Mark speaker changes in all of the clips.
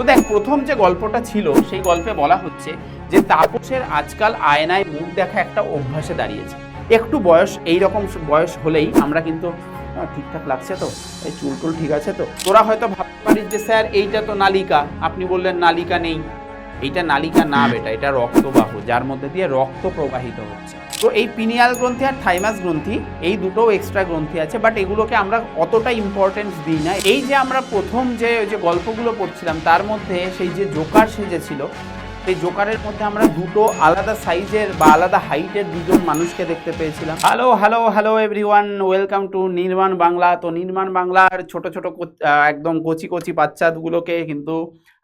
Speaker 1: তো দেখ, প্রথম যে গল্পটা ছিল সেই গল্পে বলা হচ্ছে যে তাপসের আজকাল আয়নায় মুখ দেখা একটা অভ্যাসে দাঁড়িয়েছে। একটু বয়স, এইরকম বয়স হলেই আমরা কিন্তু ঠিকঠাক লাগছে তো, এই চুল টুল ঠিক আছে তো, তোরা হয়তো ভাবতে পারিস যে স্যার এইটা তো নালিকা, আপনি বললেন নালিকা নেই। এইটা নালিকা না বেটা, এটা রক্তবাহ, যার মধ্যে দিয়ে রক্ত প্রবাহিত হচ্ছে। তো এই পিনিয়াল গ্রন্থি আর থাইমাস গ্রন্থি, এই দুটো এক্সট্রা গ্রন্থি আছে, বাট এগুলোকে আমরা অতটা ইম্পর্টেন্স দিই না। এই যে আমরা প্রথম যে গল্পগুলো পড়ছিলাম তার মধ্যে সেই যে জোকার সেজেছিল, সেই জোকারের মধ্যে আমরা দুটো আলাদা সাইজের বা আলাদা হাইটের দুজন মানুষকে দেখতে পেয়েছিলাম। Hello hello hello everyone, welcome to নির্মাণ বাংলা। তো নির্মাণ বাংলার ছোট ছোট একদম কচি কচি বাচ্চাগুলোকে কিন্তু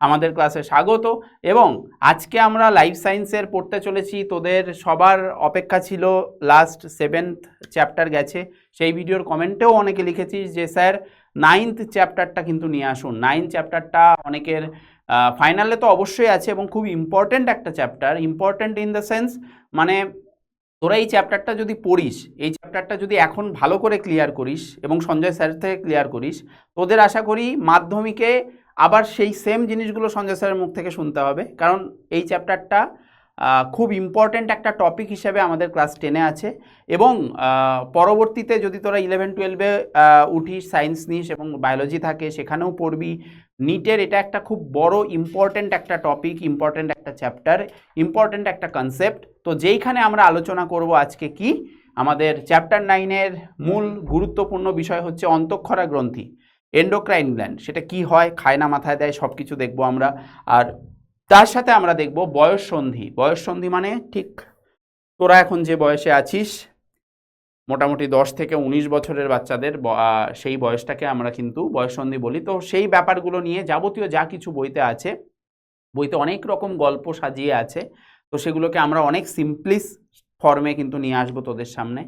Speaker 1: আমাদের ক্লাসে স্বাগত। এবং আজকে আমরা লাইফ সায়েন্সের পড়তে চলেছি। তোদের সবার অপেক্ষা ছিল, লাস্ট 7th চ্যাপ্টার গেছে, সেই ভিডিওর কমেন্টেও অনেকে লিখেছিস যে স্যার 9th চ্যাপ্টারটা কিন্তু নিয়ে আসুন। 9th চ্যাপ্টারটা অনেকের ফাইনালে তো অবশ্যই আছে এবং খুব ইম্পর্ট্যান্ট একটা chapter. Important in the sense, মানে তোরা এই চ্যাপ্টারটা যদি পড়িস, এই চ্যাপ্টারটা যদি এখন ভালো করে ক্লিয়ার করিস এবং সঞ্জয় স্যার থেকে ক্লিয়ার করিস, তোদের আশা করি মাধ্যমিকে আবার সেই সেম জিনিসগুলো সঞ্জয় স্যারের মুখ থেকে শুনতে হবে। কারণ এই চ্যাপ্টারটা খুব ইম্পর্ট্যান্ট একটা টপিক হিসেবে আমাদের ক্লাস 10-এ আছে। এবং পরবর্তীতে যদি তোরা 11-12-এ উঠিস, সায়েন্স নিস এবং বায়োলজি থাকে সেখানেও পড়বি, নিটের এটা একটা খুব বড় ইম্পর্ট্যান্ট একটা টপিক, ইম্পর্ট্যান্ট একটা চ্যাপ্টার, ইম্পর্ট্যান্ট একটা কনসেপ্ট। তো যেইখানে আমরা আলোচনা করব আজকে কি, আমাদের চ্যাপ্টার 9-এর মূল গুরুত্বপূর্ণ বিষয় হচ্ছে অন্তঃক্ষরা গ্রন্থি, এন্ডোক্রাইন গ্ল্যান্ড। সেটা কি হয়, খায় না মাথায় দেয়, সব কিছু দেখবো আমরা। আর তার সাথে আমরা দেখব বয়ঃসন্ধি। বয়ঃসন্ধি মানে ঠিক তোরা এখন যে বয়সে আছিস, মোটামুটি 10 থেকে 19 বছরের বাচ্চাদের সেই বয়সটাকে আমরা কিন্তু বয়ঃসন্ধি বলি। তো সেই ব্যাপারগুলো নিয়ে যাবতীয় যা কিছু বইতে আছে, বইতে অনেক রকম গল্প সাজিয়ে আছে, তো সেগুলোকে আমরা অনেক সিম্পলিস ফর্মে কিন্তু নিয়ে আসবো তোদের সামনে।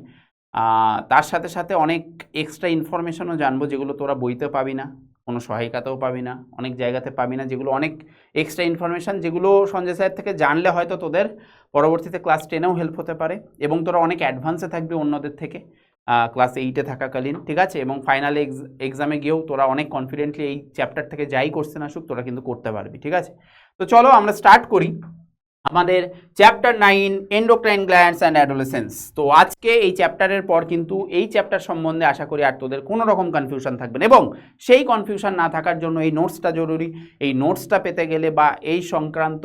Speaker 1: তার সাথে সাথে অনেক এক্সট্রা ইনফরমেশনও জানবো, যেগুলো তোরা বইতে পাবি না, কোনো সহায়িকাতেও পাবি না, অনেক জায়গাতে পাবি না, যেগুলো অনেক এক্সট্রা ইনফরমেশান, যেগুলো সঞ্জয় স্যার থেকে জানলে হয়তো তোদের পরবর্তীতে ক্লাস 10-এও হেল্প হতে পারে এবং তোরা অনেক অ্যাডভান্সে থাকবি অন্যদের থেকে ক্লাস 8-এ থাকাকালীন, ঠিক আছে? এবং ফাইনালে এক্সামে গিয়েও তোরা অনেক কনফিডেন্টলি এই চ্যাপ্টার থেকে যাই কোশ্চেন আসুক তোরা কিন্তু করতে পারবি, ঠিক আছে? তো চলো আমরা স্টার্ট করি আমাদের chapter 9, endocrine glands and adolescence. তো আজকে এই চ্যাপ্টারের পর কিন্তু এই চ্যাপ্টার সম্বন্ধে আশা করি আর তোদের কোনো রকম কনফিউশন থাকবে না, এবং সেই কনফিউশন না থাকার জন্য এই নোটসটা জরুরি। এই নোটসটা পেতে গেলে বা এই সংক্রান্ত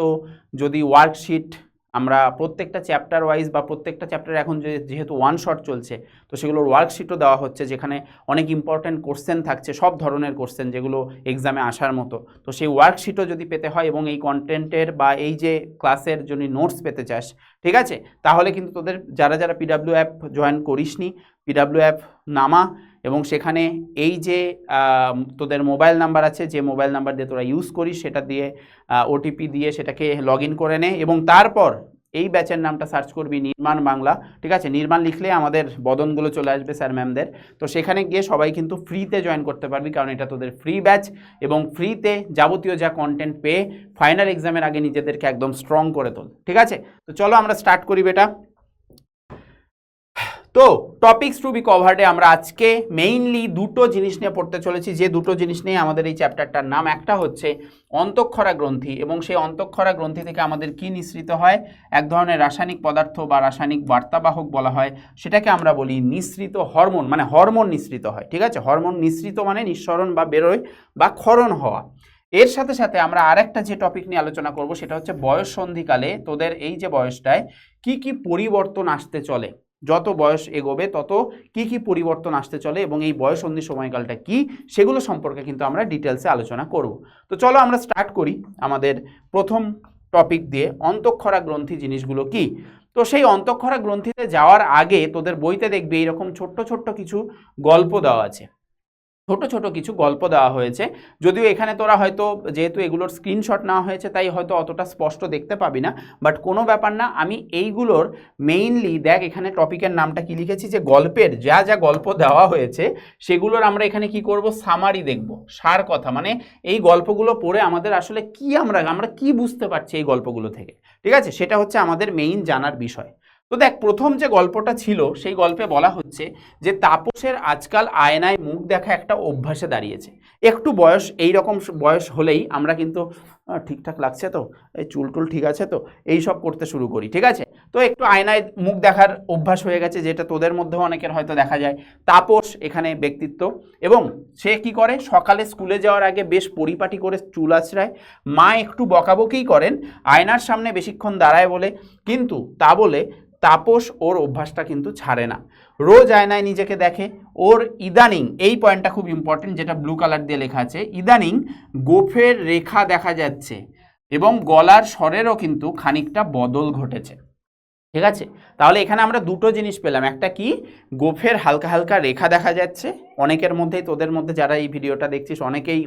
Speaker 1: যদি ওয়ার্কশিট আমরা প্রত্যেকটা চ্যাপ্টার ওয়াইজ বা প্রত্যেকটা চ্যাপ্টার এখন যেহেতু ওয়ান শট চলছে, তো সেগুলোর ওয়ার্কশিটও দেওয়া হচ্ছে, যেখানে অনেক ইম্পর্ট্যান্ট কোশ্চেন থাকছে, সব ধরনের কোশ্চেন যেগুলো এক্সামে আসার মতো। তো সেই ওয়ার্কশিটও যদি পেতে হয় এবং এই কন্টেন্টের বা এই যে ক্লাসের জন্য নোটস পেতে চাস, ঠিক আছে, তাহলে কিন্তু তোদের যারা যারা পিডাব্লিউ অ্যাপ জয়েন করিসনি, পিডাব্লিউ অ্যাপ নামা এবং সেখানে এই যে তোদের মোবাইল নাম্বার আছে, যে মোবাইল নাম্বার দিয়ে তোরা ইউজ করিস, সেটা দিয়ে ওটিপি দিয়ে সেটাকে লগ ইন করে নে এবং তারপর এই ব্যাচের নামটা সার্চ করবি নির্মাণ বাংলা, ঠিক আছে? নির্মাণ লিখলে আমাদের বদনগুলো চলে আসবে স্যার ম্যামদের। তো সেখানে গিয়ে সবাই কিন্তু ফ্রিতে জয়েন করতে পারবি, কারণ এটা তোদের ফ্রি ব্যাচ এবং ফ্রিতে যাবতীয় যা কন্টেন্ট পেয়ে ফাইনাল এক্সামের আগে নিজেদেরকে একদম স্ট্রং করে তোল, ঠিক আছে? তো চলো আমরা স্টার্ট করি বেটা। তো টপিকস টু বি কভার্ডে আমরা আজকে মেইনলি দুটো জিনিস নিয়ে পড়তে চলেছি, যে দুটো জিনিস নিয়ে আমাদের এই চ্যাপ্টারটার নাম। একটা হচ্ছে অন্তঃক্ষরা গ্রন্থি, এবং সেই অন্তঃক্ষরা গ্রন্থি থেকে আমাদের কি নিঃসৃত হয়, এক ধরনের রাসায়নিক পদার্থ বা রাসায়নিক বার্তাবাহক বলা হয়, সেটাকে আমরা বলি নিঃসৃত হরমোন, মানে হরমোন নিঃসৃত হয়, ঠিক আছে? হরমোন নিঃসৃত মানে নিঃসরণ বা বেরোয় বা ক্ষরণ হওয়া। এর সাথে সাথে আমরা আরেকটা যে টপিক নিয়ে আলোচনা করব সেটা হচ্ছে বয়ঃসন্ধিকালে তোদের এই যে বয়সটায় কি কি পরিবর্তন আসতে চলে, যত বয়স এগোবে তত কি কি পরিবর্তন আসতে চলে এবং এই বয়ঃসন্ধি সময়কালটা কি, সেগুলো সম্পর্কে কিন্তু আমরা ডিটেলসে আলোচনা করব। তো চলো আমরা স্টার্ট করি আমাদের প্রথম টপিক দিয়ে, অন্তঃক্ষরা গ্রন্থি জিনিসগুলো কি। তো সেই অন্তঃক্ষরা গ্রন্থিতে যাওয়ার আগে তোদের বইতে দেখবে এইরকম ছোট্ট ছোট্ট কিছু গল্প দেওয়া আছে, ছোট ছোট কিছু গল্প দেওয়া হয়েছে। যদিও এখানে তোরা হয়তো যেহেতু এগুলোর স্ক্রিনশট নেওয়া হয়েছে তাই হয়তো অতটা স্পষ্ট দেখতে পাবি না, বাট কোনো ব্যাপার না। আমি এইগুলোর মেইনলি দেখ এখানে টপিকের নামটা কি লিখেছি, যে গল্পের যা যা গল্প দেওয়া হয়েছে সেগুলোর আমরা এখানে কি করব, সামারি দেখব, সার কথা, মানে এই গল্পগুলো পড়ে আমাদের আসলে কি আমরা কি বুঝতে পারছি এই গল্পগুলো থেকে, ঠিক আছে? সেটা হচ্ছে আমাদের মেইন জানার বিষয়। তো দেখ, প্রথম যে গল্পটা ছিল সেই গল্পে বলা হচ্ছে যে তাপসের আজকাল আয়নায় মুখ দেখা একটা অভ্যাসে দাঁড়িয়েছে। একটু বয়স, এইরকম বয়স হলেই আমরা কিন্তু ঠিকঠাক লাগছে তো, এই চুল টুল ঠিক আছে তো, এই সব করতে শুরু করি। ঠিক আছে, তো একটু আয়নায় মুখ দেখার অভ্যাস হয়ে গেছে, যেটা তোদের মধ্যেও অনেকের হয়তো দেখা যায়। তাপস এখানে ব্যক্তিত্ব, এবং সে কি করে, সকালে স্কুলে যাওয়ার আগে বেশ পরিপাটি করে চুল আঁচড়ায়। মা একটু বকাবকিই করেন আয়নার সামনে বেশিক্ষণ দাঁড়ায় বলে, কিন্তু তা বলে তাপস ওর অভ্যাসটা কিন্তু ছাড়ে না, রোজ আয়নায় নিজেকে দেখে। ওর ইদানিং, এই পয়েন্টটা খুব ইম্পর্টেন্ট, যেটা ব্লু কালার দিয়ে লেখা আছে, ইদানিং গোফের রেখা দেখা যাচ্ছে এবং গলার স্বরেরও কিন্তু খানিকটা বদল ঘটেছে। ঠিক আছে, তাহলে এখানে আমরা দুটো জিনিস পেলাম, একটা কি, গোফের হালকা হালকা রেখা দেখা যাচ্ছে। অনেকের মধ্যেই, তোদের মধ্যে যারা এই ভিডিওটা দেখছিস,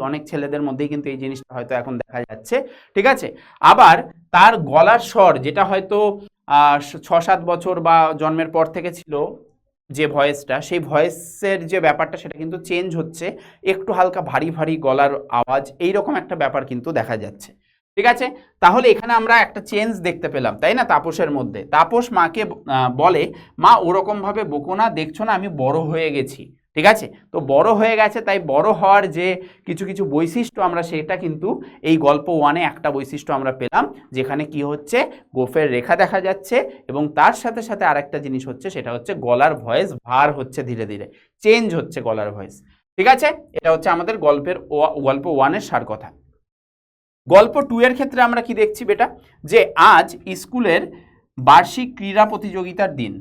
Speaker 1: অনেক ছেলেদের মধ্যেই কিন্তু এই জিনিসটা হয়তো এখন দেখা যাচ্ছে। ঠিক আছে, আবার তার গলার স্বর, যেটা হয়তো 6-7 বছর বা জন্মের পর থেকে ছিল যে ভয়েসটা, সেই ভয়েসের যে ব্যাপারটা সেটা কিন্তু চেঞ্জ হচ্ছে, একটু হালকা ভারী ভারী গলার আওয়াজ, এইরকম একটা ব্যাপার কিন্তু দেখা যাচ্ছে। ঠিক আছে, তাহলে এখানে আমরা একটা চেঞ্জ দেখতে পেলাম, তাই না, তাপসের মধ্যে। তাপস মাকে বলে, মা ওরকমভাবে বকো না, দেখছো না আমি বড় হয়ে গেছি। ঠিক আছে, তো বড় হয়ে গেছে, তাই বড় হওয়ার যে কিছু কিছু বৈশিষ্ট্য, আমরা সেটা কিন্তু এই গল্প 1-এ একটা বৈশিষ্ট্য আমরা পেলাম, যেখানে কি হচ্ছে, গোফের রেখা দেখা যাচ্ছে, এবং তার সাথে সাথে আরেকটা জিনিস হচ্ছে, সেটা হচ্ছে গলার ভয়েস ভার হচ্ছে, ধীরে ধীরে চেঞ্জ হচ্ছে গলার ভয়েস। ঠিক আছে, এটা হচ্ছে আমাদের গল্প 1-এর সার কথা। গল্প 2 এর ক্ষেত্রে আমরা কি দেখছি বেটা, যে আজ স্কুলের বার্ষিক ক্রীড়া প্রতিযোগিতার দিন,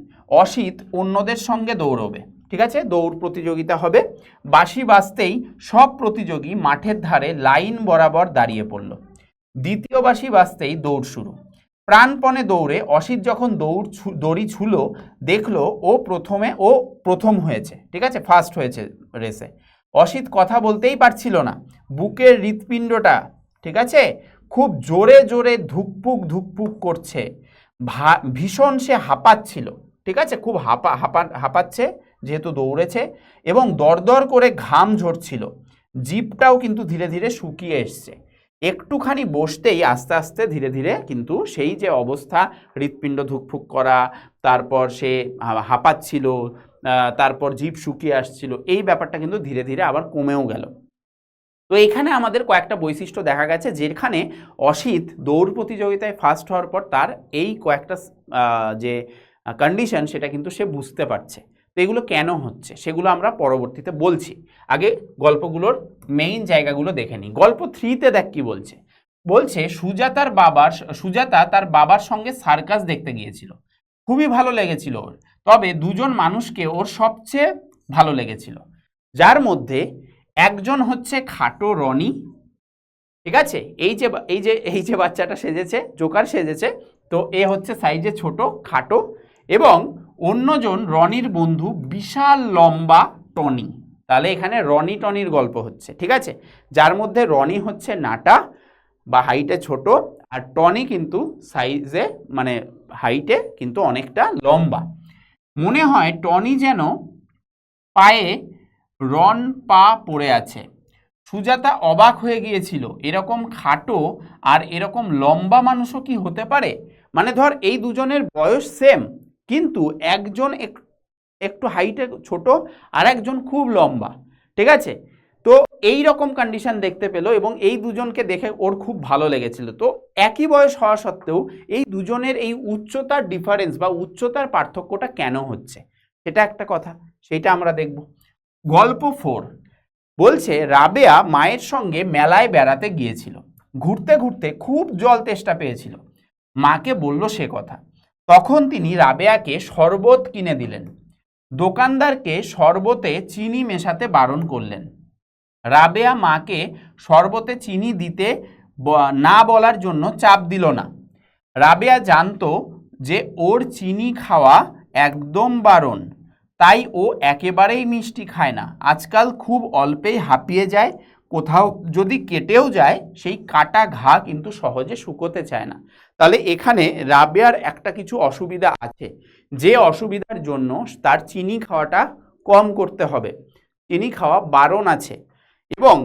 Speaker 1: অসিত অন্যদের সঙ্গে দৌড়বে। ঠিক আছে, দৌড় প্রতিযোগিতা হবে। বাঁশি বাজতেই সব প্রতিযোগী মাঠের ধারে লাইন বরাবর দাঁড়িয়ে পড়ল। দ্বিতীয় বাঁশি বাজতেই দৌড় শুরু। প্রাণপণে দৌড়ে অসিত যখন দড়ি ছুলো, দেখলো ও প্রথম হয়েছে। ঠিক আছে, ফার্স্ট হয়েছে রেসে। অসিত কথা বলতেই পারছিল না, বুকের হৃৎপিণ্ডটা, ঠিক আছে, খুব জোরে জোরে ধুকপুক ধুকপুক করছে, ভীষণ সে হাঁপাচ্ছিল। ঠিক আছে, খুব হাঁপাচ্ছে যেহেতু দৌড়েছে, এবং দরদর করে ঘাম ঝরছিল। জিভটাও কিন্তু ধীরে ধীরে শুকিয়ে এসছে। একটুখানি বসতেই আস্তে আস্তে ধীরে ধীরে কিন্তু সেই যে অবস্থা, হৃৎপিণ্ড ধুকফুক করা, তারপর সে হাঁপাচ্ছিল, তারপর জিভ শুকিয়ে আসছিল, এই ব্যাপারটা কিন্তু ধীরে ধীরে আবার কমেও গেল। তো এখানে আমাদের কয়েকটা বৈশিষ্ট্য দেখা গেছে, যেখানে অসিত দৌড় প্রতিযোগিতায় ফার্স্ট হওয়ার পর তার এই কয়েকটা যে কন্ডিশন, সেটা কিন্তু সে বুঝতে পারছে। তো এগুলো কেন হচ্ছে সেগুলো আমরা পরবর্তীতে বলছি, আগে গল্পগুলোর মেইন জায়গাগুলো দেখে নিই। গল্প 3-তে দেখ কি বলছে, সুজাতা তার বাবার সঙ্গে সার্কাস দেখতে গিয়েছিল, খুবই ভালো লেগেছিল ওর। তবে দুজন মানুষকে ওর সবচেয়ে ভালো লেগেছিল, যার মধ্যে একজন হচ্ছে খাটো রনি। ঠিক আছে, এই যে বাচ্চাটা সেজেছে, জোকার সেজেছে, তো এ হচ্ছে সাইজে ছোট, খাটো, এবং অন্যজন রনির বন্ধু, বিশাল লম্বা টনি। তাহলে এখানে রনি টনির গল্প হচ্ছে। ঠিক আছে, যার মধ্যে রনি হচ্ছে নাটা বা হাইটে ছোট, আর টনি কিন্তু সাইজে মানে হাইটে কিন্তু অনেকটা লম্বা। মনে হয় টনি যেন পায়ে রন পা পড়ে আছে। সুজাতা অবাক হয়ে গিয়েছিল, এরকম খাটো আর এরকম লম্বা মানুষও কি হতে পারে? মানে ধর এই দুজনের বয়স সেম, কিন্তু একজন একটু হাইটে ছোট আর একজন খুব লম্বা। ঠিক আছে, তো এই রকম কন্ডিশন দেখতে পেলো, এবং এই দুজনকে দেখে ওর খুব ভালো লেগেছিল। তো একই বয়স হওয়া সত্ত্বেও এই দুজনের এই উচ্চতার ডিফারেন্স বা উচ্চতার পার্থক্যটা কেন হচ্ছে, সেটা একটা কথা, সেটা আমরা দেখব। গল্প 4 বলছে, রাবেয়া মায়ের সঙ্গে মেলায় বেড়াতে গিয়েছিল, ঘুরতে ঘুরতে খুব জল তেষ্টা পেয়েছিল, মাকে বলল সে কথা। তখন তিনি রাবেয়াকে শরবত কিনে দিলেন, দোকানদারকে শরবতে চিনি মেশাতে বারণ করলেন। রাবেয়া মাকে শরবতে চিনি দিতে না বলার জন্য চাপ দিল না। রাবেয়া জানতো যে ওর চিনি খাওয়া একদম বারণ, তাই ও একেবারেই মিষ্টি খায় না। আজকাল খুব অল্পেই হাঁপিয়ে যায়, কোথাও যদি কেটেও যায় সেই কাটা ঘা কিন্তু সহজে শুকোতে চায় না। তাহলে এখানে রাবেয়ার একটা কিছু অসুবিধা আছে, যে অসুবিধার জন্য তার চিনি খাওয়াটা কম করতে হবে, চিনি খাওয়া বারণ আছে, এবং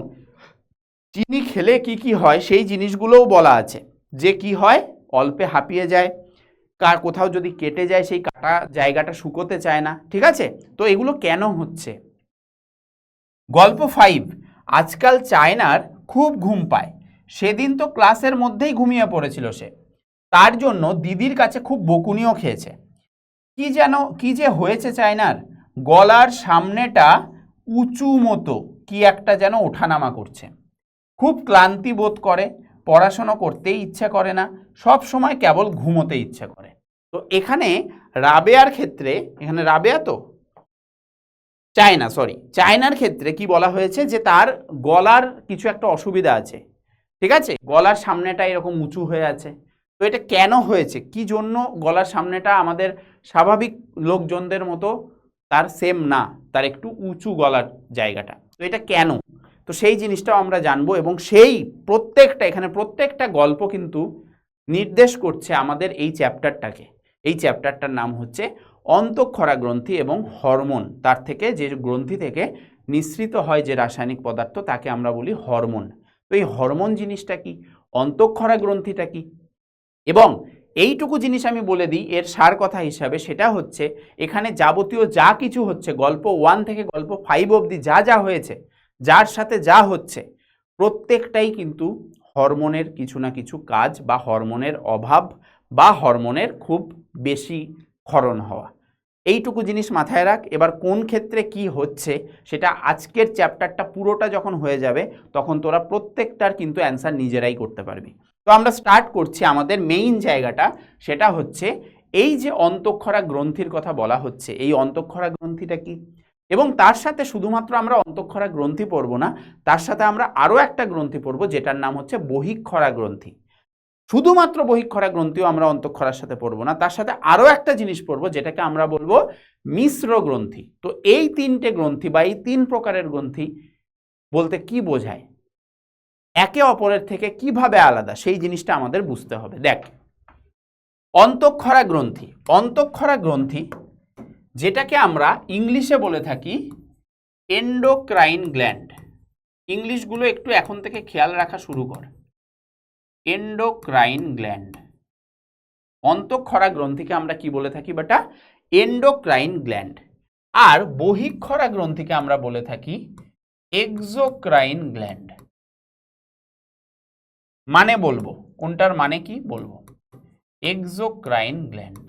Speaker 1: চিনি খেলে কি কি হয় সেই জিনিসগুলোও বলা আছে, যে কি হয়, অল্পে হাঁপিয়ে যায়, কোথাও যদি কেটে যায় সেই কাটা জায়গাটা শুকোতে চায় না। ঠিক আছে, তো এগুলো কেন হচ্ছে। গল্প 5 আজকাল চায়নার খুব ঘুম পায়, সেদিন তো ক্লাসের মধ্যেই ঘুমিয়ে পড়েছিল সে, তার জন্য দিদির কাছে খুব বকুনিও খেয়েছে। কি যে হয়েছে চায়নার, গলার সামনেটা উঁচু মতো কি একটা যেন ওঠানামা করছে, খুব ক্লান্তি বোধ করে, পড়াশোনা করতেই ইচ্ছে করে না, সব সময় কেবল ঘুমোতে ইচ্ছে করে। তো এখানে রাবেয়ার ক্ষেত্রে, এখানে রাবেয়া তো চায়না, সরি, চায়নার ক্ষেত্রে কি বলা হয়েছে যে তার গলার কিছু একটা অসুবিধা আছে, ঠিক আছে, গলার সামনেটা এরকম উঁচু হয়ে আছে। তো এটা কেন হয়েছে, কি জন্য গলার সামনেটা আমাদের স্বাভাবিক লোকজনদের মতো তার সেম না, তার একটু উঁচু গলার জায়গাটা, তো এটা কেন, তো সেই জিনিসটাও আমরা জানবো। এবং সেই প্রত্যেকটা, এখানে প্রত্যেকটা গল্প কিন্তু নির্দেশ করছে আমাদের এই চ্যাপ্টারটাকে। এই চ্যাপ্টারটার নাম হচ্ছে অন্তঃক্ষরা গ্রন্থি এবং হরমোন, তার থেকে যে গ্রন্থি থেকে নিঃসৃত হয় যে রাসায়নিক পদার্থ তাকে আমরা বলি হরমোন। তো এই হরমোন জিনিসটা কি, অন্তঃক্ষরা গ্রন্থিটা কি, এবং এইটুকু জিনিস আমি বলে দিই এর সার কথা হিসাবে, সেটা হচ্ছে এখানে যাবতীয় যা কিছু হচ্ছে গল্প 1 থেকে গল্প 5 অবধি যা যা হয়েছে, যার সাথে যা হচ্ছে, প্রত্যেকটাই কিন্তু হরমোনের কিছু না কিছু কাজ, বা হরমোনের অভাব, বা হরমোনের খুব বেশি ক্ষরণ হওয়া। এইটুকু জিনিস মাথায় রাখ। এবার কোন ক্ষেত্রে কি হচ্ছে সেটা আজকের চ্যাপ্টারটা পুরোটা যখন হয়ে যাবে তখন তোরা প্রত্যেকটার কিন্তু অ্যান্সার নিজেরাই করতে পারবি। তো আমরা স্টার্ট করছি আমাদের মেইন জায়গাটা, সেটা হচ্ছে এই যে অন্তঃক্ষরা গ্রন্থির কথা বলা হচ্ছে, এই অন্তঃক্ষরা গ্রন্থিটা কি, এবং তার সাথে শুধুমাত্র আমরা অন্তঃক্ষরা গ্রন্থি পড়বো না, তার সাথে আমরা আরও একটা গ্রন্থি পড়বো যেটার নাম হচ্ছে বহিঃক্ষরা গ্রন্থি। শুধুমাত্র বহিঃক্ষরা গ্রন্থিও আমরা অন্তঃক্ষরার সাথে পড়বো না, তার সাথে আরও একটা জিনিস পড়বো যেটাকে আমরা বলবো মিশ্র গ্রন্থি। তো এই তিনটে গ্রন্থি বা এই 3 প্রকারের গ্রন্থি বলতে কি বোঝায়, একে অপরের থেকে কিভাবে আলাদা, সেই জিনিসটা আমাদের বুঝতে হবে। দেখ, অন্তঃক্ষরা গ্রন্থি, অন্তঃক্ষরা গ্রন্থি যেটাকে আমরা ইংলিশে বলে থাকি এন্ডোক্রাইন গ্ল্যান্ড। ইংলিশগুলো একটু এখন থেকে খেয়াল রাখা শুরু কর। এন্ডোক্রাইন গ্ল্যান্ড, অন্তঃক্ষরা গ্রন্থিকে আমরা কি বলে থাকি বেটা, এন্ডোক্রাইন গ্ল্যান্ড। আর বহিঃক্ষরা গ্রন্থিকে আমরা বলে থাকি এক্সোক্রাইন গ্ল্যান্ড। মানে বলবো, কোনটার মানে কি বলবো, এক্সোক্রাইন গ্ল্যান্ড।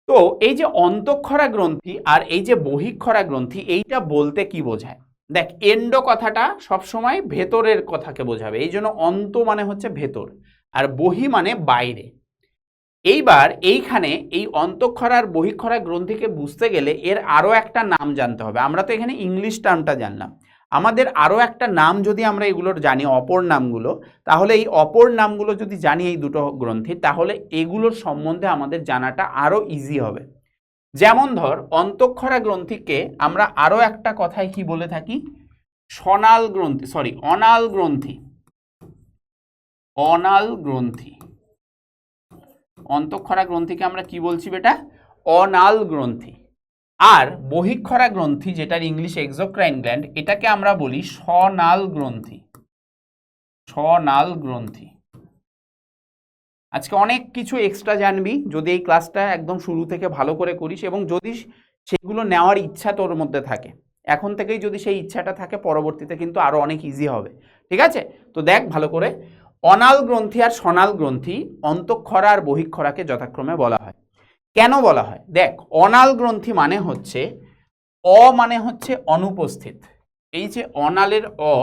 Speaker 1: তো এই যে অন্তঃক্ষরা গ্রন্থি আর এই যে বহিঃক্ষরা গ্রন্থি, এইটা বলতে কি বোঝায়, দেখ, এন্ডো কথাটা সবসময় ভেতরের কথাকে বোঝাবে, এই জন্য অন্ত মানে হচ্ছে ভেতর, আর বহি মানে বাইরে। এইবার এইখানে এই অন্তঃক্ষরা আর বহিঃক্ষরা গ্রন্থিকে বুঝতে গেলে এর আরও একটা নাম জানতে হবে। আমরা তো এখানে ইংলিশ টার্মটা জানলাম, আমাদের আরও একটা নাম যদি আমরা এগুলোর জানি, অপর নামগুলো, তাহলে এই অপর নামগুলো যদি জানি এই দুটো গ্রন্থি, তাহলে এগুলোর সম্বন্ধে আমাদের জানাটা আরও ইজি হবে। যেমন ধর, অন্তঃক্ষরা গ্রন্থিকে আমরা আরও একটা কথায় কি বলে থাকি, সনাল গ্রন্থি, সরি অনাল গ্রন্থি, অনাল গ্রন্থি। অন্তঃক্ষরা গ্রন্থিকে আমরা কি বলছি বেটা, অনাল গ্রন্থি। আর বহিঃক্ষরা গ্রন্থি, যেটার ইংলিশ এক্সোক্রাইন গ্ল্যান্ড, এটাকে আমরা বলি স্বনাল গ্রন্থি, স্বনাল গ্রন্থি। আজকে অনেক কিছু এক্সট্রা জানবি যদি এই ক্লাসটা একদম শুরু থেকে ভালো করে করিস, এবং যদি সেগুলো নেওয়ার ইচ্ছা তোর মধ্যে থাকে, এখন থেকেই যদি সেই ইচ্ছাটা থাকে, পরবর্তীতে কিন্তু আরও অনেক ইজি হবে, ঠিক আছে। তো দেখ ভালো করে, অনাল গ্রন্থি আর স্বনাল গ্রন্থি অন্তঃক্ষরা আর বহিঃক্ষরাকে যথাক্রমে বলা হয়। কেন বলা হয়, দেখ, অনাল গ্রন্থি মানে হচ্ছে অ, মানে হচ্ছে অনুপস্থিত। এই যে অনালের অ,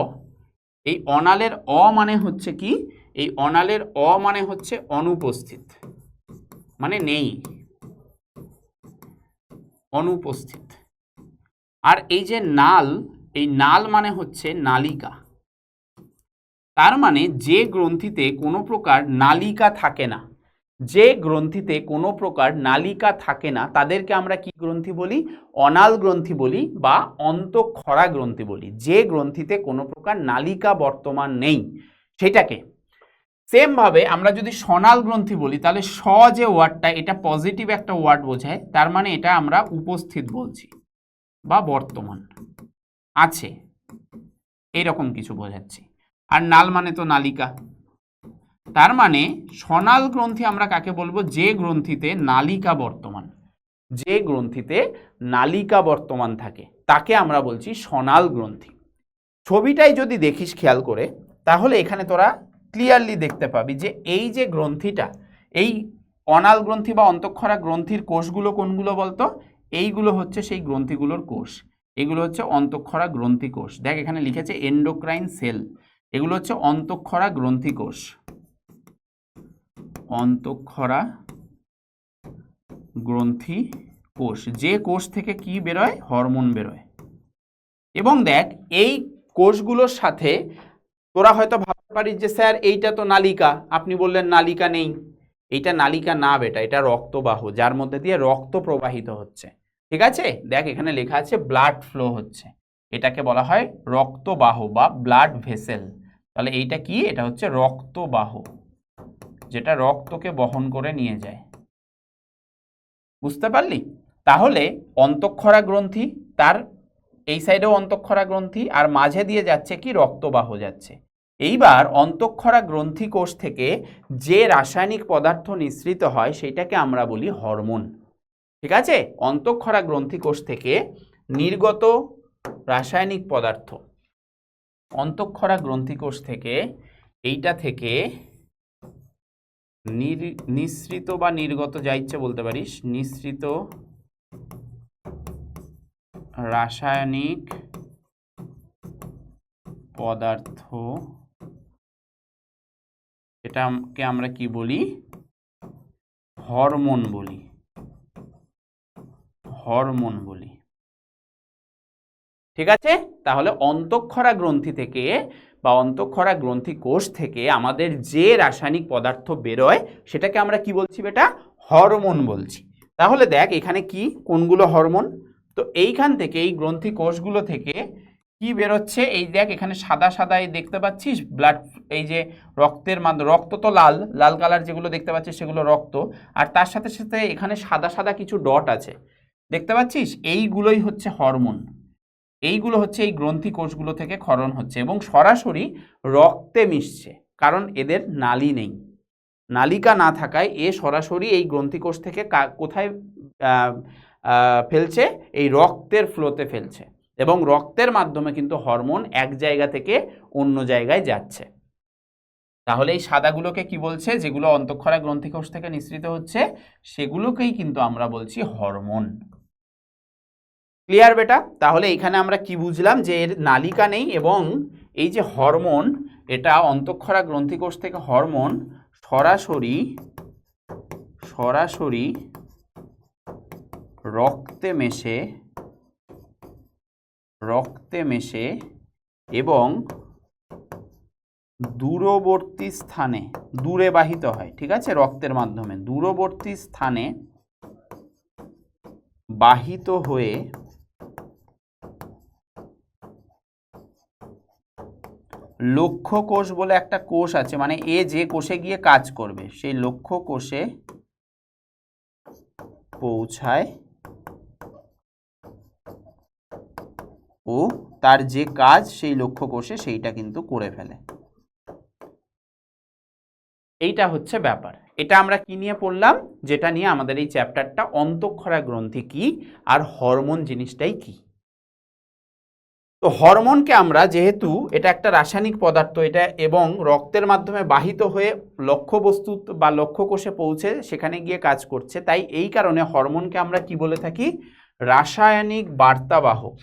Speaker 1: এই অনালের অ মানে হচ্ছে কি, এই অনালের অ মানে হচ্ছে অনুপস্থিত, মানে নেই, অনুপস্থিত। আর এই যে নাল, এই নাল মানে হচ্ছে নালিকা। তার মানে যে গ্রন্থিতে কোনো প্রকার নালিকা থাকে না, যে গ্রন্থিতে কোনো প্রকার নালিকা থাকে না, তাদেরকে আমরা কি গ্রন্থি বলি, অনাল গ্রন্থি বলি বা অন্তঃক্ষরা গ্রন্থি বলি। যে গ্রন্থিতে কোনো প্রকার নালিকা বর্তমান নেই সেটাকে। সেম ভাবে আমরা যদি স্বনাল গ্রন্থি বলি, তাহলে স যে ওয়ার্ডটা, এটা পজিটিভ একটা ওয়ার্ড বোঝায়, তার মানে এটা আমরা উপস্থিত বলছি বা বর্তমান আছে, এইরকম কিছু বোঝাচ্ছি। আর নাল মানে তো নালিকা, তার মানে স্বনাল গ্রন্থি আমরা কাকে বলবো, যে গ্রন্থিতে নালিকা বর্তমান, যে গ্রন্থিতে নালিকা বর্তমান থাকে তাকে আমরা বলছি স্বনাল গ্রন্থি। ছবিটাই যদি দেখিস খেয়াল করে, তাহলে এখানে তোরা ক্লিয়ারলি দেখতে পাবি যে এই যে গ্রন্থিটা, এই অনাল গ্রন্থি বা অন্তঃক্ষরা গ্রন্থির কোষগুলো কোনগুলো বলতো? এইগুলো হচ্ছে সেই গ্রন্থিগুলোর কোষ। এগুলো হচ্ছে অন্তঃক্ষরা গ্রন্থি কোষ। দেখ এখানে লিখেছে এন্ডোক্রাইন সেল, এগুলো হচ্ছে অন্তঃক্ষরা গ্রন্থি কোষ। অন্তঃক্ষরা গ্রন্থি কোষ, যে কোষ থেকে কি বেরোয়? হরমোন বেরোয়। এবং দেখ এই কোষগুলোর সাথে তোরা হয়তো ভাবতে পারিস যে স্যার এইটা তো নালিকা, আপনি বললেন নালিকা নেই। এইটা নালিকা না বেটা, এটা রক্তবাহ, যার মধ্যে দিয়ে রক্ত প্রবাহিত হচ্ছে। ঠিক আছে, দেখ এখানে লেখা আছে ব্লাড ফ্লো হচ্ছে, এটাকে বলা হয় রক্তবাহ বা ব্লাড ভেসেল। তাহলে এইটা কি? এটা হচ্ছে রক্তবাহ, যেটা রক্তকে বহন করে নিয়ে যায়। বুঝতে পারলি? তাহলে অন্তঃক্ষরা গ্রন্থি, তার এই সাইডেও অন্তঃক্ষরা গ্রন্থি, আর মাঝে দিয়ে যাচ্ছে কি? রক্তবাহ যাচ্ছে। এইবার অন্তঃক্ষরা গ্রন্থি কোষ থেকে যে রাসায়নিক পদার্থ নিঃসৃত হয় সেটাকে আমরা বলি হরমোন। ঠিক আছে, অন্তঃক্ষরা গ্রন্থি কোষ থেকে নির্গত রাসায়নিক পদার্থ, অন্তঃক্ষরা গ্রন্থি কোষ থেকে এইটা থেকে নিঃসৃত বা নির্গত, যা ইচ্ছে বলতে পারিস, নিঃসৃত রাসায়নিক পদার্থ, এটাকে আমরা কি বলি? হরমোন বলি। হরমোন বলি। ঠিক আছে, তাহলে অন্তঃক্ষরা গ্রন্থি থেকে বা অন্তঃক্ষরা গ্রন্থি কোষ থেকে আমাদের যে রাসায়নিক পদার্থ বেরোয় সেটাকে আমরা কি বলছি বেটা? হরমোন বলছি। তাহলে দেখ এখানে কি কোনগুলো হরমোন? তো এইখান থেকে, এই গ্রন্থি কোষগুলো থেকে কি বেরোচ্ছে? এই দেখ এখানে সাদা সাদা দেখতে পাচ্ছিস ব্লাড, এই যে রক্তের মাধ্যমে, রক্ত তো লাল লাল কালার যেগুলো দেখতে পাচ্ছিস সেগুলো রক্ত, আর তার সাথে সাথে এখানে সাদা সাদা কিছু ডট আছে দেখতে পাচ্ছিস, এইগুলোই হচ্ছে হরমোন। এইগুলো হচ্ছে এই গ্রন্থি কোষগুলো থেকে ক্ষরণ হচ্ছে এবং সরাসরি রক্তে মিশছে, কারণ এদের নালী নেই। নালিকা না থাকায় এ সরাসরি এই গ্রন্থি কোষ থেকে কোথায় ফেলছে? এই রক্তের ফ্লোতে ফেলছে, এবং রক্তের মাধ্যমে কিন্তু হরমোন এক জায়গা থেকে অন্য জায়গায় যাচ্ছে। তাহলে এই সাদাগুলোকে কি বলছে? যেগুলো অন্তঃক্ষরা গ্রন্থি কোষ থেকে নিঃসৃত হচ্ছে সেগুলোকেই কিন্তু আমরা বলছি হরমোন। ক্লিয়ার বেটা? তাহলে এখানে আমরা কি বুঝলাম? যে এর নালিকা নেই, এবং এই যে হরমোন, এটা অন্তঃক্ষরা গ্রন্থি কোষ থেকে হরমোন সরাসরি রক্তে মেশে এবং দূরবর্তী স্থানে দূরে বাহিত হয়। ঠিক আছে, রক্তের মাধ্যমে দূরবর্তী স্থানে বাহিত হয়ে লক্ষ্য কোষ বলে একটা কোষ আছে, মানে এ যে কোষে গিয়ে কাজ করবে সেই লক্ষ্য কোষে পৌঁছায় ও তার যে কাজ সেই লক্ষ্য কোষে সেইটা কিন্তু করে ফেলে। এইটা হচ্ছে ব্যাপার। এটা আমরা কি নিয়ে পড়লাম? যেটা নিয়ে আমাদের এই চ্যাপ্টারটা, অন্তঃক্ষরা গ্রন্থি কি আর হরমোন জিনিসটাই কি। তো হরমোনকে আমরা, যেহেতু এটা একটা রাসায়নিক পদার্থ, এটা এবং রক্তের মাধ্যমে বাহিত হয়ে লক্ষ্যবস্তু বা লক্ষ্য কোষে পৌঁছে সেখানে গিয়ে কাজ করছে, তাই এই কারণে হরমোনকে আমরা কি বলে থাকি? রাসায়নিক বার্তাবাহক।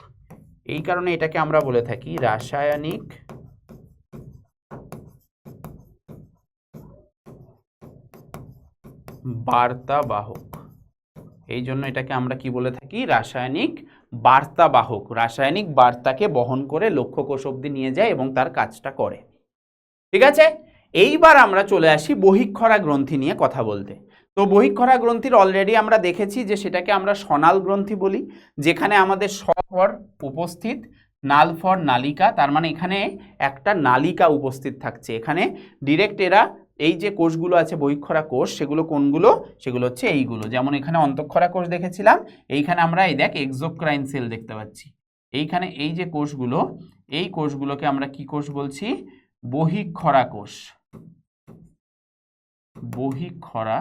Speaker 1: এই কারণে এটাকে আমরা বলে থাকি রাসায়নিক বার্তাবাহক। এই জন্য এটাকে আমরা কি বলে থাকি? রাসায়নিক বার্তাবাহক। রাসায়নিক বার্তাকে বহন করে লক্ষ্য কোষ অবধি নিয়ে যায় এবং তার কাজটা করে। ঠিক আছে, এইবার আমরা চলে আসি বহিঃক্ষরা গ্রন্থি নিয়ে কথা বলতে। তো বহিঃক্ষরা গ্রন্থির অলরেডি আমরা দেখেছি যে সেটাকে আমরা সনাল গ্রন্থি বলি, যেখানে আমাদের স্বর উপস্থিত, নাল ফর নালিকা, তার মানে এখানে একটা নালিকা উপস্থিত থাকছে। এখানে ডিরেক্ট এরা, এই যে কোষগুলো আছে বহিঃক্ষরা কোষ, সেগুলো কোনগুলো? সেগুলো হচ্ছে এইগুলো। যেমন এখানে অন্তঃক্ষরা কোষ দেখেছিলাম, এইখানে আমরা এই দেখ এক্সোক্রাইন সেল দেখতে পাচ্ছি। এইখানে এই যে কোষগুলো, এই কোষগুলোকে আমরা কি কোষ বলছি? বহিঃক্ষরা কোষ। বহিঃক্ষরা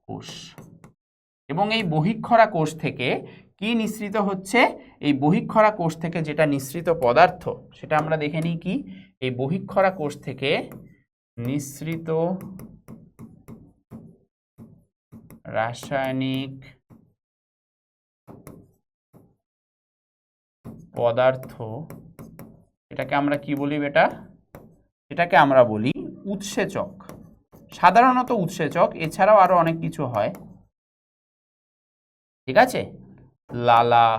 Speaker 1: কোষ। এবং এই বহিঃক্ষরা কোষ থেকে কি নিঃসৃত হচ্ছে? এই বহিঃক্ষরা কোষ থেকে যেটা নিঃসৃত পদার্থ সেটা আমরা দেখে নিই কি। এই বহিঃক্ষরা কোষ থেকে নিঃসৃত রাসায়নিক পদার্থ, এটাকে আমরা কি বলি বেটা? এটাকে আমরা বলি উৎসেচক। সাধারণত উৎসেচক, এছাড়াও আরো অনেক কিছু হয়, ঠিক আছে? লালা,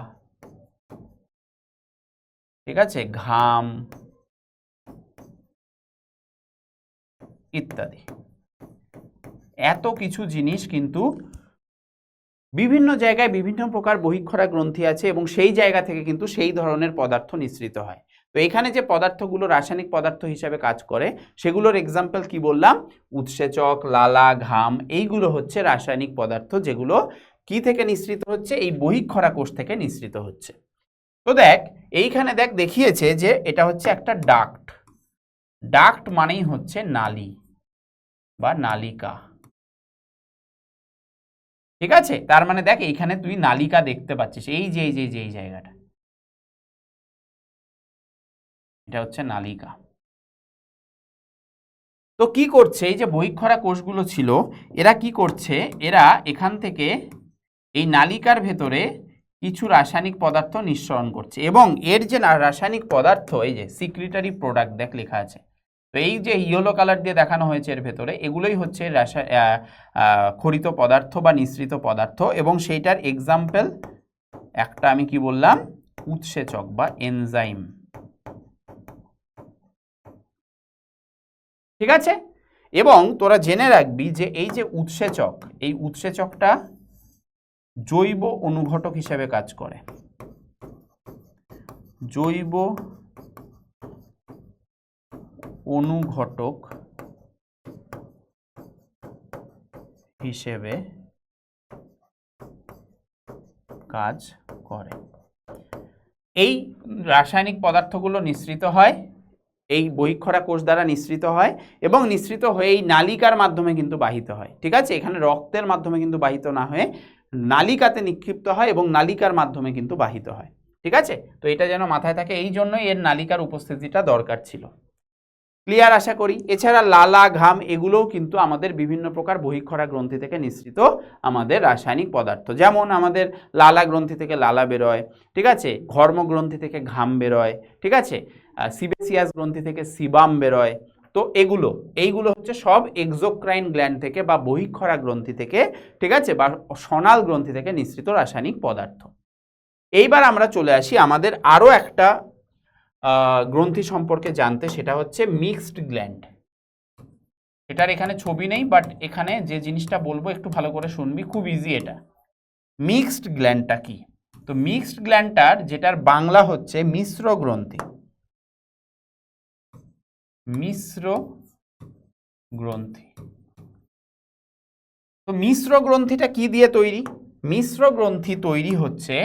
Speaker 1: ঠিক আছে, ঘাম ইত্যাদি। এত কিছু জিনিস কিন্তু বিভিন্ন জায়গায় বিভিন্ন প্রকার বহিঃক্ষরা গ্রন্থি আছে এবং সেই জায়গা থেকে কিন্তু সেই ধরনের পদার্থ নিঃসৃত হয়। তো এখানে যে পদার্থগুলো রাসায়নিক পদার্থ হিসাবে কাজ করে সেগুলোর এক্সাম্পল কি বললাম? উৎসেচক, লালা, ঘাম, এইগুলো হচ্ছে রাসায়নিক পদার্থ যেগুলো কি থেকে নিঃসৃত হচ্ছে? এই বহিঃক্ষরা কোষ থেকে নিঃসৃত হচ্ছে। তো দেখ এইখানে দেখিয়েছে যে এটা হচ্ছে একটা ডাক্ট। ডাক্ট মানেই হচ্ছে নালী বা নালিকা, ঠিক আছে? তার মানে দেখ এইখানে তুই নালিকা দেখতে পাচ্ছিস, এই যে এই জায়গাটা, এটা হচ্ছে নালিকা। তো কি করছে? এই যে বহিঃক্ষরা কোষগুলো ছিল এরা কি করছে? এরা এখান থেকে এই নালিকার ভেতরে কিছু রাসায়নিক পদার্থ নিঃসরণ করছে এবং এর যে রাসায়নিক পদার্থ, এই যে সিক্রিটারি প্রোডাক্ট দেখ লেখা আছে, তো এই যে ইয়েলো কালার দিয়ে দেখানো হয়েছে এর ভেতরে, এগুলোই হচ্ছে খরিত পদার্থ বা নিঃসৃত পদার্থ এবং সেইটার এক্সাম্পল একটা আমি কি বললাম? উৎসেচক বা এনজাইম, ঠিক আছে? এবং তোরা জেনে রাখবি যে এই যে উৎসেচক, এই উৎসেচকটা জৈব অনুঘটক হিসেবে কাজ করে। জৈব অনুঘটক হিসেবে কাজ করে। এই রাসায়নিক পদার্থগুলো নিঃসৃত হয়, এই বহিঃক্ষরা কোষ দ্বারা নিঃসৃত হয় এবং নিঃসৃত হয়ে এই নালিকার মাধ্যমে কিন্তু বাহিত হয়, ঠিক আছে? এখানে রক্তের মাধ্যমে কিন্তু বাহিত না হয়ে নালিকাতে নিক্ষিপ্ত হয় এবং নালিকার মাধ্যমে কিন্তু বাহিত হয়, ঠিক আছে? তো এটা যেন মাথায় থাকে, এই জন্যই এর নালিকার উপস্থিতিটা দরকার ছিল। ক্লিয়ার আশা করি। এছাড়া লালা, ঘাম এগুলোও কিন্তু আমাদের বিভিন্ন প্রকার বহিঃক্ষরা গ্রন্থি থেকে নিঃসৃত আমাদের রাসায়নিক পদার্থ। যেমন আমাদের লালা গ্রন্থি থেকে লালা বেরোয়, ঠিক আছে? ঘর্ম গ্রন্থি থেকে ঘাম বেরোয়, ঠিক আছে? সিবেসিয়াস গ্রন্থি থেকে সিবাম বেরোয়। তো এইগুলো হচ্ছে সব এক্সোক্রাইন গ্ল্যান্ড থেকে বা বহিঃক্ষরা গ্রন্থি থেকে, ঠিক আছে, বা সনাল গ্রন্থি থেকে নিঃসৃত রাসায়নিক পদার্থ। এইবার আমরা চলে আসি আমাদের আরও একটা গ্রন্থি সম্পর্কে জানতে, সেটা হচ্ছে মিক্সড গ্ল্যান্ড। এটার এখানে ছবি নেই, বাট এখানে যে জিনিসটা বলবো একটু ভালো করে শুনবি, খুব ইজি এটা। মিক্সড গ্ল্যান্ডটা কি? তো মিক্সড গ্ল্যান্ডটার যেটার বাংলা হচ্ছে মিশ্র গ্রন্থি। মিশ্র গ্রন্থি। তো মিশ্র গ্রন্থিটা কি দিয়ে তৈরি? মিশ্র গ্রন্থি তৈরি হচ্ছে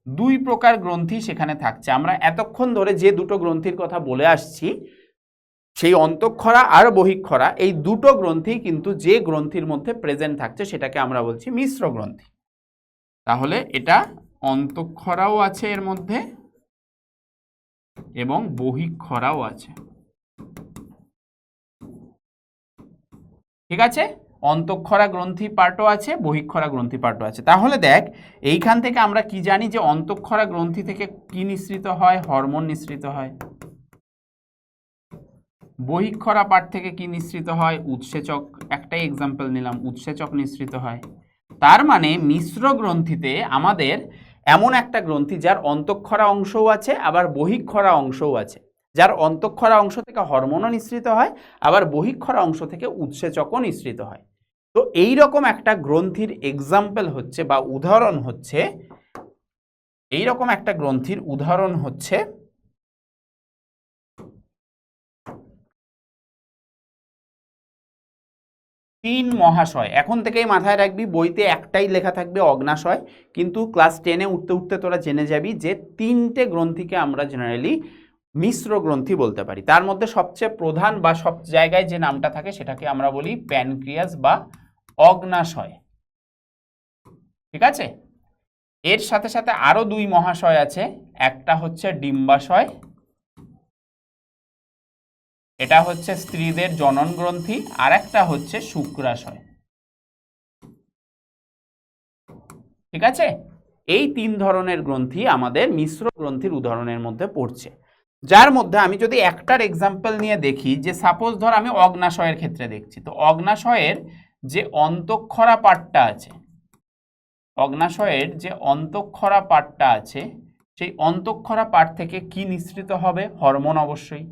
Speaker 1: দুই প্রকার গ্রন্থি সেখানে থাকছে। আমরা এতক্ষণ ধরে যে দুটো গ্রন্থির কথা বলে আসছি, সেই অন্তঃক্ষরা আর বহিঃক্ষরা, এই দুটো গ্রন্থি কিন্তু যে গ্রন্থির মধ্যে প্রেজেন্ট থাকছে সেটাকে আমরা বলছি মিশ্র গ্রন্থি। তাহলে এটা অন্তঃক্ষরাও আছে এর মধ্যে এবং বহিঃক্ষরাও আছে, ঠিক আছে? অন্তঃক্ষরা গ্রন্থি পার্টও আছে, বহিঃক্ষরা গ্রন্থি পার্টও আছে। তাহলে দেখ এইখান থেকে আমরা কি জানি যে অন্তঃক্ষরা গ্রন্থি থেকে কি নিঃসৃত হয়? হরমোন নিঃসৃত হয়। বহিঃক্ষরা পার্ট থেকে কি নিঃসৃত হয়? উৎসেচক। একটাই এক্সাম্পল নিলাম, উৎসেচক নিঃসৃত হয়। তার মানে মিশ্র গ্রন্থিতে আমাদের এমন একটা গ্রন্থি যার অন্তঃক্ষরা অংশও আছে আবার বহিঃক্ষরা অংশও আছে, যার অন্তঃক্ষরা অংশ থেকে হরমোনও নিঃসৃত হয় আবার বহিঃক্ষরা অংশ থেকে উৎসেচকও নিঃসৃত হয়। তো এই রকম একটা গ্রন্থির এক্সাম্পল হচ্ছে বা উদাহরণ হচ্ছে, এইরকম একটা গ্রন্থির উদাহরণ হচ্ছে তিন মহাশয়। এখন থেকেই মাথায় রাখবি, বইতে একটাই লেখা থাকবে অগ্নাশয়, কিন্তু ক্লাস 10-এ উঠতে উঠতে তোরা জেনে যাবি যে তিনটে গ্রন্থিকে আমরা জেনারেলি মিশ্র গ্রন্থি বলতে পারি। তার মধ্যে সবচেয়ে প্রধান বা সব জায়গায় যে নামটা থাকে সেটাকে আমরা বলি প্যানক্রিয়াস বা অগ্নাশয়, ঠিক আছে? এর সাথে সাথে আরো দুই মহাশয় আছে, একটা হচ্ছে ডিম্বাশয়, এটা হচ্ছে স্ত্রীদের জনন গ্রন্থি, আর একটা হচ্ছে শুক্রাশয়। ঠিক আছে, এই তিন ধরনের গ্রন্থি আমাদের মিশ্র গ্রন্থির উদাহরণের মধ্যে পড়ছে। যার মধ্যে আমি যদি একটার এক্সাম্পল নিয়ে দেখি, যে সাপোজ ধর আমি অগ্নাশয়ের ক্ষেত্রে দেখছি, তো অগ্নাশয়ের যে অন্তঃক্ষরা পার্টটা আছে, অগ্নাশয়ের যে অন্তঃক্ষরা পার্টটা আছে, সেই অন্তঃক্ষরা পার্ট থেকে কি নিঃসৃত হবে? হরমোন অবশ্যই।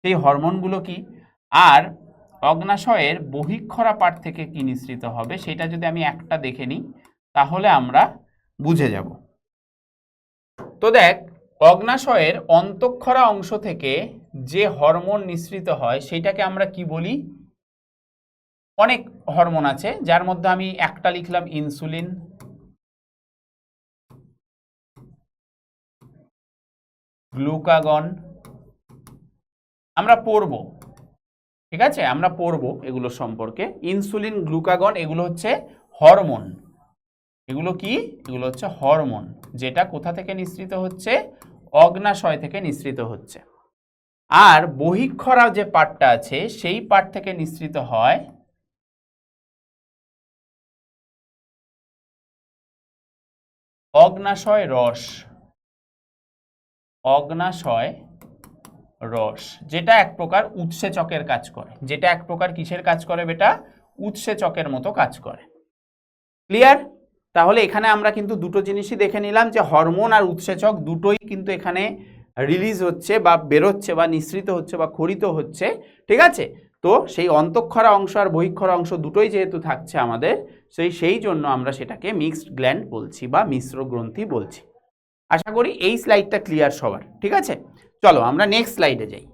Speaker 1: সেই হরমোনগুলো কি? আর অগ্নাশয়ের বহিঃক্ষরা পার্ট থেকে কি নিঃসৃত হবে, সেটা যদি আমি একটা দেখে নিই তাহলে আমরা বুঝে যাব। তো দেখ, অগ্নাশয়ের অন্তঃক্ষরা অংশ থেকে যে হরমোন নিঃসৃত হয় সেটাকে আমরা কি বলি? অনেক হরমোন আছে, যার মধ্যে আমি একটা লিখলাম ইনসুলিন, গ্লুকাগন, আমরা পড়বো। ঠিক আছে, আমরা পড়বো এগুলো সম্পর্কে। ইনসুলিন, গ্লুকাগন এগুলো হচ্ছে হরমোন। এগুলো কি? এগুলো হচ্ছে হরমোন, যেটা কোথা থেকে নিঃসৃত হচ্ছে? অগ্নাশয় থেকে নিঃসৃত হচ্ছে। আর বহিঃক্ষরা যে পার্টটা আছে সেই পার্ট থেকে নিঃসৃত হয় অগ্নাশয় রস। অগ্নাশয় রস, যেটা এক প্রকার উৎসেচকের কাজ করে। যেটা এক প্রকার কিসের কাজ করে বেটা? উৎসেচকের মতো কাজ করে। ক্লিয়ার? তাহলে এখানে আমরা কিন্তু দুটো জিনিসই দেখে নিলাম, যে হরমোন আর উৎসেচক দুটোই কিন্তু এখানে রিলিজ হচ্ছে বা বেরোচ্ছে বা নিঃসৃত হচ্ছে বা ক্ষরিত হচ্ছে। ঠিক আছে, তো সেই অন্তঃক্ষরা অংশ আর বহিঃক্ষরা অংশ দুটোই যেহেতু থাকছে আমাদের, সেই জন্য আমরা সেটাকে মিক্সড গ্ল্যান্ড বলছি বা মিশ্র গ্রন্থি বলছি। আশা করি এই স্লাইডটা ক্লিয়ার সবার। ঠিক আছে, চলো আমরা নেক্সট স্লাইডে যাই।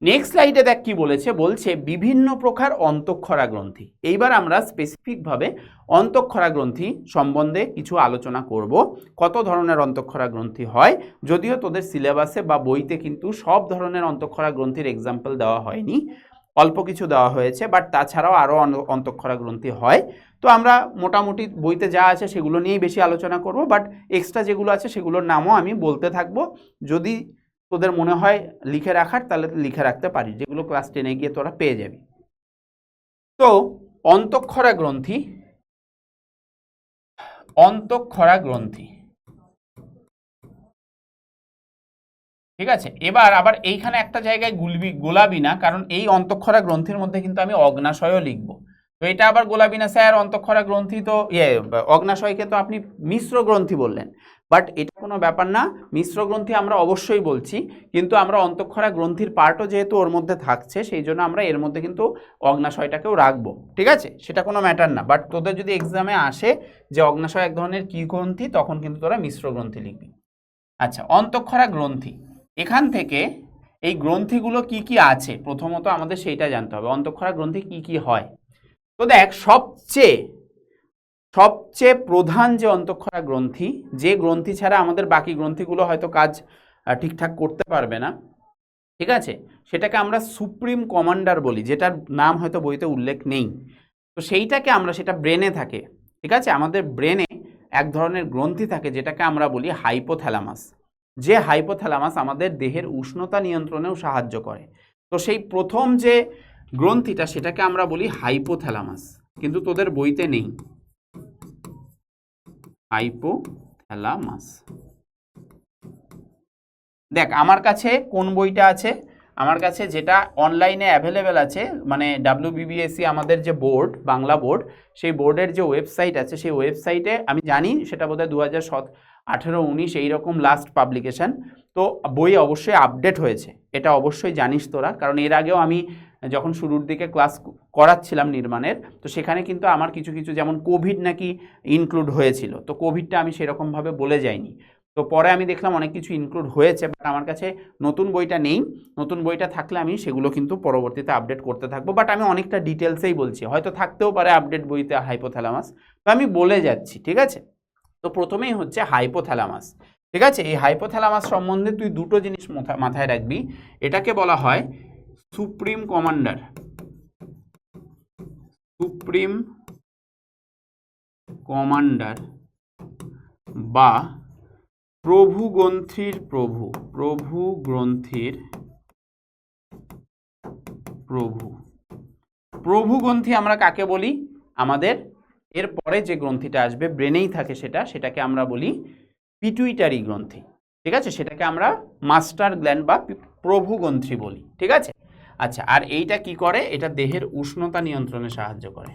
Speaker 1: নেক্সট স্লাইডে দেখ কি বলেছে, বলছে বিভিন্ন প্রকার অন্তঃক্ষরা গ্রন্থি। এইবার আমরা স্পেসিফিকভাবে অন্তঃক্ষরা গ্রন্থি সম্বন্ধে কিছু আলোচনা করব। কত ধরনের অন্তঃক্ষরা গ্রন্থি হয়, যদিও তোদের সিলেবাসে বা বইতে কিন্তু সব ধরনের অন্তঃক্ষরা গ্রন্থির এক্সাম্পল দেওয়া হয়নি, অল্প কিছু দেওয়া হয়েছে, বাট তাছাড়াও আরও অন্তঃক্ষরা গ্রন্থি হয়। তো আমরা মোটামুটি বইতে যা আছে সেগুলো নিয়েই বেশি আলোচনা করব, বাট এক্সট্রা যেগুলো আছে সেগুলোর নামও আমি বলতে থাকবো। যদি তোদের মনে হয় লিখে রাখার, তাহলে লিখে রাখতে পারিস, যেগুলো ক্লাস 10-এ গিয়ে তোরা পেয়ে যাবি। তো অন্তঃক্ষরা গ্রন্থি, অন্তঃক্ষরা গ্রন্থি, ঠিক আছে। এবার আবার এইখানে একটা জায়গায় গোলাবি না, কারণ এই অন্তঃক্ষরা গ্রন্থির মধ্যে কিন্তু আমি অগ্নাশয়ও লিখবো। তো এটা আবার গোলাবি না স্যার, অন্তঃক্ষরা গ্রন্থি তো অগ্নাশয়কে তো আপনি মিশ্র গ্রন্থি বললেন, বাট এটা কোনো ব্যাপার না। মিশ্র গ্রন্থি আমরা অবশ্যই বলছি, কিন্তু আমরা অন্তঃক্ষরা গ্রন্থির পার্টও যেহেতু ওর মধ্যে থাকছে, সেই জন্য আমরা এর মধ্যে কিন্তু অগ্নাশয়টাকেও রাখবো। ঠিক আছে, সেটা কোনো ম্যাটার না, বাট তোদের যদি এক্সামে আসে যে অগ্নাশয় এক ধরনের কি গ্রন্থি, তখন কিন্তু তোরা মিশ্র গ্রন্থি লিখবি। আচ্ছা, অন্তঃক্ষরা গ্রন্থি, এখান থেকে এই গ্রন্থিগুলো কি কি আছে প্রথমত আমাদের সেইটা জানতে হবে। অন্তঃক্ষরা গ্রন্থি কি কি হয়, তো দেখ সবচেয়ে প্রধান যে অন্তঃক্ষরা গ্রন্থি, যে গ্রন্থি ছাড়া আমাদের বাকি গ্রন্থিগুলো হয়তো কাজ ঠিকঠাক করতে পারবে না, ঠিক আছে, সেটাকে আমরা সুপ্রিম কমান্ডার বলি, যেটার নাম হয়তো বইতে উল্লেখ নেই। তো সেইটাকে আমরা, সেটা ব্রেনে থাকে। ঠিক আছে, আমাদের ব্রেনে এক ধরনের গ্রন্থি থাকে যেটাকে আমরা বলি হাইপোথ্যালামাস। যে হাইপোথ্যালামাস আমাদের দেহের উষ্ণতা নিয়ন্ত্রণেও সাহায্য করে। তো সেই প্রথম যে গ্রন্থিটা সেটাকে আমরা বলি হাইপোথ্যালামাস, কিন্তু তোদের বইতে নেই হাইপোথ্যালামাস। দেখ আমার কাছে কোন বইটা আছে, আমার কাছে যেটা অনলাইনে অ্যাভেলেবেল আছে, মানে WBBSE আমাদের যে বোর্ড, বাংলা বোর্ড, সেই বোর্ডের যে ওয়েবসাইট আছে, সেই ওয়েবসাইটে আমি জানি সেটা বোধহয় 2018-19 এইরকম লাস্ট পাবলিকেশন। তো বই অবশ্যই আপডেট হয়েছে, এটা অবশ্যই জানিস তোরা, কারণ এর আগেও আমি যখন শুরুর দিকে ক্লাস করাচ্ছিলাম নির্মাণের, তো সেখানে কিন্তু আমার কিছু কিছু, যেমন কোভিড নাকি ইনক্লুড হয়েছিল, তো কোভিডটা আমি সেরকমভাবে বলে যাইনি। তো পরে আমি দেখলাম অনেক কিছু ইনক্লুড হয়েছে, বাট আমার কাছে নতুন বইটা নেই। নতুন বইটা থাকলে আমি সেগুলো কিন্তু পরবর্তীতে আপডেট করতে থাকবো, বাট আমি অনেকটা ডিটেলসেই বলছি, হয়তো থাকতেও পারে আপডেট বইতে হাইপোথ্যালামাস, তো আমি বলে যাচ্ছি। ঠিক আছে, তো প্রথমেই হচ্ছে হাইপোথ্যালামাস। ঠিক আছে, এই হাইপোথ্যালামাস সম্বন্ধে তুই দুটো জিনিস মাথায় রাখবি। এটাকে বলা হয় সুপ্রিম কমান্ডার, সুপ্রিম কমান্ডার বা প্রভু গ্রন্থির প্রভু গ্রন্থির প্রভু গ্রন্থি আমরা কাকে বলি? আমাদের এর পরে যে গ্রন্থিটা আসবে ব্রেনেই থাকে সেটাকে আমরা বলি পিটুইটারি গ্রন্থি। ঠিক আছে, সেটাকে আমরা মাস্টার গ্ল্যান্ড বা প্রভু গ্রন্থি বলি। ঠিক আছে, আচ্ছা, আর এইটা কি করে? এটা দেহের উষ্ণতা নিয়ন্ত্রণে সাহায্য করে।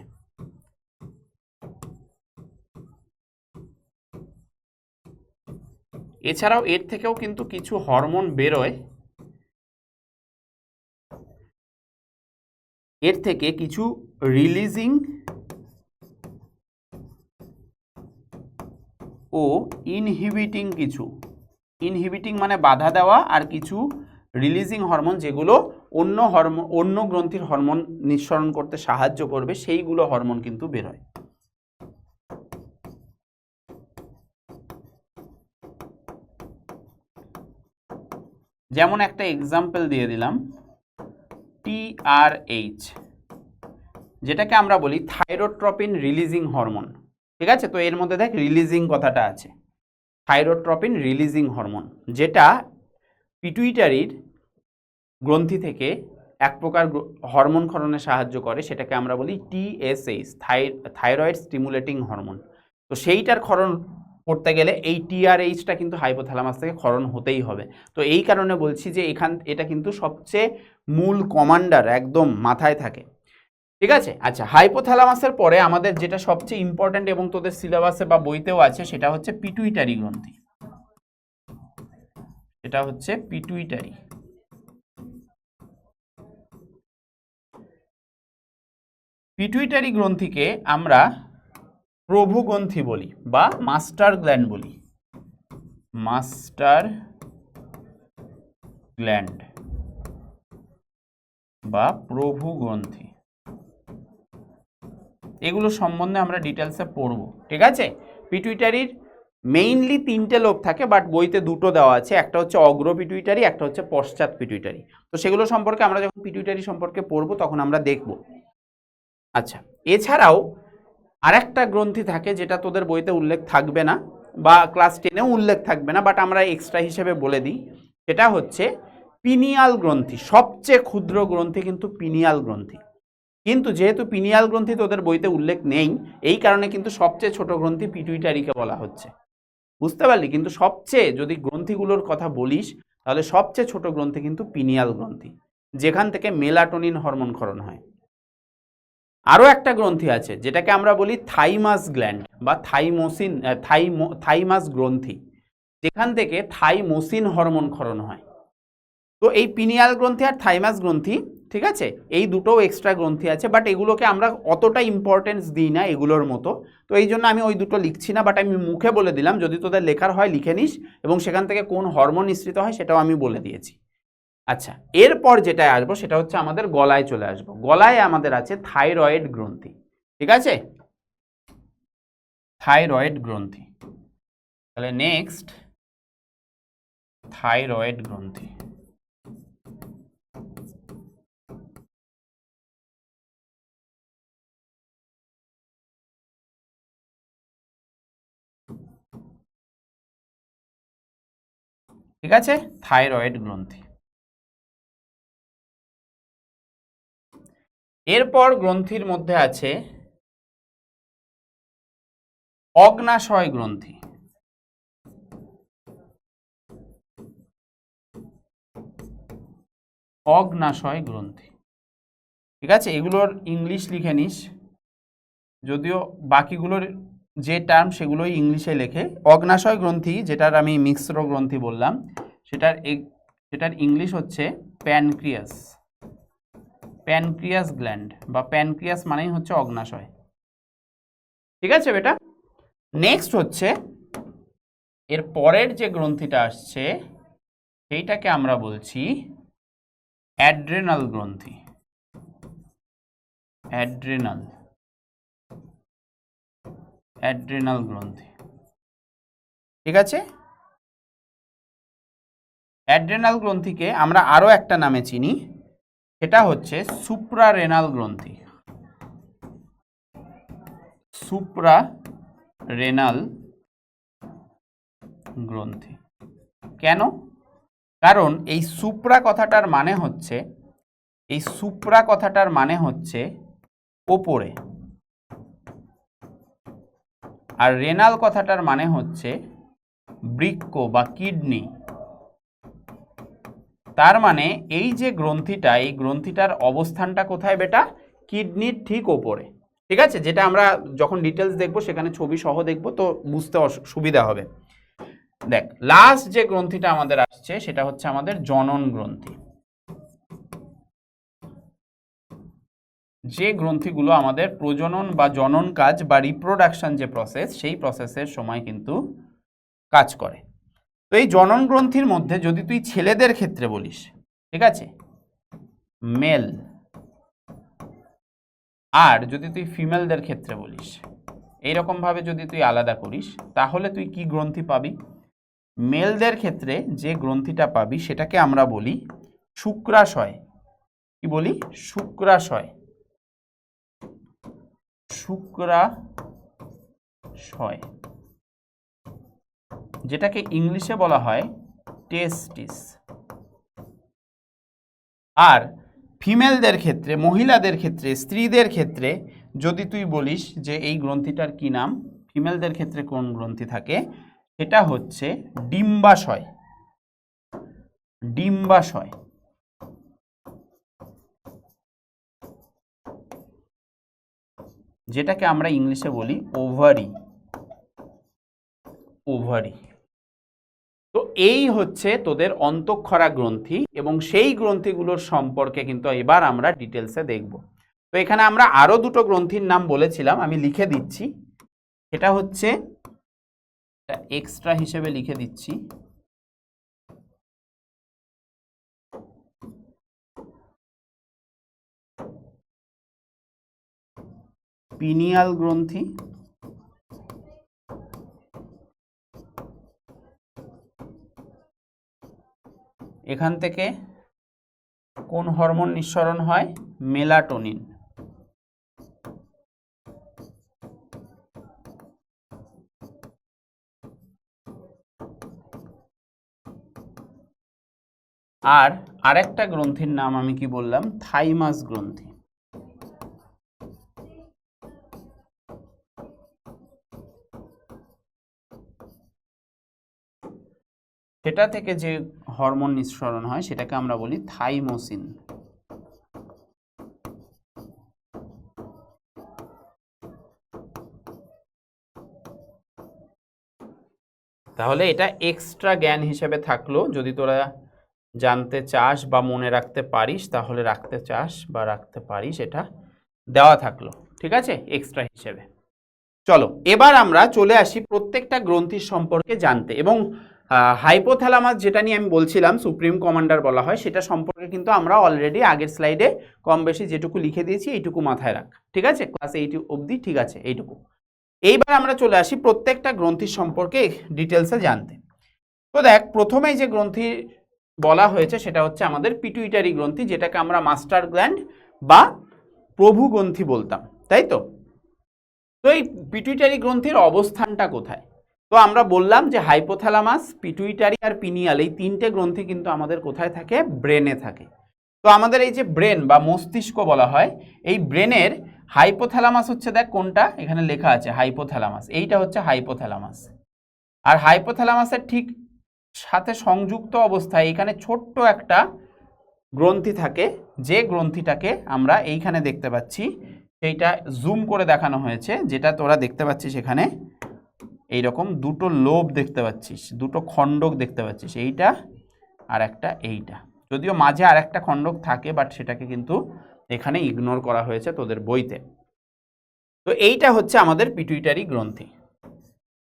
Speaker 1: এছাড়াও এর থেকেও কিন্তু কিছু হরমোন বেরোয়, এর থেকে কিছু রিলিজিং ও ইনহিবিটিং মানে বাধা দেওয়া, আর কিছু রিলিজিং হরমোন যেগুলো অন্য গ্রন্থির হরমোন নিঃসরণ করতে সাহায্য করবে, সেইগুলো হরমোন কিন্তু বেরোয়। যেমন একটা এক্সাম্পল দিয়ে দিলাম, TRH, যেটাকে আমরা বলি থাইরোট্রপিন রিলিজিং হরমোন। ঠিক আছে, তো এর মধ্যে দেখ রিলিজিং কথাটা আছে, থাইরোট্রপিন রিলিজিং হরমোন, যেটা পিটুইটারির গ্রন্থি থেকে এক প্রকার হরমোন ক্ষরণে সাহায্য করে, সেটাকে আমরা বলি TSH, থাইরয়েড স্টিমুলেটিং হরমোন। তো সেইটার ক্ষরণ করতে গেলে এই TRHটা কিন্তু হাইপোথ্যালামাস থেকে ক্ষরণ হতেই হবে। তো এই কারণে বলছি যে এটা কিন্তু সবচেয়ে মূল কমান্ডার, একদম মাথায় থাকে। ঠিক আছে, আচ্ছা, হাইপোথ্যালামাসের পরে আমাদের যেটা সবচেয়ে ইম্পর্ট্যান্ট এবং তোদের সিলেবাসে বা বইতেও আছে, সেটা হচ্ছে পিটুইটারি গ্রন্থি। এটা হচ্ছে পিটুইটারি। পিটুইটারি গ্রন্থিকে আমরা প্রভু গ্রন্থি বলি বা মাস্টার গ্ল্যান্ড বলি, মাস্টার গ্ল্যান্ড বা প্রভু গ্রন্থি। এগুলো সম্বন্ধে আমরা ডিটেলসে পড়ব। ঠিক আছে, পিটুইটারির মেইনলি 3টে লোব থাকে, বাট বইতে 2টো দেওয়া আছে, একটা হচ্ছে অগ্র পিটুইটারি, একটা হচ্ছে পশ্চাৎ পিটুইটারি। তো সেগুলো সম্পর্কে আমরা যখন পিটুইটারি সম্পর্কে পড়বো তখন আমরা দেখব। আচ্ছা, এছাড়াও আরেকটা গ্রন্থি থাকে যেটা তোদের বইতে উল্লেখ থাকবে না বা ক্লাস 10এও উল্লেখ থাকবে না, বাট আমরা এক্সট্রা হিসেবে বলে দিই, সেটা হচ্ছে পিনিয়াল গ্রন্থি। সবচেয়ে ক্ষুদ্র গ্রন্থি কিন্তু পিনিয়াল গ্রন্থি, কিন্তু যেহেতু পিনিয়াল গ্রন্থি তোদের বইতে উল্লেখ নেই, এই কারণে কিন্তু সবচেয়ে ছোট গ্রন্থি পিটুইটারিকে বলা হচ্ছে। বুঝতে পারলি? কিন্তু সবচেয়ে যদি গ্রন্থিগুলোর কথা বলিস তাহলে সবচেয়ে ছোট গ্রন্থি কিন্তু পিনিয়াল গ্রন্থি, যেখান থেকে মেলাটোনিন হরমোন ক্ষরণ হয়। আরও একটা গ্রন্থি আছে যেটাকে আমরা বলি থাইমাস গ্ল্যান্ড বা থাইমাস গ্রন্থি, যেখান থেকে থাইমোসিন হরমোন ক্ষরণ হয়। তো এই পিনিয়াল গ্রন্থি আর থাইমাস গ্রন্থি, ঠিক আছে, এই দুটো এক্সট্রা গ্রন্থি আছে, বাট এগুলোকে আমরা অতটা ইম্পর্টেন্স দিই না এগুলোর মতো। তো এই জন্য আমি ওই দুটো লিখছি না, বাট আমি মুখে বলে দিলাম, যদি তোদের লেখার হয় লিখে নিস, এবং সেখান থেকে কোন হরমোন নিঃসৃত হয় সেটাও আমি বলে দিয়েছি। আচ্ছা, এরপর যেটায় আসবো সেটা হচ্ছে আমাদের গলায় চলে আসবো। গলায় আমাদের আছে থাইরয়েড গ্রন্থি। ঠিক আছে, থাইরয়েড গ্রন্থি। তাহলে নেক্সট, থাইরয়েড গ্রন্থি। ঠিক আছে, থাইরয়েড গ্রন্থি। এরপর গ্রন্থির মধ্যে আছে অগ্নাশয় গ্রন্থি। অগ্নাশয় গ্রন্থি, ঠিক আছে, এগুলোর ইংলিশ লিখে নিস, যদিও বাকিগুলোর যে টার্ম সেগুলোই ইংলিশে লেখে। অগ্নাশয় গ্রন্থি, যেটার আমি মিশ্র গ্রন্থি বললাম, সেটার ইংলিশ হচ্ছে প্যানক্রিয়াস। প্যানক্রিয়াস গ্ল্যান্ড বা প্যানক্রিয়াস মানেই হচ্ছে অগ্নাশয়। ঠিক আছে বেটা, নেক্সট হচ্ছে এর পরের যে গ্রন্থিটা আসছে সেইটাকে আমরা বলছি অ্যাড্রেনাল গ্রন্থি। অ্যাড্রেনাল গ্রন্থি, ঠিক আছে। অ্যাড্রেনাল গ্রন্থিকে আমরা আরও একটা নামে চিনি, সেটা হচ্ছে সুপ্রারেনাল গ্রন্থি। সুপ্রারেনাল গ্রন্থি। কেন? কারণ এই সুপ্রা কথাটার মানে হচ্ছে ওপরে, আর রেনাল কথাটার মানে হচ্ছে বৃক্ক বা কিডনি। তার মানে এই যে গ্রন্থিটা, এই গ্রন্থিটার অবস্থানটা কোথায় বেটা? কিডনির ঠিক ওপরে। ঠিক আছে, যেটা আমরা যখন ডিটেলস দেখবো সেখানে ছবি সহ দেখবো, তো বুঝতে সুবিধা হবে। দেখ, লাস্ট যে গ্রন্থিটা আমাদের আসছে সেটা হচ্ছে আমাদের জনন গ্রন্থি। যে গ্রন্থিগুলো আমাদের প্রজনন বা জনন কাজ বা রিপ্রোডাকশন যে প্রসেস, সেই প্রসেসের সময় কিন্তু কাজ করে। তো এই জনন গ্রন্থির মধ্যে যদি তুই ছেলেদের ক্ষেত্রে বলিস, ঠিক আছে, মেল, আর যদি তুই ফিমেলদের ক্ষেত্রে বলিস, এইরকম ভাবে যদি তুই আলাদা করিস, তাহলে তুই কি গ্রন্থি পাবি? মেলদের ক্ষেত্রে যে গ্রন্থিটা পাবি সেটাকে আমরা বলি শুক্রাশয়। কি বলি? শুক্রাশয়। শুক্রাশয়, যেটাকে ইংলিশে বলা হয় টেস্টিস। আর ফিমেলদের ক্ষেত্রে, মহিলাদের ক্ষেত্রে, স্ত্রীদের ক্ষেত্রে যদি তুই বলিস যে এই গ্রন্থিটার কি নাম, ফিমেলদের ক্ষেত্রে কোন গ্রন্থি থাকে, সেটা হচ্ছে ডিম্বাশয়। ডিম্বাশয়। যেটাকে আমরা ইংলিশে বলি ওভারি। ওভারি। তো এই হচ্ছে তোদের অন্তঃক্ষরা গ্রন্থি, এবং সেই গ্রন্থিগুলোর সম্পর্কে কিন্তু এবার আমরা ডিটেলসে দেখব। তো এখানে আমরা আরো দুটো গ্রন্থির নাম বলেছিলাম, আমি লিখে দিচ্ছি। এটা হচ্ছে এক্সট্রা হিসেবে লিখে দিচ্ছি, পিনিয়াল গ্রন্থি। এখান থেকে কোন হরমোন নিঃসরণ হয়? মেলাটোনিন। আর আরেকটা গ্রন্থির নাম আমি কি বললাম? থাইমাস গ্রন্থি। সেটা থেকে যে হরমোন নিঃসরণ হয় সেটাকে আমরা বলি থাইমোসিন। তাহলে এটা এক্সট্রা জ্ঞান হিসেবে থাকলো, যদি তোরা জানতে চাস বা মনে রাখতে পারিস তাহলে রাখতে চাস বা রাখতে পারিস, এটা দেওয়া থাকলো। ঠিক আছে, এক্সট্রা হিসেবে। চলো এবার আমরা চলে আসি প্রত্যেকটা গ্রন্থির সম্পর্কে জানতে, এবং হাইপোথ্যালামাস যেটা নিয়ে আমি বলছিলাম সুপ্রিম কমান্ডার বলা হয়, সেটা সম্পর্কে কিন্তু আমরা অলরেডি আগের স্লাইডে কম বেশি যেটুকু লিখে দিয়েছি এইটুকু মাথায় রাখ। ঠিক আছে, ক্লাস 8 অবধি ঠিক আছে এইটুকু। এইবার আমরা চলে আসি প্রত্যেকটা গ্রন্থির সম্পর্কে ডিটেলসে জানতে। তো দেখ, প্রথমেই যে গ্রন্থি বলা হয়েছে সেটা হচ্ছে আমাদের পিটুইটারি গ্রন্থি, যেটাকে আমরা মাস্টার গ্ল্যান্ড বা প্রভু গ্রন্থি বলতাম, তাই তো? তো এই পিটুইটারি গ্রন্থির অবস্থানটা কোথায়? তো আমরা বললাম যে হাইপোথ্যালামাস, পিটুইটারি আর পিনিয়াল, এই তিনটে গ্রন্থি কিন্তু আমাদের কোথায় থাকে? ব্রেনে থাকে। তো আমাদের এই যে ব্রেন বা মস্তিষ্ক বলা হয়, এই ব্রেনের হাইপোথ্যালামাস হচ্ছে, দেখ কোনটা এখানে লেখা আছে, হাইপোথ্যালামাস, এইটা হচ্ছে হাইপোথ্যালামাস। আর হাইপোথ্যালামাসের ঠিক সাথে সংযুক্ত অবস্থায় এখানে ছোট্ট একটা গ্রন্থি থাকে, যে গ্রন্থিটাকে আমরা এইখানে দেখতে পাচ্ছি, সেইটা জুম করে দেখানো হয়েছে, যেটা তোরা দেখতে পাচ্ছিস এখানে এইরকম দুটো লোব দেখতে পাচ্ছিস, দুটো খণ্ডক দেখতে পাচ্ছিস, এইটা আর একটা এইটা। যদিও মাঝে আর একটা খণ্ডক থাকে, বাট সেটাকে কিন্তু এখানে ইগনোর করা হয়েছে তোদের বইতে। তো এইটা হচ্ছে আমাদের পিটুইটারি গ্রন্থি।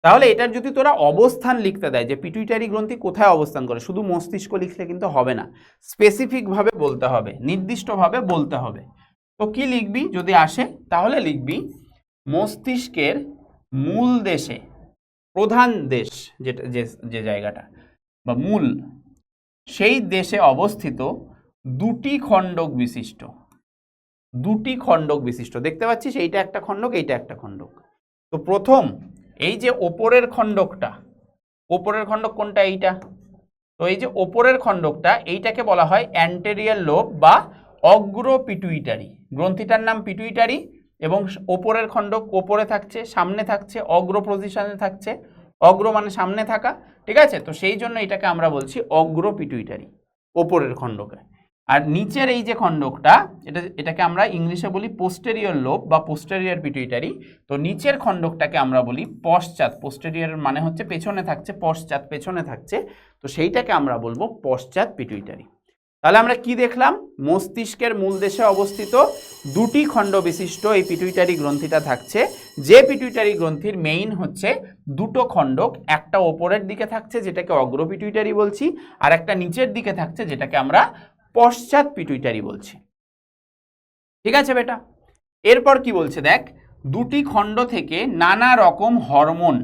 Speaker 1: তাহলে এটার যদি তোরা অবস্থান লিখতে দেয় যে পিটুইটারি গ্রন্থি কোথায় অবস্থান করে, শুধু মস্তিষ্ক লিখলে কিন্তু হবে না, স্পেসিফিকভাবে বলতে হবে, নির্দিষ্টভাবে বলতে হবে। তো কি লিখবি যদি আসে? তাহলে লিখবি মস্তিষ্কের মূল দেশে, প্রধান দেশ যেটা যে জায়গাটা বা মূল, সেই দেশে অবস্থিত দুটি খণ্ডক বিশিষ্ট, দুটি খণ্ডক বিশিষ্ট দেখতে পাচ্ছিস, এইটা একটা খণ্ডক, এইটা একটা খণ্ডক। তো প্রথম এই যে ওপরের খণ্ডকটা, ওপরের খণ্ডক কোনটা? এইটা। তো এই যে ওপরের খণ্ডকটা, এইটাকে বলা হয় অ্যান্টেরিয়র লোব বা অগ্র পিটুইটারি। গ্রন্থিটার নাম পিটুইটারি এবং ওপরের খণ্ডক ওপরে থাকছে, সামনে থাকছে, অগ্র পজিশনে থাকছে। অগ্র মানে সামনে থাকা, ঠিক আছে? তো সেই জন্য এটাকে আমরা বলছি অগ্র পিটুইটারি, ওপরের খণ্ডকে। আর নিচের এই যে খণ্ডকটা, এটাকে আমরা ইংলিশে বলি পোস্টেরিয়র লোব বা পোস্টেরিয়র পিটুইটারি। তো নিচের খণ্ডকটাকে আমরা বলি পশ্চাৎ। পোস্টেরিয়র মানে হচ্ছে পেছনে থাকছে, পশ্চাৎ পেছনে থাকছে, তো সেইটাকে আমরা বলবো পশ্চাৎ পিটুইটারি। তাহলে আমরা কি দেখলাম? মস্তিষ্কের মূল দেশে অবস্থিত দুটি খণ্ড বিশিষ্ট এই পিটুইটারি গ্রন্থিটা থাকছে, যে পিটুইটারি গ্রন্থির মেইন হচ্ছে দুটো খণ্ডক, একটা ওপরের দিকে থাকছে যেটাকে অগ্র পিটুইটারি বলছি, আর একটা নিচের দিকে থাকছে যেটাকে আমরা পশ্চাৎ পিটুইটারি বলছি। ঠিক আছে বেটা? এরপর কি বলছে দেখ, দুটি খণ্ড থেকে নানা রকম হরমোন,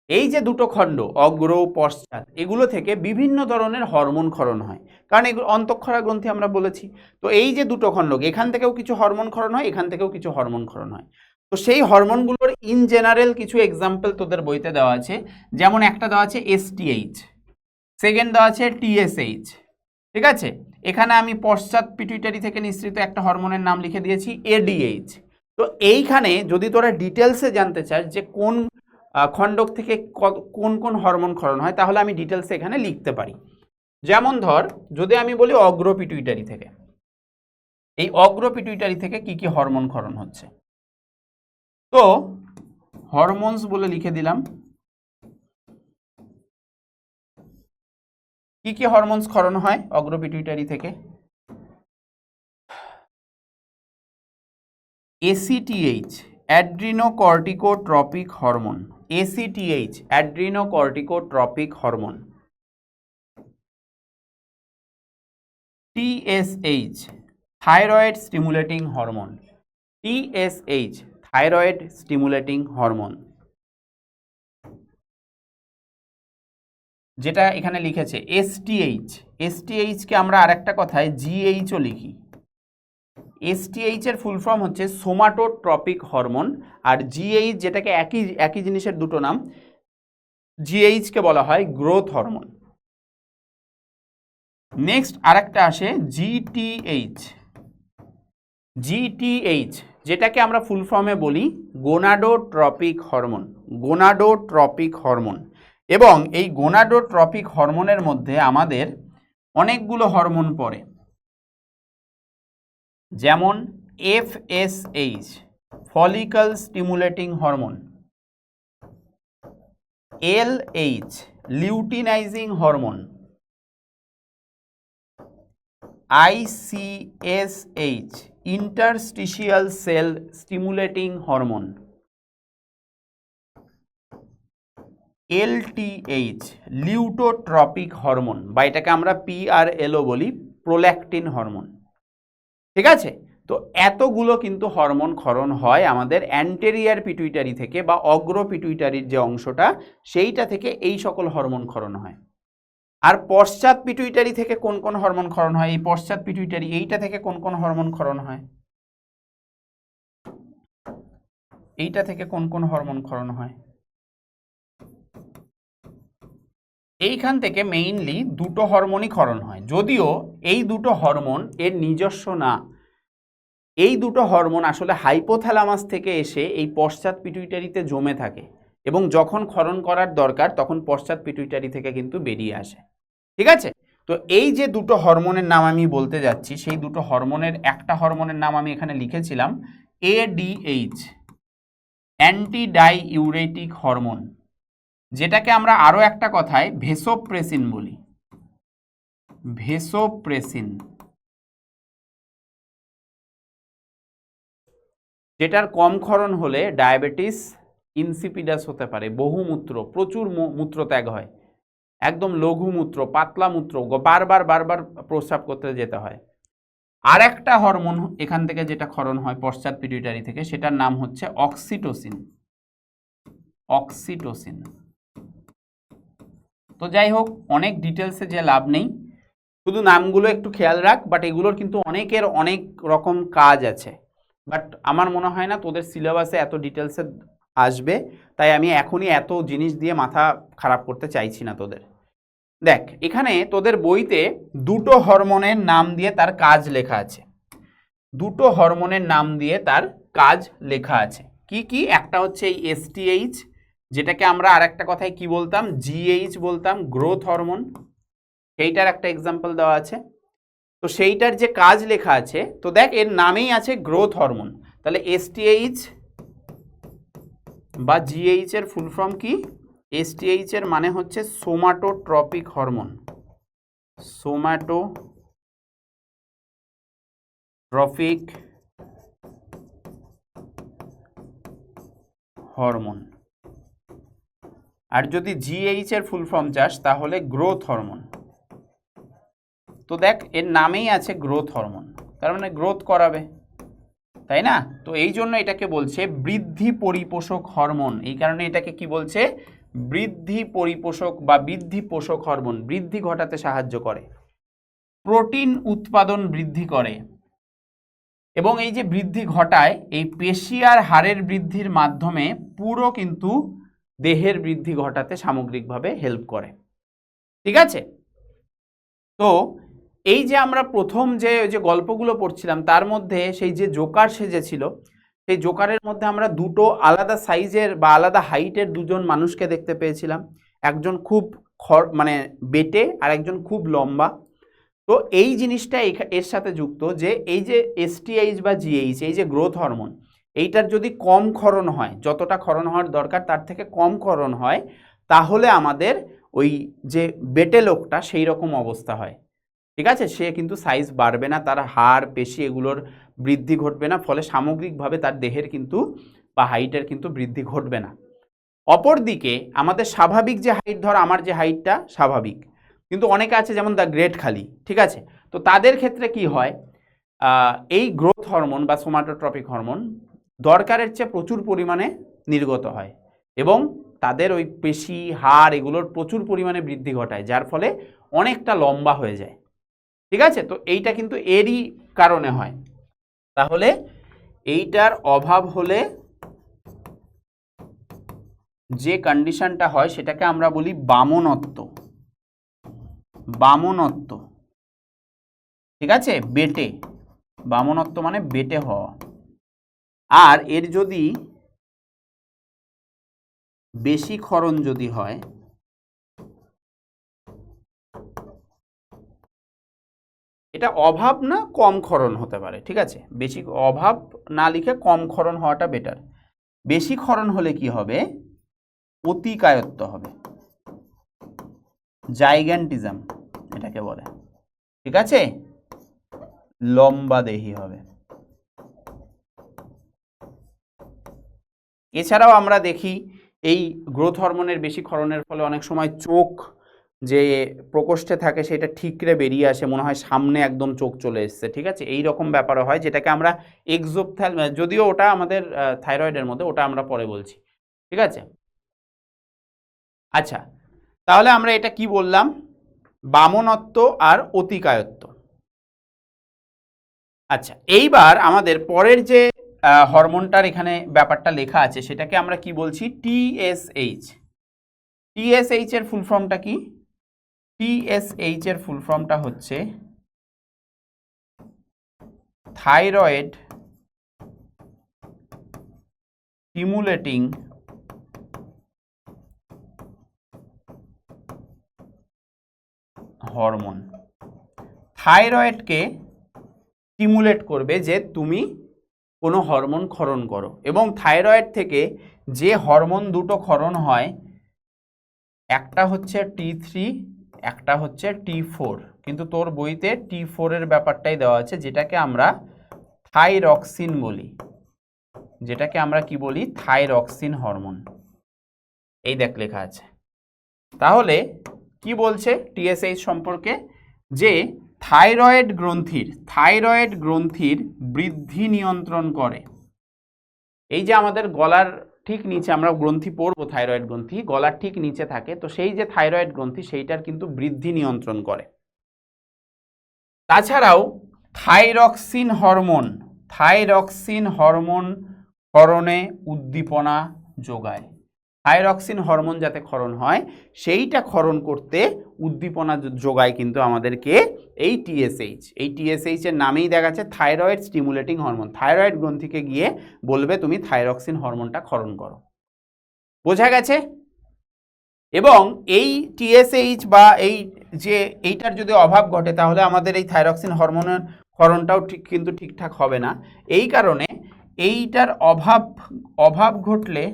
Speaker 1: এই যে দুটো খণ্ড অগ্র পশ্চাৎ, এগুলো থেকে বিভিন্ন ধরনের হরমোন ক্ষরণ হয়, কারণ এগুলো অন্তঃক্ষরা গ্রন্থি আমরা বলেছি। তো এই যে দুটো খণ্ড, এখান থেকেও কিছু হরমোন ক্ষরণ হয়, এখান থেকেও কিছু হরমোন ক্ষরণ হয়। তো সেই হরমোনগুলোর ইন জেনারেল কিছু এক্সাম্পল তোদের বইতে দেওয়া আছে। যেমন একটা দেওয়া আছে এসটিএইচ, সেকেন্ড দেওয়া আছে টিএসএইচ, ঠিক আছে? এখানে আমি পশ্চাৎ পিটুইটারি থেকে নিঃসৃত একটা হরমোনের নাম লিখে দিয়েছি এডিএইচ। তো এইখানে যদি তোরা ডিটেলসে জানতে চাস যে কোন খণ্ডক থেকে কোন কোন হরমোন ক্ষরণ হয়, তাহলে আমি ডিটেলসে এখানে লিখতে পারি। যেমন ধর, যদি আমি বলি অগ্র পিটুইটারি থেকে, এই অগ্র পিটুইটারি থেকে কি কি হরমোন ক্ষরণ হচ্ছে, তো হরমোনস বলে লিখে দিলাম। কি কি হরমোনস ক্ষরণ হয় অগ্র পিটুইটারি থেকে? ACTH, adrenocorticotropic hormone. ACTH, adrenocorticotropic hormone. TSH, thyroid stimulating hormone. TSH, thyroid stimulating hormone. যেটা এখানে লিখেছে এসটিএইচ, এসটিএইচকে আমরা আরেকটা কথায় জিএইচও লিখি। এসটিএইচ এর ফুল ফর্ম হচ্ছে সোমাটোট্রপিক হরমোন, আর জিএইচ যেটাকে একই জিনিসের দুটো নাম, জিএইচ কে বলা হয় গ্রোথ হরমোন। নেক্সট আরেকটা আসে জিটিএইচ। জিটিএইচ যেটাকে আমরা ফুল ফর্মে বলি গোনাডোট্রপিক হরমোন। Gonadotropic hormone. এবং এই গোনাডোট্রপিক হরমোনের মধ্যে আমাদের অনেকগুলো হরমোন পড়ে, যেমন FSH, follicle stimulating hormone. LH, luteinizing hormone. ICSH, interstitial cell stimulating hormone. LTH, luteotropic hormone, বা এটাকে আমরা পিআরএলও বলি, প্রোল্যাকটিন হরমোন। ঠিক আছে? তো এতগুলো কিন্তু হরমোন ক্ষরণ হয় আমাদের অ্যান্টেরিয়ার পিটুইটারি থেকে, বা অগ্র পিটুইটারির যে অংশটা সেইটা থেকে এই সকল হরমোন ক্ষরণ হয়। আর পশ্চাৎ পিটুইটারি থেকে কোন কোন হরমোন ক্ষরণ হয়? এই পশ্চাৎ পিটুইটারি এইটা থেকে কোন কোন হরমোন ক্ষরণ হয়? এইটা থেকে কোন কোন হরমোন ক্ষরণ হয়? এইখান থেকে মেইনলি দুটো হরমোনই ক্ষরণ হয়, যদিও এই দুটো হরমোন এর নিজস্ব না। এই দুটো হরমোন আসলে হাইপোথ্যালামাস থেকে এসে এই পশ্চাৎ পিটুইটারিতে জমে থাকে, এবং যখন ক্ষরণ করার দরকার তখন পশ্চাৎ পিটুইটারি থেকে কিন্তু বেরিয়ে আসে। ঠিক আছে? তো এই যে দুটো হরমোনের নাম আমি বলতে যাচ্ছি, সেই দুটো হরমোনের একটা হরমোনের নাম আমি এখানে লিখেছিলাম এডিএইচ, অ্যান্টি ডাইউরেটিক হরমোন, যেটাকে আমরা আরও একটা কথায় ভেসোপ্রেসিন বলি। ভেসোপ্রেসিন, যেটার কম ক্ষরণ হলে ডায়াবেটিস ইনসিপিডাস হতে পারে, বহুমূত্র, প্রচুর মূত্রত্যাগ হয়, একদম লঘুমূত্র, পাতলা মূত্র, বারবার প্রস্রাব করতে যেতে হয়। আর একটা হরমোন এখান থেকে যেটা ক্ষরণ হয় পশ্চাৎ পিটুইটারি থেকে, সেটার নাম হচ্ছে অক্সিটোসিন। অক্সিটোসিন। তো যাই হোক, অনেক ডিটেলসে যে লাভ নেই, শুধু নামগুলো একটু খেয়াল রাখ। বাট এগুলোর কিন্তু অনেকের অনেক রকম কাজ আছে, বাট আমার মনে হয় না তোদের সিলেবাসে এত ডিটেলসে আসবে, তাই আমি এখনই এত জিনিস দিয়ে মাথা খারাপ করতে চাইছি না তোদের। দেখ এখানে তোদের বইতে দুটো হরমোনের নাম দিয়ে তার কাজ লেখা আছে, দুটো হরমোনের নাম দিয়ে তার কাজ লেখা আছে। কি কি? একটা হচ্ছে এই এসটিএইচ, যেটাকে আমরা আরেকটা কথায় কি বলতাম, জিএইচ বলতাম, গ্রোথ হরমোন, সেইটার একটা এক্সাম্পল দেওয়া আছে। তো সেইটার যে কাজ লেখা আছে, তো দেখ এর নামেই আছে গ্রোথ হরমোন, তাহলে এসটিএইচ বা জিএইচ এর ফুল ফর্ম কি? এসটিএইচ এর মানে হচ্ছে সোমাটোট্রপিক হরমোন, সোমাটোট্রপিক হরমোন। আর যদি জিএইচ এর ফুল ফর্ম চাস তাহলে গ্রোথ হরমোন। তো দেখ এর নামেই আছে গ্রোথ হরমোন, তার মানে গ্রোথ করাবে, তাই না? তো এই জন্য এটাকে বলছে বৃদ্ধি পরিপোষক হরমোন। এই কারণে এটাকে কি বলছে? বৃদ্ধি পরিপোষক বা বৃদ্ধি পোষক হরমোন। বৃদ্ধি ঘটাতে সাহায্য করে, প্রোটিন উৎপাদন বৃদ্ধি করে, এবং এই যে বৃদ্ধি ঘটায় এই পেশি আর হাড়ের বৃদ্ধির মাধ্যমে পুরো কিন্তু দেহের বৃদ্ধি ঘটাতে সামগ্রিকভাবে হেল্প করে। ঠিক আছে? তো এই যে আমরা প্রথম যে গল্পগুলো পড়ছিলাম তার মধ্যে সেই যে জোকার সেজেছিল, সেই জোকারের মধ্যে আমরা দুটো আলাদা সাইজের বা আলাদা হাইটের দুজন মানুষকে দেখতে পেয়েছিলাম, একজন খুব মানে বেটে আর একজন খুব লম্বা। তো এই জিনিসটা এর সাথে যুক্ত যে এই যে এসটিএইচ বা জিএইচ, এই যে গ্রোথ হরমোন, এইটার যদি কম ক্ষরণ হয়, যতটা ক্ষরণ হওয়ার দরকার তার থেকে কম ক্ষরণ হয়, তাহলে আমাদের ওই যে বেটে লোকটা সেই রকম অবস্থা হয়। ঠিক আছে? সে কিন্তু সাইজ বাড়বে না, তার হাড় পেশি এগুলোর বৃদ্ধি ঘটবে না, ফলে সামগ্রিকভাবে তার দেহের কিন্তু বা হাইটের কিন্তু বৃদ্ধি ঘটবে না। অপরদিকে আমাদের স্বাভাবিক যে হাইট, ধর আমার যে হাইটটা স্বাভাবিক, কিন্তু অনেকে আছে যেমন দ্য গ্রেট খালি, ঠিক আছে? তো তাদের ক্ষেত্রে কি হয়, এই গ্রোথ হরমোন বা সোমাটোট্রপিক হরমোন দরকারের চেয়ে প্রচুর পরিমাণে নির্গত হয় এবং তাদের ওই পেশি হাড় এগুলোর প্রচুর পরিমাণে বৃদ্ধি ঘটায়, যার ফলে অনেকটা লম্বা হয়ে যায়। ঠিক আছে? তো এইটা কিন্তু এরই কারণে হয়। তাহলে এইটার অভাব হলে যে কন্ডিশনটা হয় সেটাকে আমরা বলি বামনত্ব। বামনত্ব, ঠিক আছে? বেটে, বামনত্ব মানে বেটে হওয়া। আর এর যদি বেশি ক্ষরণ যদি হয়, এটা অভাব না কম ক্ষরণ হতে পারে, ঠিক আছে? বেশি অভাব না লিখে কম ক্ষরণ হওয়াটা বেটার। বেশি ক্ষরণ হলে কি হবে? অতিকায়ত্ব হবে, জাইগ্যান্টিজম এটাকে বলে, ঠিক আছে? লম্বা দেহি হবে। এছাড়াও আমরা দেখি এই গ্রোথ হরমোনের বেশি ক্ষরণের ফলে অনেক সময় চোখ যে প্রকোষ্ঠে থাকে সেটা ঠিকরে বেরিয়ে আসে, মনে হয় সামনে একদম চোখ চলে এসছে, ঠিক আছে? এই রকম ব্যাপারও হয়, যেটাকে আমরা এক্সোপথ্যাল, যদিও ওটা আমাদের থাইরয়েডের মধ্যে, ওটা আমরা পরে বলছি, ঠিক আছে? আচ্ছা, তাহলে আমরা এটা কি বললাম? বামনত্ব আর অতিকায়ত্ব। আচ্ছা, এইবার আমাদের পরের যে হরমোনটার এখানে ব্যাপারটা লেখা আছে সেটাকে আমরা কি বলছি? টিএসএইচ। টিএসএইচ এর ফুল ফর্মটা কি? টিএসএইচ এর ফুল ফর্মটা হচ্ছে থাইরয়েড স্টিমুলেটিং হরমোন। থাইরয়েডকে স্টিমুলেট করবে যে তুমি কোনো হরমোন ক্ষরণ করো, এবং থাইরয়েড থেকে যে হরমোন দুটো ক্ষরণ হয়, একটা হচ্ছে T3, একটা হচ্ছে T4, কিন্তু তোর বইতে T4 এর ব্যাপারটাই দেওয়া আছে, যেটাকে আমরা থাইরক্সিন বলি, যেটাকে আমরা কি বলি? Thyroxine hormone. এই দেখ লেখা আছে। তাহলে কি বলছে টিএসএইচ সম্পর্কে? যে থাইরয়েড গ্রন্থির বৃদ্ধি নিয়ন্ত্রণ করে। এই যে আমাদের গলার ঠিক নিচে আমরা গ্রন্থি পড়বো, থাইরয়েড গ্রন্থি গলার ঠিক নিচে থাকে, তো সেই যে থাইরয়েড গ্রন্থি সেইটার কিন্তু বৃদ্ধি নিয়ন্ত্রণ করে। তাছাড়াও থাইরক্সিন হরমোন ক্ষরণে উদ্দীপনা যোগায়। থাইরক্সিন হরমোন যাতে ক্ষরণ হয় সেইটা ক্ষরণ করতে উদ্দীপনা যোগায় কিন্তু আমাদেরকে এই টিএসএইচ। এই টিএসএইচ এর নামেই দেখাচ্ছে থাইরয়েড স্টিমুলেটিং হরমোন। থাইরয়েড গ্রন্থিকে গিয়ে বলবে তুমি থাইরক্সিন হরমোনটা ক্ষরণ করো। বোঝা গেছে? এবং এই টিএসএইচ বা এই যে এইটার যদি অভাব ঘটে তাহলে আমাদের এই থাইরক্সিন হরমোনের ক্ষরণটাও কিন্তু ঠিকঠাক হবে না। এই কারণে এইটার অভাব ঘটলে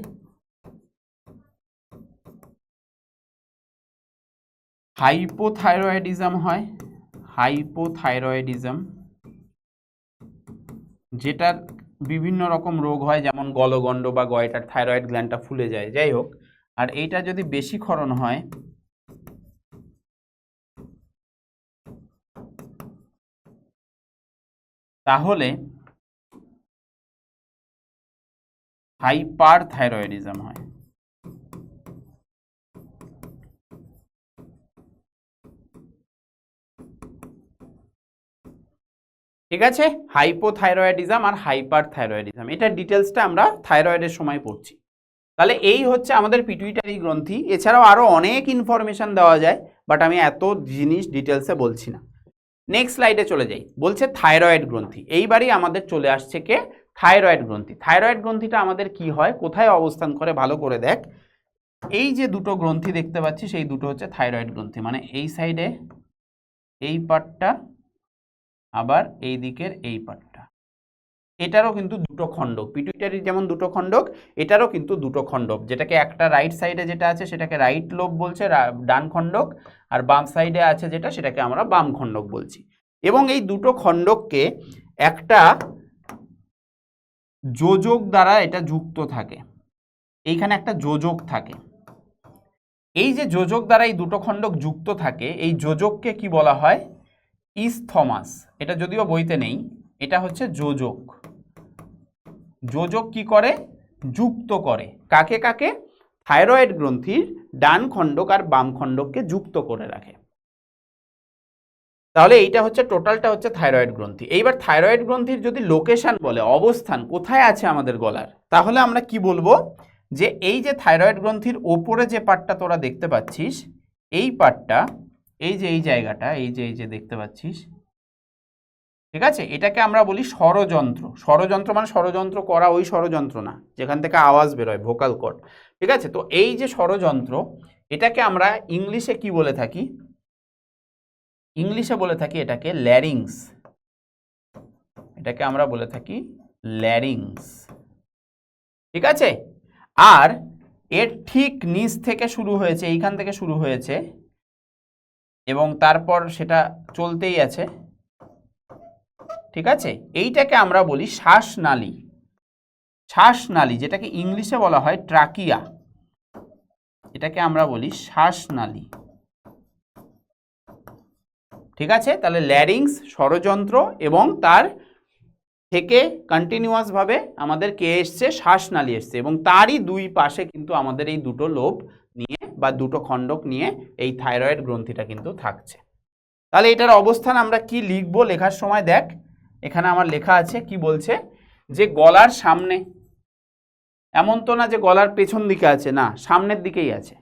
Speaker 1: হাইপোথাইরয়েডিজম হয়। হাইপোথাইরয়েডিজম, যেটার বিভিন্ন রকম রোগ হয়, যেমন গলগণ্ড বা গয়টার থাইরয়েড গ্ল্যান্ডটা ফুলে যায়, যাই হোক। আর এইটা যদি বেশি ক্ষরণ হয় তাহলে হাইপার থাইরয়েডিজম হয়। ঠিক আছে, হাইপোথাইরয়েডিজম আর হাইপার থাইরয়েডিজম, এটার ডিটেলসটা আমরা থাইরয়েডের সময় পড়ছি। তাহলে এই হচ্ছে আমাদের পিটুইটারি গ্রন্থি। এছাড়াও আরও অনেক ইনফরমেশন দেওয়া যায়, বাট আমি এত জিনিস ডিটেলসে বলছি না। নেক্সট স্লাইডে চলে যাই। বলছে থাইরয়েড গ্রন্থি। এইবারই আমাদের চলে আসছে কে? থাইরয়েড গ্রন্থি। থাইরয়েড গ্রন্থিটা আমাদের কি হয়, কোথায় অবস্থান করে, ভালো করে দেখ। এই যে দুটো গ্রন্থি দেখতে পাচ্ছি সেই দুটো হচ্ছে থাইরয়েড গ্রন্থি, মানে এই সাইডে এই পার্টটা, আবার এই দিকের এই পার্টটা। এটারও কিন্তু দুটো খণ্ডক, পিটুইটারির যেমন দুটো খণ্ডক, এটারও কিন্তু দুটো খণ্ডক, যেটাকে একটা রাইট সাইডে যেটা আছে সেটাকে রাইট লোব বলছে, ডান খণ্ডক, আর বাম সাইডে আছে যেটা সেটাকে আমরা বাম খণ্ডক বলছি। এবং এই দুটো খণ্ডককে একটা যোজক দ্বারা এটা যুক্ত থাকে। এইখানে একটা যোজক থাকে। এই যে যোজক দ্বারা এই দুটো খণ্ডক যুক্ত থাকে, এই যোজককে কি বলা হয়? ইস্থমাস। এটা যদিও বইতে নেই, এটা হচ্ছে যোজক। যোজক কি করে? যুক্ত করে। কাকে কাকে? থাইরয়েড গ্রন্থির ডান খণ্ডক আর বাম খণ্ডককে যুক্ত করে রাখে। তাহলে এইটা হচ্ছে টোটালটা হচ্ছে থাইরয়েড গ্রন্থি। এইবার থাইরয়েড গ্রন্থির যদি লোকেশন বলে, অবস্থান কোথায় আছে আমাদের গলার, তাহলে আমরা কি বলবো? যে এই যে থাইরয়েড গ্রন্থির ওপরে যে পার্টটা তোরা দেখতে পাচ্ছিস, এই পার্টটা, এই যে এই জায়গাটা, এই যে দেখতে পাচ্ছিস, ঠিক আছে, এটাকে আমরা বলি স্বরযন্ত্র। স্বরযন্ত্র মানে ষড়যন্ত্র করা ওই ষড়যন্ত্র না, যেখান থেকে আওয়াজ বেরোয়, ভোকাল কর্ড। ঠিক আছে, তো এই যে ষড়যন্ত্র, এটাকে আমরা ইংলিশে কি বলে থাকি? ইংলিশে বলে থাকি এটাকে ল্যারিংস। এটাকে আমরা বলে থাকি ল্যারিংস। ঠিক আছে, আর এর ঠিক নিচ থেকে শুরু হয়েছে, এইখান থেকে শুরু হয়েছে, এবং তারপর সেটা চলতেই আছে। ঠিক আছে, এইটাকে আমরা বলি শ্বাসনালী। শ্বাসনালী, যেটাকে ইংলিশে বলা হয় ট্রাকিয়া, এটাকে আমরা বলি শ্বাসনালী। ঠিক আছে, তাহলে ল্যারিংস ষড়যন্ত্র, এবং তার থেকে কন্টিনিউয়াস ভাবে আমাদের কে এসছে? শ্বাসনালী এসছে, এবং তারই দুই পাশে কিন্তু আমাদের এই দুটো লোব নিয়ে বা দুটো খণ্ডক নিয়ে এই থাইরয়েড গ্রন্থিটা কিন্তু থাকছে। তাহলে এটার অবস্থান আমরা কি লিখবো? লেখার সময় দেখ, এখানে আমার লেখা আছে, কি বলছে? যে গলার সামনে। এমন তো না যে গলার পেছন দিকে আছে, না, সামনের দিকেই আছে।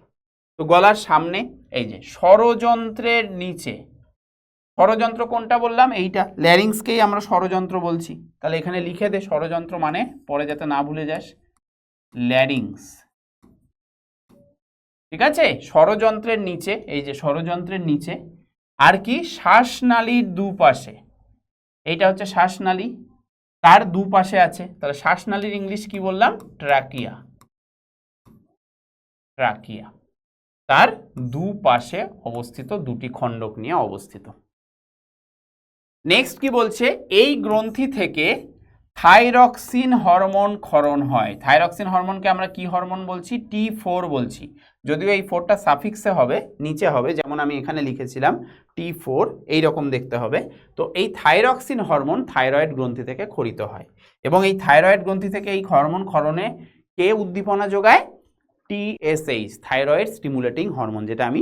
Speaker 1: তো গলার সামনে, এই যে স্বরযন্ত্রের নিচে। স্বরযন্ত্র কোনটা বললাম? এইটা, ল্যারিংসকেই আমরা স্বরযন্ত্র বলছি। তাহলে এখানে লিখে দে স্বরযন্ত্র মানে, পরে যাতে না ভুলে যাস, ল্যারিংস। ঠিক আছে, স্বরযন্ত্রের নিচে, এই যে স্বরযন্ত্রের নিচে। আর কি? শ্বাসনালীর দুপাশে। এইটা হচ্ছে শ্বাসনালী, তার দুপাশে আছে। তাহলে শ্বাসনালীর ইংলিশ কি বললাম? ট্রাকিয়া। ট্রাকিয়া, তার দুপাশে অবস্থিত, দুটি খণ্ডক নিয়ে অবস্থিত। নেক্সট কি বলছে? এই গ্রন্থি থেকে থাইরক্সিন হরমোন ক্ষরণ হয়। থাইরক্সিন হরমোনকে আমরা কি হরমোন বলছি? T4 বলছি। যদিও এই 4টা সাফিক্সে হবে, নিচে হবে, যেমন আমি এখানে লিখেছিলাম T4, এইরকম দেখতে হবে। তো এই থাইরক্সিন হরমোন থাইরয়েড গ্রন্থি থেকে ক্ষরিত হয়, এবং এই থাইরয়েড গ্রন্থি থেকে এই হরমোন ক্ষরণে কে উদ্দীপনা যোগায়? TSH, থাইরয়েড স্টিমুলেটিং হরমোন, যেটা আমি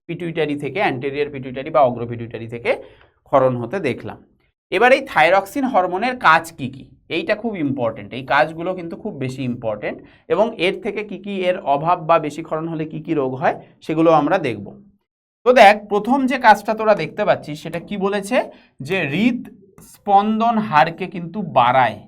Speaker 1: পিটুইটারি থেকে, অ্যান্টেরিয়র পিটুইটারি বা অগ্র পিটুইটারি থেকে ক্ষরণ হতে দেখলাম। এবার এই থাইরক্সিন হরমোনের কাজ কি কি? এইটা খুব ইম্পর্টেন্ট, এই কাজগুলো কিন্তু খুব বেশি ইম্পর্টেন্ট, এবং এর থেকে কি এর অভাব বা বেশি ক্ষরণ হলে কি রোগ হয় সেগুলো আমরা দেখব। তো দেখ, প্রথম যে কাজটা তোরা দেখতে পাচ্ছিস সেটা কি বলেছে, যে হৃদস্পন্দন হারকে কিন্তু বাড়ায়,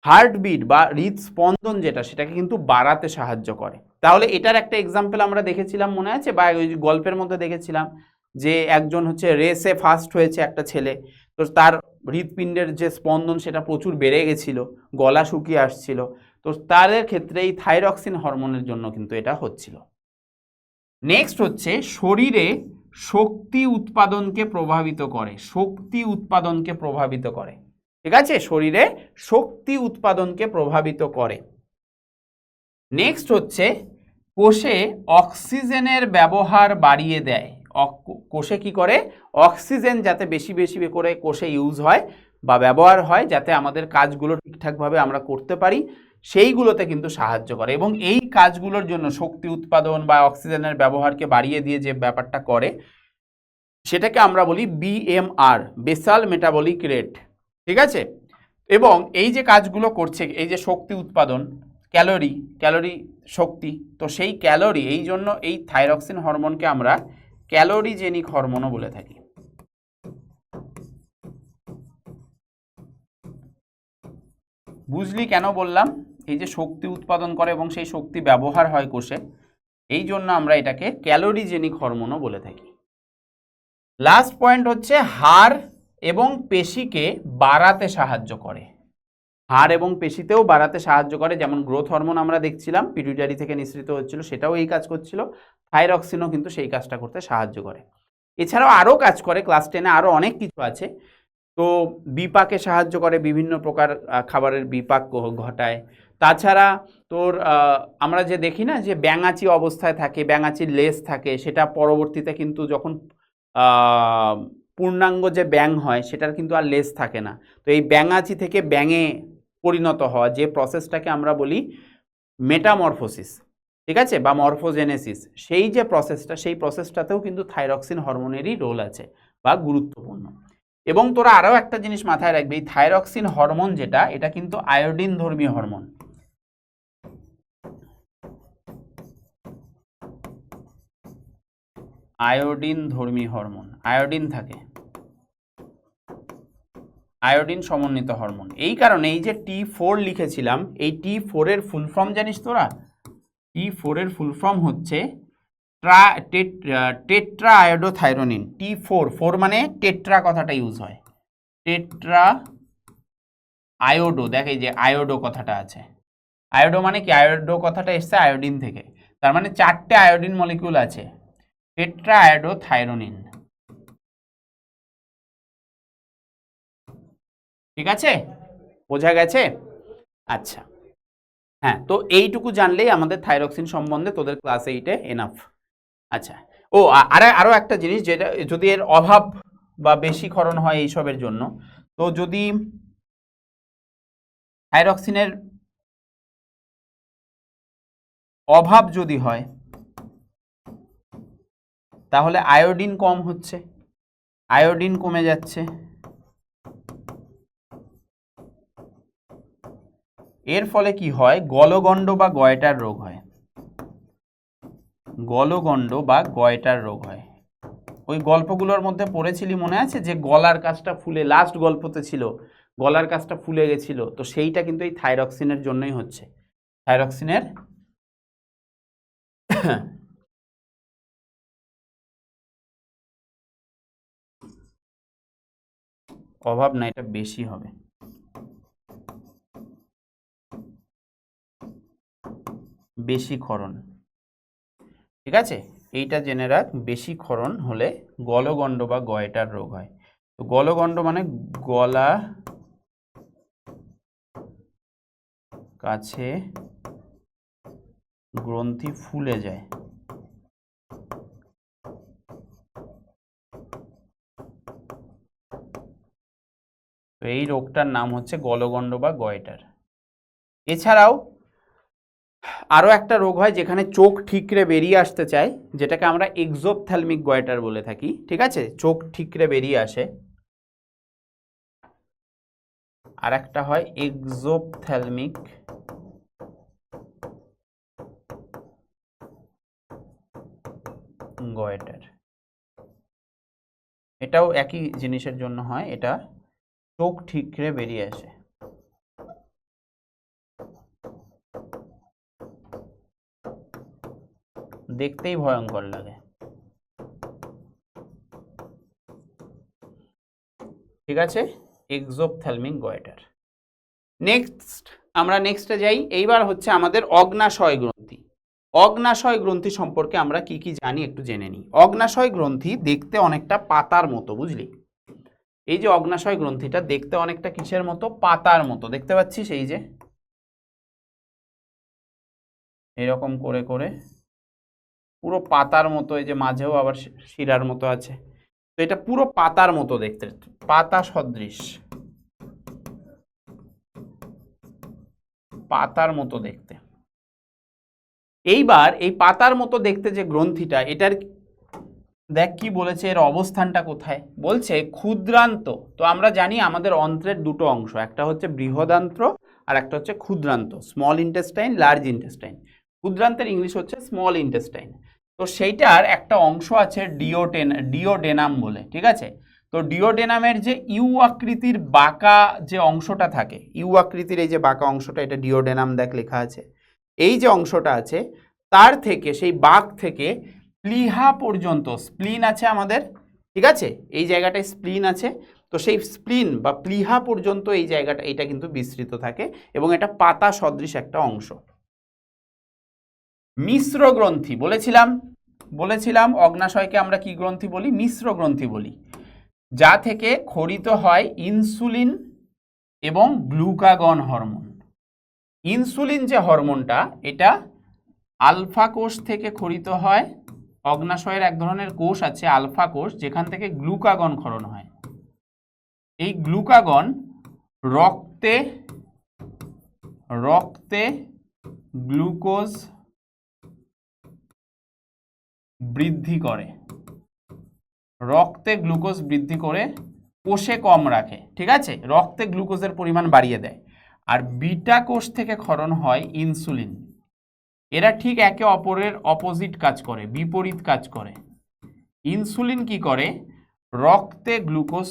Speaker 1: হার্টবিট বা হৃদস্পন্দন যেটা সেটাকে কিন্তু বাড়াতে সাহায্য করে। তাহলে এটার একটা এক্সাম্পল আমরা দেখেছিলাম, মনে আছে, বা ওই গল্পের মধ্যে দেখেছিলাম যে একজন হচ্ছে রেসে ফার্স্ট হয়েছে একটা ছেলে, তো তার হৃদপিণ্ডের যে স্পন্দন সেটা প্রচুর বেড়ে গেছিল, গলা শুকিয়ে আসছিল, তো তাদের ক্ষেত্রে এই থাইরক্সিন হরমোনের জন্য কিন্তু এটা হচ্ছিল। নেক্সট হচ্ছে শরীরে শক্তি উৎপাদনকে প্রভাবিত করে, শক্তি উৎপাদনকে প্রভাবিত করে, ঠিক আছে, শরীরে শক্তি উৎপাদনকে প্রভাবিত করে। নেক্সট হচ্ছে কোষে অক্সিজেনের ব্যবহার বাড়িয়ে দেয়, কোষে কি করে, অক্সিজেন যাতে বেশি বেশি করে কোষে ইউজ হয় বা ব্যবহার হয়, যাতে আমাদের কাজগুলো ঠিকঠাকভাবে আমরা করতে পারি, সেইগুলোতে কিন্তু সাহায্য করে। এবং এই কাজগুলোর জন্য শক্তি উৎপাদন বা অক্সিজেনের ব্যবহারকে বাড়িয়ে দিয়ে যে ব্যাপারটা করে সেটাকে আমরা বলি বিএমআর, বেসাল মেটাবলিক রেট, ঠিক আছে। এবং এই যে কাজগুলো করছে, এই যে শক্তি উৎপাদন, ক্যালোরি শক্তি, তো সেই ক্যালোরি, এই জন্য এই থাইরক্সিন হরমোনকে আমরা ক্যালোরিজেনিক হরমোনও বলে থাকি। বুঝলি কেন বললাম, এই যে শক্তি উৎপাদন করে এবং সেই শক্তি ব্যবহার হয় কোষে, এই জন্য আমরা এটাকে ক্যালোরিজেনিক হরমোনও বলে থাকি। লাস্ট পয়েন্ট হচ্ছে হাড় এবং পেশিকে বাড়াতে সাহায্য করে, হাড় এবং পেশিতেও বাড়াতে সাহায্য করে, যেমন গ্রোথ হরমোন আমরা দেখছিলাম পিটুইটারি থেকে নিঃসৃত হচ্ছিল, সেটাও এই কাজ করছিল, থাইরক্সিনও কিন্তু সেই কাজটা করতে সাহায্য করে। এছাড়াও আরও কাজ করে, ক্লাস 10-এ আরও অনেক কিছু আছে। তো বিপাকে সাহায্য করে, বিভিন্ন প্রকার খাবারের বিপাক ঘটায়। তাছাড়া তোর আমরা যে দেখি না যে ব্যাঙাচি অবস্থায় থাকে, ব্যাঙাচির লেজ থাকে, সেটা পরবর্তীতে কিন্তু যখন পূর্ণাঙ্গ যে ব্যাঙ হয় সেটার কিন্তু আর লেজ থাকে না। তো এই ব্যাঙাচি থেকে ব্যাঙে পরিণত হওয়া, যে প্রসেসটাকে আমরা বলি মেটামরফোসিস, ঠিক আছে, বা মরফোজেনেসিস, সেই যে প্রসেসটা, সেই প্রসেসটাতেও কিন্তু থাইরক্সিন হরমোনেরই রোল আছে বা গুরুত্বপূর্ণ। এবং তোরা আরও একটা জিনিস মাথায় রাখবি, এই থাইরক্সিন হরমোন যেটা, এটা কিন্তু আয়োডিন ধর্মী হরমোন, আয়োডিন ধর্মী হরমোন, আয়োডিন থাকে, আয়োডিন সমন্বিত হরমোন। এই কারণে এই যে T4 লিখেছিলাম, এই T4 এর ফুল ফর্ম জানিস তোরা? T4 এর ফুল ফর্ম হচ্ছে টেট্রা আয়োডোথাইরোনিন। T4, 4 মানে টেট্রা কথাটা ইউজ হয়, টেট্রা আয়োডো, দেখ এই যে আয়োডো কথাটা আছে, আয়োডো মানে কি, আয়োডো কথাটা এসছে আয়োডিন থেকে, তার মানে 4টে আয়োডিন মলিকিউল আছে, টেট্রা আয়োডোথাইরোনিন, ঠিক আছে, বোঝা গেছে? আচ্ছা, হ্যাঁ, তো এইটুকু জানলেই আমাদের থাইরক্সিন সম্বন্ধে তোদের ক্লাস 8-এ এনাফ। আচ্ছা, ও আরও একটা জিনিস, যেটা যদি এর অভাব বা বেশি ক্ষরণ হয় এইসবের জন্য, তো যদি থাইরক্সিনের অভাব যদি হয় তাহলে আয়োডিন কম হচ্ছে, আয়োডিন কমে যাচ্ছে, এর ফলে কি হয়, গলগণ্ড বা গয়টার রোগ হয়, গলগণ্ড বা গয়টার রোগ হয়। ওই গল্পগুলোর মধ্যে পড়েছিলি মনে আছে, যে গলার কাছটা ফুলে, লাস্ট গল্পতে ছিল গলার কাছটা ফুলে গেছিল, তো সেইটা কিন্তু এই থাইরক্সিনের জন্যই হচ্ছে, থাইরক্সিনের অভাব না, এটা বেশি হবে, বেশি ক্ষরণ, ঠিক আছে, এইটা জেনে রাখ, বেশি ক্ষরণ হলে গলগণ্ড বা গয়টার রোগ হয়। তো গলগণ্ড মানে গলা কাছে গ্রন্থি ফুলে যায়, তো এই রোগটার নাম হচ্ছে গলগণ্ড বা গয়টার। এছাড়াও আরও একটা রোগ হয় যেখানে চোখ ঠিকরে বেরিয়ে আসতে চায়, যেটাকে আমরা এক্সোপথ্যালমিক গয়টার বলে থাকি, ঠিক আছে, চোখ ঠিকরে বেরিয়ে আসে, আর একটা হয় এক্সোপথ্যালমিক গয়েটার। এটাও একই জিনিসের জন্য হয়, এটা চোখ ঠিকরে বেরিয়ে আসে। দেখতেই ভয়ঙ্কর লাগে। ঠিক আছে, এক্সোপথ্যালমিক গয়েটার। আমরা নেক্সটে যাই। এইবার হচ্ছে আমাদের অগ্নাশয় গ্রন্থি। অগ্নাশয় গ্রন্থি সম্পর্কে আমরা কি কি জানি একটু জেনে নিই। অগ্নাশয় গ্রন্থি দেখতে অনেকটা পাতার মতো, বুঝলি? এই যে অগ্নাশয় গ্রন্থিটা দেখতে অনেকটা কিসের মতো? পাতার মতো। দেখতে পাচ্ছিস এই যে এরকম করে করে পুরো পাতার মতো, এই যে মাঝেও আবার শিরার মতো আছে। তো এটা পুরো পাতার মতো দেখতে, পাতা সদৃশ, পাতার মতো দেখতে। এইবার এই পাতার মতো দেখতে যে গ্রন্থিটা, এটার দেখ কি বলেছে, এর অবস্থানটা কোথায়? বলছে ক্ষুদ্রান্ত। তো আমরা জানি আমাদের অন্ত্রের দুটো অংশ, একটা হচ্ছে বৃহদান্ত্র আর একটা হচ্ছে ক্ষুদ্রান্ত, স্মল ইন্টেস্টাইন, লার্জ ইন্টেস্টাইন। ক্ষুদ্রান্তের ইংলিশ হচ্ছে স্মল ইন্টেস্টাইন। তো সেইটার একটা অংশ আছে ডিওডেনাম বলে, ঠিক আছে? তো ডিওডেনামের যে ইউ আকৃতির বাঁকা যে অংশটা থাকে, ইউ আকৃতির এই যে বাঁকা অংশটা, এটা ডিওডেনাম, দেখ লেখা আছে। এই যে অংশটা আছে তার থেকে, সেই বাঁক থেকে প্লিহা পর্যন্ত স্প্লিন আছে আমাদের, ঠিক আছে? এই জায়গাটায় স্প্লিন আছে। তো সেই স্প্লিন বা প্লিহা পর্যন্ত এই জায়গাটা, এটা কিন্তু বিস্তৃত থাকে এবং এটা পাতা সদৃশ একটা অংশ। মিশ্র গ্রন্থি বলেছিলাম অগ্নাশয়কে আমরা কি গ্রন্থি বলি? মিশ্র গ্রন্থি বলি, যা থেকে ক্ষরিত হয় ইনসুলিন এবং গ্লুকাগন হরমোন। ইনসুলিন যে হরমোনটা, এটা আলফা কোষ থেকে ক্ষরিত হয়। অগ্নাশয়ের এক ধরনের কোষ আছে আলফা কোষ, যেখান থেকে গ্লুকাগন ক্ষরণ হয়। এই গ্লুকাগন রক্তে গ্লুকোজ বৃদ্ধি করে, রক্তে গ্লুকোজ বৃদ্ধি করে কোষে কম রাখে, ঠিক আছে? রক্তে গ্লুকোজের পরিমাণ বাড়িয়ে দেয়। আর বিটা কোষ থেকে ক্ষরণ হয় ইনসুলিন। এরা ঠিক একে অপরের অপোজিট কাজ করে, বিপরীত কাজ করে। ইনসুলিন কি করে? রক্তে গ্লুকোজ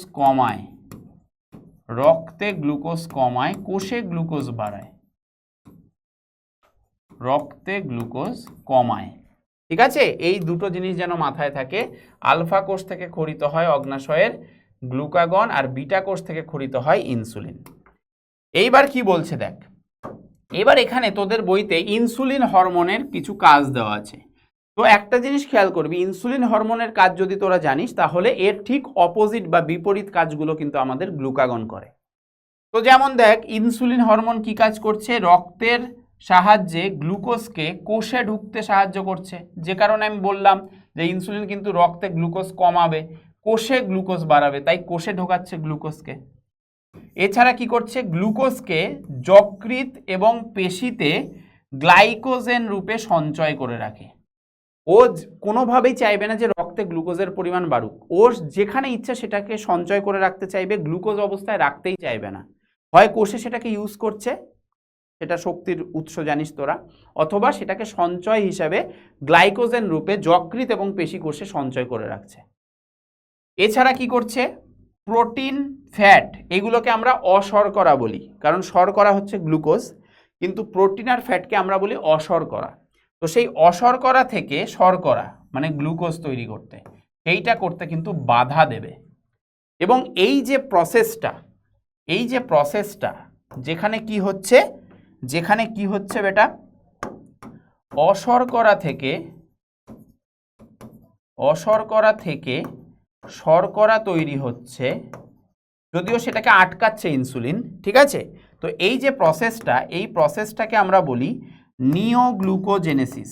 Speaker 1: কমায়, কোষে গ্লুকোজ বাড়ায়, রক্তে গ্লুকোজ কমায়, ঠিক আছে? এই দুটো জিনিস যেন মাথায় থাকে। আলফা কোষ থেকে ক্ষরিত হয় অগ্নাশয়ের গ্লুকাগন, আর বিটা কোষ থেকে ক্ষরিত হয় ইনসুলিন। এইবার কি বলছে দেখ, এবার এখানে তোদের বইতে ইনসুলিন হরমোনের কিছু কাজ দেওয়া আছে। তো একটা জিনিস খেয়াল করবি, ইনসুলিন হরমোনের কাজ যদি তোরা জানিস, তাহলে এর ঠিক অপোজিট বা বিপরীত কাজগুলো কিন্তু আমাদের গ্লুকাগন করে। তো যেমন দেখ, ইনসুলিন হরমোন কি কাজ করছে? রক্তের সাহায্যে গ্লুকোজকে কোষে ঢুকতে সাহায্য করছে, যে কারণে আমি বললাম যে ইনসুলিন কিন্তু রক্তে গ্লুকোজ কমাবে, কোষে গ্লুকোজ বাড়াবে, তাই কোষে ঢোকাচ্ছে গ্লুকোজকে। এছাড়া কি করছে? গ্লুকোজকে যকৃৎ এবং পেশিতে গ্লাইকোজেন রূপে সঞ্চয় করে রাখে। ও কোনোভাবেই চাইবে না যে রক্তে গ্লুকোজের পরিমাণ বাড়ুক, ও যেখানে ইচ্ছা সেটাকে সঞ্চয় করে রাখতে চাইবে, গ্লুকোজ অবস্থায় রাখতেই চাইবে না। হয় কোষে সেটাকে ইউজ করছে, সেটা শক্তির উৎস জানিস তোরা, অথবা সেটাকে সঞ্চয় হিসাবে গ্লাইকোজেন রূপে যকৃৎ এবং পেশি কোষে সঞ্চয় করে রাখছে। এছাড়া কি করছে? প্রোটিন, ফ্যাট, এগুলোকে আমরা অশর্করা বলি, কারণ শর্করা হচ্ছে গ্লুকোজ, কিন্তু প্রোটিন আর ফ্যাটকে আমরা বলি অশর্করা। তো সেই অশর্করা থেকে শর্করা মানে গ্লুকোজ তৈরি করতে, এইটা করতে কিন্তু বাধা দেবে। এবং এই যে প্রসেসটা যেখানে কি হচ্ছে বেটা, অশর্করা থেকে শর্করা তৈরি হচ্ছে, যদিও সেটাকে আটকাচ্ছে ইনসুলিন, ঠিক আছে? তো এই যে প্রসেসটা, এই প্রসেসটাকে আমরা বলি নিওগ্লুকোজেনেসিস,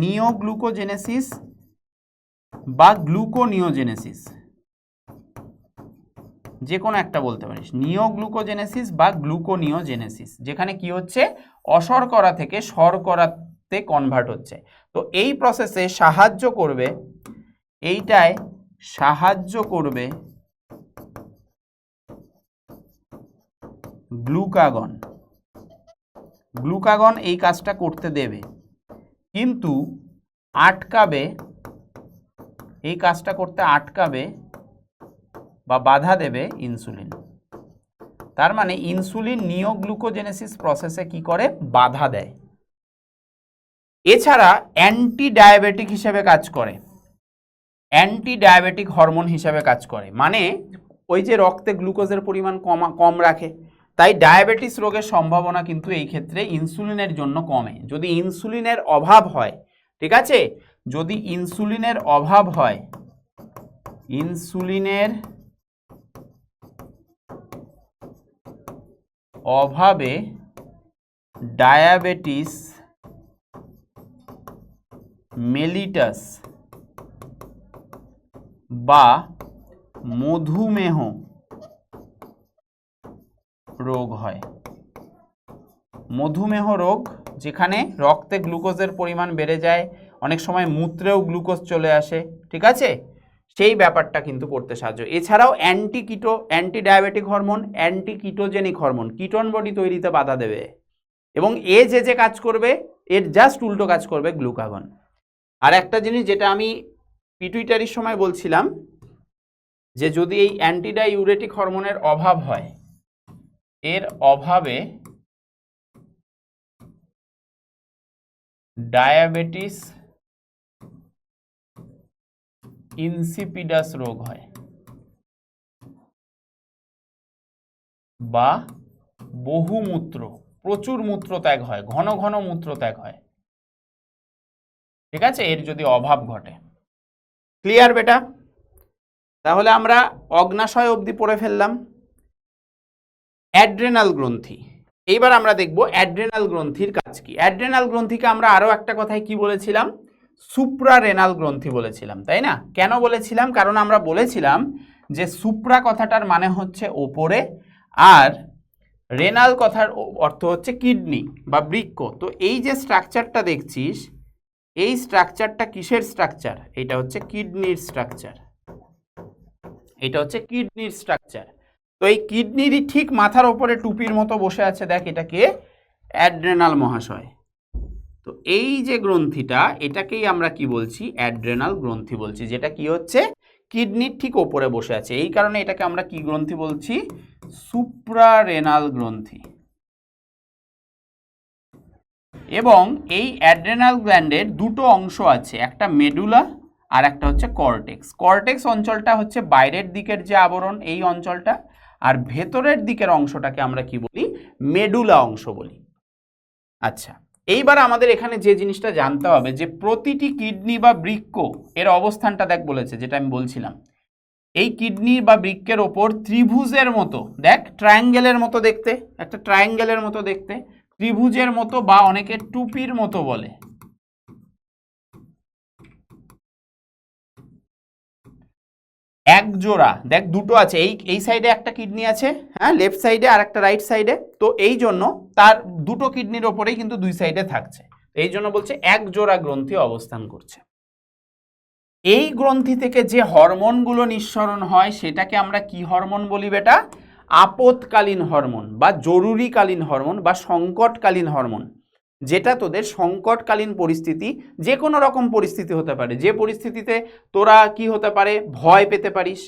Speaker 1: নিওগ্লুকোজেনেসিস বা গ্লুকোনিওজেনেসিস, যে কোনো একটা বলতে পারিস, নিওগ্লুকোজেনেসিস বা গ্লুকোনিওজেনেসিস, যেখানে কি হচ্ছে? অশর্করা থেকে শর্করাতে কনভার্ট হচ্ছে। তো এই প্রসেসে সাহায্য করবে গ্লুকাগন, গ্লুকাগন এই কাজটা করতে দেবে, কিন্তু আটকাবে, এই কাজটা করতে আটকাবে বা বাধা দেবে ইনসুলিন। তার মানে ইনসুলিন নিওগ্লুকোজেনেসিস প্রসেসে কি করে, বাধা দেয়। এছাড়া অ্যান্টি ডায়াবেটিক হিসেবে কাজ করে, অ্যান্টি ডায়াবেটিক হরমোন হিসেবে কাজ করে, মানে ওই যে রক্তে গ্লুকোজের পরিমাণ কম রাখে, তাই ডায়াবেটিস রোগের সম্ভাবনা কিন্তু এই ক্ষেত্রে ইনসুলিনের জন্য কমে। যদি ইনসুলিনের অভাব হয়, ঠিক আছে, যদি ইনসুলিনের অভাব হয়, ইনসুলিনের অভাবে ডায়াবেটিস মেলিটাস বা মধুমেহ রোগ হয়। মধুমেহ রোগ যেখানে রক্তে গ্লুকোজের পরিমাণ বেড়ে যায়, অনেক সময় মূত্রেও গ্লুকোজ চলে আসে, ঠিক আছে, সেই ব্যাপারটা কিন্তু করতে সাহায্য। এছাড়াও anti diabetic hormone, anti ketogenic hormone ketone body তৈরিতে বাধা দেবে, এবং যে কাজ করবে এর জাস্ট উল্টো কাজ করবে গ্লুকাগন। আর একটা জিনিস যেটা আমি পিটুইটারির সময় বলছিলাম, যে যদি এই অ্যান্টিডাইউরেটিক হরমোনের অভাব হয়, এর অভাবে ডায়াবেটিস ইনসিপিডাস রোগ হয় বা বহুমূত্র, প্রচুর মূত্রত্যাগ হয়, ঘন ঘন মূত্রত্যাগ হয়, ঠিক আছে, এর যদি অভাব ঘটে। ক্লিয়ার বেটা? তাহলে আমরা অগ্নাশয় অবধি পড়ে ফেললাম। অ্যাড্রেনাল গ্রন্থি, এইবার আমরা দেখব অ্যাড্রেনাল গ্রন্থির কাজ কি। অ্যাড্রেনাল গ্রন্থিকে আমরা আরো একটা কথায় কি বলেছিলাম, সুপ্রারেনাল গ্রন্থি বলেছিলাম, তাই না? কেন বলেছিলাম? কারণ আমরা বলেছিলাম যে সুপ্রা কথাটার মানে হচ্ছে ওপরে, আর রেনাল কথার অর্থ হচ্ছে কিডনি বা বৃক্ক। তো এই যে স্ট্রাকচারটা দেখছিস, এই স্ট্রাকচারটা কিসের স্ট্রাকচার? এটা হচ্ছে কিডনির স্ট্রাকচার, এটা হচ্ছে কিডনির স্ট্রাকচার। তো এই কিডনিরই ঠিক মাথার ওপরে টুপির মতো বসে আছে, দেখ, এটাকে অ্যাড্রেনাল মহাশয়। তো এই যে গ্রন্থিটা, এটাকেই আমরা কি বলছি, অ্যাড্রেনাল গ্রন্থি বলছি, যেটা কি হচ্ছে কিডনির ঠিক ওপরে বসে আছে। এই কারণে এটাকে আমরা কি গ্রন্থি বলছি, সুপ্রারেনাল গ্রন্থি। এবং এই অ্যাড্রেনাল গ্ল্যান্ডের দুটো অংশ আছে, একটা মেডুলা আর একটা হচ্ছে কর্টেক্স। কর্টেক্স অঞ্চলটা হচ্ছে বাইরের দিকের যে আবরণ, এই অঞ্চলটা, আর ভেতরের দিকের অংশটাকে আমরা কি বলি, মেডুলা অংশ বলি। আচ্ছা, এইবার আমাদের এখানে যে জিনিসটা জানতে হবে, যে প্রতিটি কিডনি বা বৃক্ক এর অবস্থানটা দেখ বলেছে, যেটা আমি বলছিলাম, এই কিডনি বা বৃক্কের ওপর ত্রিভুজের মতো, দেখ ট্রায়াঙ্গেলের মতো দেখতে, একটা ট্রায়াঙ্গেলের মতো দেখতে, ত্রিভুজের মতো বা অনেকে টুপির মতো বলে, এক জোড়া, দেখ দুটো আছে, এই সাইডে একটা কিডনি আছে, হ্যাঁ, লেফট সাইডে, আর একটা রাইট সাইডে। তো এই জন্য তার দুটো কিডনির ওপরেই কিন্তু দুই সাইডে থাকছে, এই জন্য বলছে এক জোড়া গ্রন্থি অবস্থান করছে। এই গ্রন্থি থেকে যে হরমোনগুলো নিঃসরণ হয় সেটাকে আমরা কি হরমোন বলি বেটা, আপৎকালীন হরমোন বা জরুরিকালীন হরমোন বা সংকটকালীন হরমোন। যেটা তোদের সংকটকালীন পরিস্থিতি, যে কোনো রকম পরিস্থিতি হতে পারে, যে পরিস্থিতিতে তোরা কি হতে পারে, ভয় পেতে পারিস,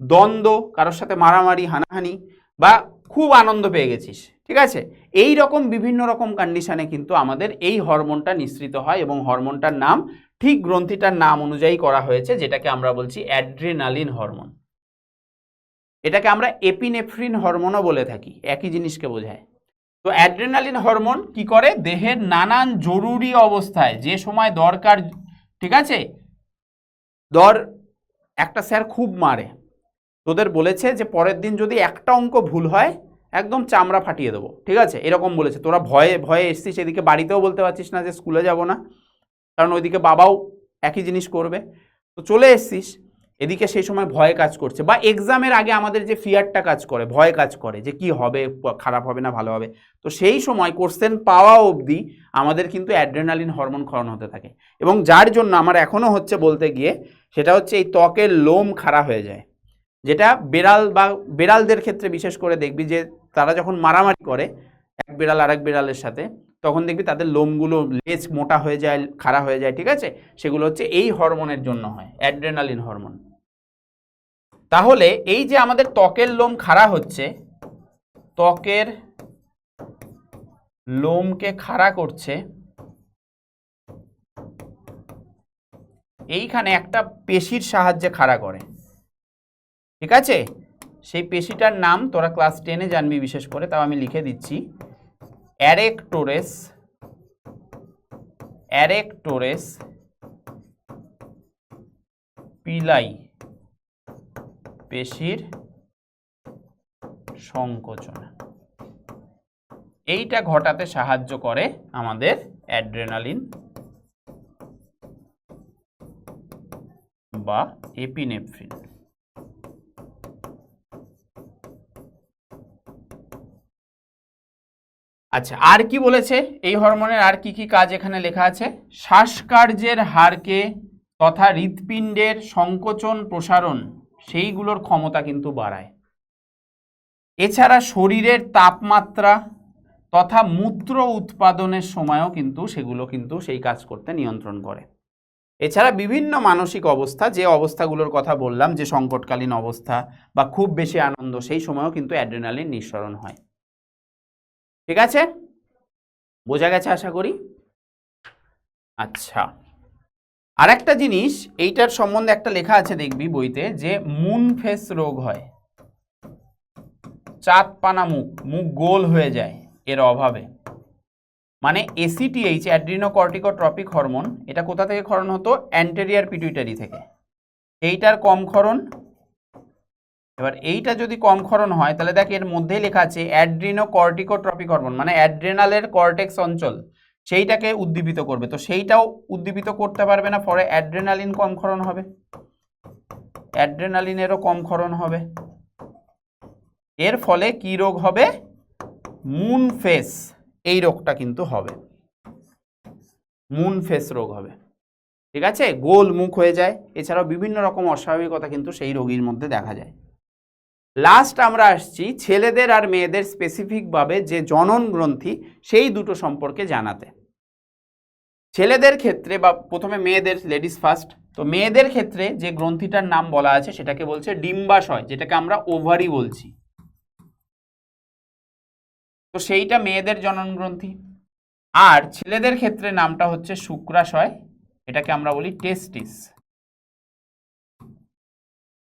Speaker 1: দ্বন্দ্ব, কারোর সাথে মারামারি হানাহানি, বা খুব আনন্দ পেয়ে গেছিস, ঠিক আছে, এই রকম বিভিন্ন রকম কন্ডিশনে কিন্তু আমাদের এই হরমোনটা নিঃসৃত হয়, এবং হরমোনটার নাম ঠিক গ্রন্থিটার নাম অনুযায়ী করা হয়েছে, যেটাকে আমরা বলছি অ্যাড্রেনালিন হরমোন। এটাকে আমরা এপিনেফ্রিন হরমোনও বলে থাকি, একই জিনিসকে বোঝায়। তো অ্যাড্রেনালিন হরমোন কি করে, দেহের নানান জরুরি অবস্থায় যে সময় দরকার, ঠিক আছে, ধর একটা স্যার খুব মারে, তোদের বলেছে যে পরের দিন যদি একটা অঙ্ক ভুল হয় একদম চামড়া ফাটিয়ে দেবো, ঠিক আছে, এরকম বলেছে, তোরা ভয়ে ভয়ে এসছিস, এদিকে বাড়িতেও বলতে পারছিস না যে স্কুলে যাব না, কারণ ওইদিকে বাবাও একই জিনিস করবে, তো চলে এসছিস, এদিকে সেই সময় ভয় কাজ করছে, বা এক্সামের আগে আমাদের যে ফিয়ারটা কাজ করে, ভয় কাজ করে যে কি হবে, খারাপ হবে না ভালো হবে, তো সেই সময় কোশ্চেন পাওয়া অবধি আমাদের কিন্তু অ্যাড্রেনালিন হরমোন ক্ষরণ হতে থাকে, এবং যার জন্য আমার এখনও হচ্ছে বলতে গিয়ে, সেটা হচ্ছে এই ত্বকের লোম খাড়া হয়ে যায়, যেটা বেড়াল বা বেড়ালদের ক্ষেত্রে বিশেষ করে দেখবি যে তারা যখন মারামারি করে এক বিড়াল আরেক বিড়ালের সাথে, তখন দেখবি তাদের লোমগুলো লেজ মোটা হয়ে যায়, খাড়া হয়ে যায়, ঠিক আছে? সেগুলো হচ্ছে এই হরমোনের জন্য হয়, অ্যাড্রেনালিন হরমোন। তাহলে এই যে আমাদের ত্বকের লোম খাড়া হচ্ছে, ত্বকের লোমকে খাড়া করছে, এইখানে একটা পেশির সাহায্যে খাড়া করে, ঠিক আছে? সেই পেশিটার নাম তোরা ক্লাস 10-এ জানবি বিশেষ করে, তাও আমি লিখে দিচ্ছি, অ্যারেক্টোরেস, অ্যারেক্টোরেস পিলাই পেশির সংকোচন। এইটা ঘটাতে সাহায্য করে আমাদের অ্যাড্রেনালিন বা এপিনেফ্রিন। আচ্ছা, আর কি বলেছে এই হরমোনের আর কি কি কাজ এখানে লেখা আছে? শ্বাসকার্যের হারকে তথা হৃৎপিণ্ডের সংকোচন প্রসারণ সেইগুলোর ক্ষমতা কিন্তু বাড়ায়। এছাড়া শরীরের তাপমাত্রা তথা মূত্র উৎপাদনের সময়ও কিন্তু সেগুলো কিন্তু সেই কাজ করতে নিয়ন্ত্রণ করে। এছাড়া বিভিন্ন মানসিক অবস্থা, যে অবস্থাগুলোর কথা বললাম, যে সংকটকালীন অবস্থা বা খুব বেশি আনন্দ, সেই সময়ও কিন্তু অ্যাড্রেনালিন নিঃসরণ হয়। ঠিক আছে, বোঝা গেছে আশা করি। আচ্ছা, আর একটা জিনিস এইটার সম্বন্ধে একটা লেখা আছে দেখবি বইতে, যে মুন ফেস রোগ হয়, চাঁদপানা মুখ, মুখ গোল হয়ে যায় এর অভাবে। মানে এসিটিএইচ, অ্যাড্রিনোকর্টিকোট্রপিক হরমোন, এটা কোথা থেকে ক্ষরণ হতো? অ্যান্টেরিয়ার পিটুইটারি থেকে। এইটার কম ক্ষরণ। এবার এইটা যদি কম ক্ষরণ হয় তাহলে দেখ এর মধ্যেই লেখা আছে অ্যাড্রিনোকর্টিকোট্রপিক হরমোন, মানে অ্যাড্রেনালের কর্টেক্স অঞ্চল, সেইটাকে উদ্দীপিত করবে। তো সেইটাও উদ্দীপিত করতে পারবে না, ফলে অ্যাড্রেনালিন কম ক্ষরণ হবে, অ্যাড্রেনালিনেরও কম ক্ষরণ হবে। এর ফলে কি রোগ হবে? মুন ফেস, এই রোগটা কিন্তু হবে, মুন ফেস রোগ হবে। ঠিক আছে, গোল মুখ হয়ে যায়। এছাড়াও বিভিন্ন রকম অস্বাভাবিকতা কিন্তু সেই রোগীর মধ্যে দেখা যায়। লাস্ট আমরা আসছি ছেলেদের আর মেয়েদের স্পেসিফিকভাবে যে জনন গ্রন্থি, সেই দুটো সম্পর্কে জানাতে। ছেলেদের ক্ষেত্রে বা প্রথমে মেয়েদের, লেডিস ফার্স্ট, তো মেয়েদের ক্ষেত্রে যে গ্রন্থিটার নাম বলা আছে সেটাকে বলছে ডিম্বাশয়, যেটাকে আমরা ওভারি বলছি। তো সেইটা মেয়েদের জনন গ্রন্থি। আর ছেলেদের ক্ষেত্রে নামটা হচ্ছে শুক্রাশয়, এটাকে আমরা বলি টেস্টিস,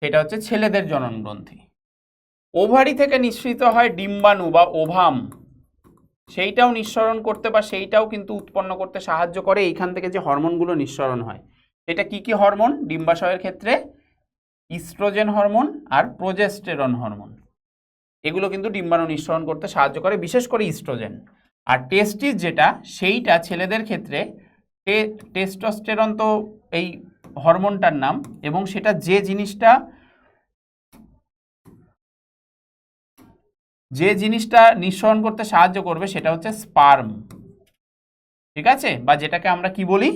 Speaker 1: সেটা হচ্ছে ছেলেদের জনন গ্রন্থি। ওভারি থেকে নিঃসৃত হয় ডিম্বাণু বা ওভাম, সেইটাও নিঃসরণ করতে বা সেইটাও কিন্তু উৎপন্ন করতে সাহায্য করে এইখান থেকে যে হরমোনগুলো নিঃসরণ হয়। এটা কি কি হরমোন? ডিম্বাশয়ের ক্ষেত্রে ইস্ট্রোজেন হরমোন আর প্রোজেস্টেরন হরমোন, এগুলো কিন্তু ডিম্বাণু নিঃসরণ করতে সাহায্য করে, বিশেষ করে ইস্ট্রোজেন। আর টেস্টিস যেটা, সেইটা ছেলেদের ক্ষেত্রে টেস্টোস্টেরন, তো এই হরমোনটার নাম, এবং সেটা যে জিনিসটা নিঃসরণ করতে সাহায্য করবে সেটা হচ্ছে স্পার্ম। ঠিক আছে, বা যেটাকে আমরা কি বলি,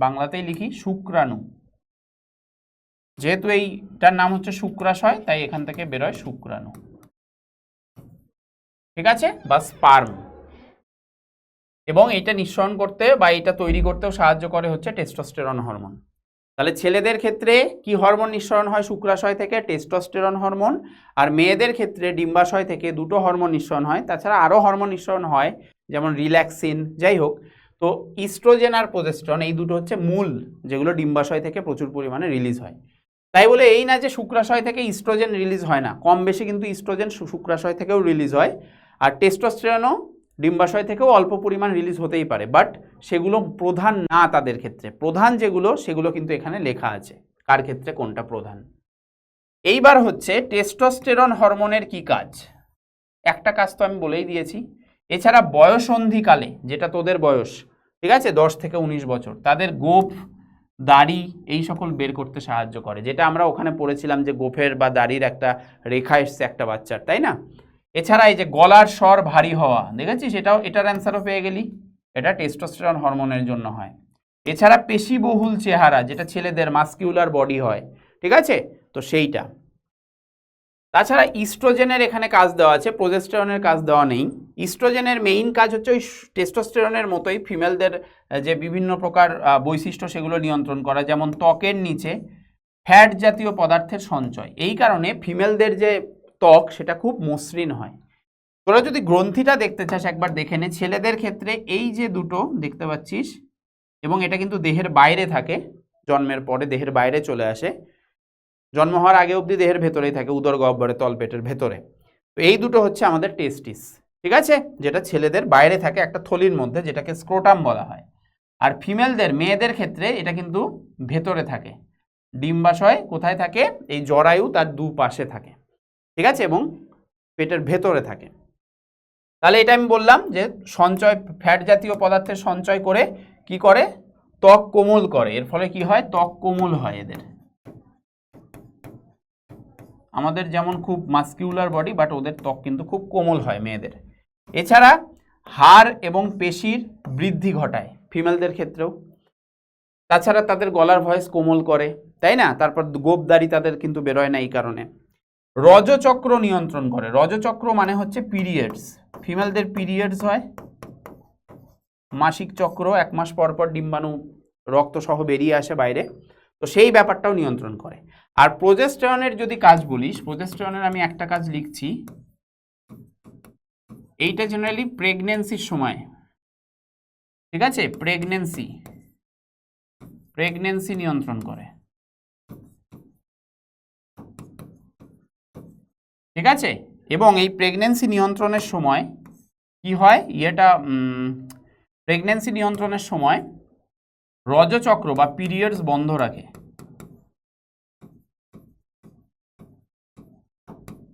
Speaker 1: বাংলাতেই লিখি শুক্রাণু। যেহেতু এইটার নাম হচ্ছে শুক্রাশয়, তাই এখান থেকে বেরোয় শুক্রাণু। ঠিক আছে, বা স্পার্ম। এবং এটা নিঃসরণ করতে বা এটা তৈরি করতেও সাহায্য করে হচ্ছে টেস্টোস্টেরন হরমোন। তাহলে ছেলেদের ক্ষেত্রে কি হরমোন নিঃসরণ হয়? শুক্রাশয় থেকে টেস্টোস্টেরন হরমোন। আর মেয়েদের ক্ষেত্রে ডিম্বাশয় থেকে দুটো হরমোন নিঃসরণ হয়। তাছাড়া আরও হরমোন নিঃসরণ হয়, যেমন রিল্যাক্সিন, যাই হোক। তো ইস্ট্রোজেন আর প্রোজেস্টেরন, এই দুটো হচ্ছে মূল, যেগুলো ডিম্বাশয় থেকে প্রচুর পরিমাণে রিলিজ হয়। তাই বলে এই না যে শুক্রাশয় থেকে ইস্ট্রোজেন রিলিজ হয় না, কম বেশি কিন্তু ইস্ট্রোজেন শুক্রাশয় থেকেও রিলিজ হয়। আর টেস্টোস্টেরনও ডিম্বাশয় থেকেও অল্প পরিমাণ রিলিজ হতেই পারে, বাট সেগুলো প্রধান না তাদের ক্ষেত্রে। প্রধান যেগুলো, সেগুলো কিন্তু এখানে লেখা আছে কার ক্ষেত্রে কোনটা প্রধান। এইবার হচ্ছে টেস্টোস্টেরন হরমোনের কি কাজ। একটা কাজ তো আমি বলেই দিয়েছি। এছাড়া বয়সন্ধিকালে, যেটা তোদের বয়স, ঠিক আছে, 10 থেকে 19 বছর, তাদের গোঁফ, দাড়ি, এই সকল বের করতে সাহায্য করে, যেটা আমরা ওখানে পড়েছিলাম যে গোঁফের বা দাড়ির একটা রেখা এসছে একটা বাচ্চার, তাই না? এছাড়া এই যে গলার স্বর ভারী হওয়া, দেখেছিস, এটাও, এটার অ্যান্সারও পেয়ে গেলি, এটা টেস্টোস্টেরন হরমোনের জন্য হয়। এছাড়া পেশিবহুল চেহারা, যেটা ছেলেদের মাসকিউলার বডি হয়, ঠিক আছে, তো সেইটা। তাছাড়া ইস্ট্রোজেনের এখানে কাজ দেওয়া আছে, প্রোজেস্টেরনের কাজ দেওয়া নেই। ইস্ট্রোজেনের মেইন কাজ হচ্ছে ওই টেস্টোস্টেরনের মতোই ফিমেলদের যে বিভিন্ন প্রকার বৈশিষ্ট্য সেগুলো নিয়ন্ত্রণ করা, যেমন ত্বকের নিচে ফ্যাট জাতীয় পদার্থের সঞ্চয়। এই কারণে ফিমেলদের যে ত্বক সেটা খুব মসৃণ হয়। তোরা যদি গ্রন্থিটা দেখতে চাস একবার দেখে নে। ছেলেদের ক্ষেত্রে এই যে দুটো দেখতে পাচ্ছিস, এবং এটা কিন্তু দেহের বাইরে থাকে, জন্মের পরে দেহের বাইরে চলে আসে, জন্ম হওয়ার আগে অবধি দেহের ভেতরেই থাকে, উদর গহ্বরে তলপেটের ভেতরে। তো এই দুটো হচ্ছে আমাদের টেস্টিস, ঠিক আছে, যেটা ছেলেদের বাইরে থাকে একটা থলির মধ্যে, যেটাকে স্ক্রোটাম বলা হয়। আর ফিমেলদের, মেয়েদের ক্ষেত্রে এটা কিন্তু ভেতরে থাকে, ডিম্বাশয় কোথায় থাকে, এই জরায়ু তার দুপাশে থাকে, ঠিক আছে, এবং পেটের ভেতরে থাকে। তাহলে এটা আমি বললাম যে সঞ্চয়, ফ্যাট জাতীয় পদার্থের সঞ্চয় করে কি করে, ত্বক কোমল করে। এর ফলে কি হয়, ত্বক কোমল হয় এদের। আমাদের যেমন খুব মাস্কিউলার বডি, বাট ওদের ত্বক কিন্তু খুব কোমল হয় মেয়েদের। এছাড়া হাড় এবং পেশির বৃদ্ধি ঘটায় ফিমেলদের ক্ষেত্রেও। তাছাড়া তাদের গলার ভয়েস কোমল করে, তাই না? তারপর গোপদাড়ি তাদের কিন্তু বেরোয় না এই কারণে। রজচক্র নিয়ন্ত্রণ করে। রজচক্র মানে হচ্ছে পিরিয়ডস। ফিমেলদের পিরিয়ডস হয়, মাসিক চক্র, 1 মাস পর পর ডিম্বাণু রক্ত সহ বেরিয়ে আসে বাইরে, তো সেই ব্যাপারটাও নিয়ন্ত্রণ করে। আর প্রোজেস্টেরনের যদি কাজ বলিস, প্রোজেস্টেরনের আমি একটা কাজ লিখছি, এইটা জেনারেলি প্রেগনেন্সির সময়, ঠিক আছে, প্রেগনেন্সি নিয়ন্ত্রণ করে, ঠিক আছে। এবং এই প্রেগনেন্সি নিয়ন্ত্রণের সময় কি হয়, প্রেগনেন্সি নিয়ন্ত্রণের সময় রজচক্র বা পিরিয়ডস বন্ধ রাখে,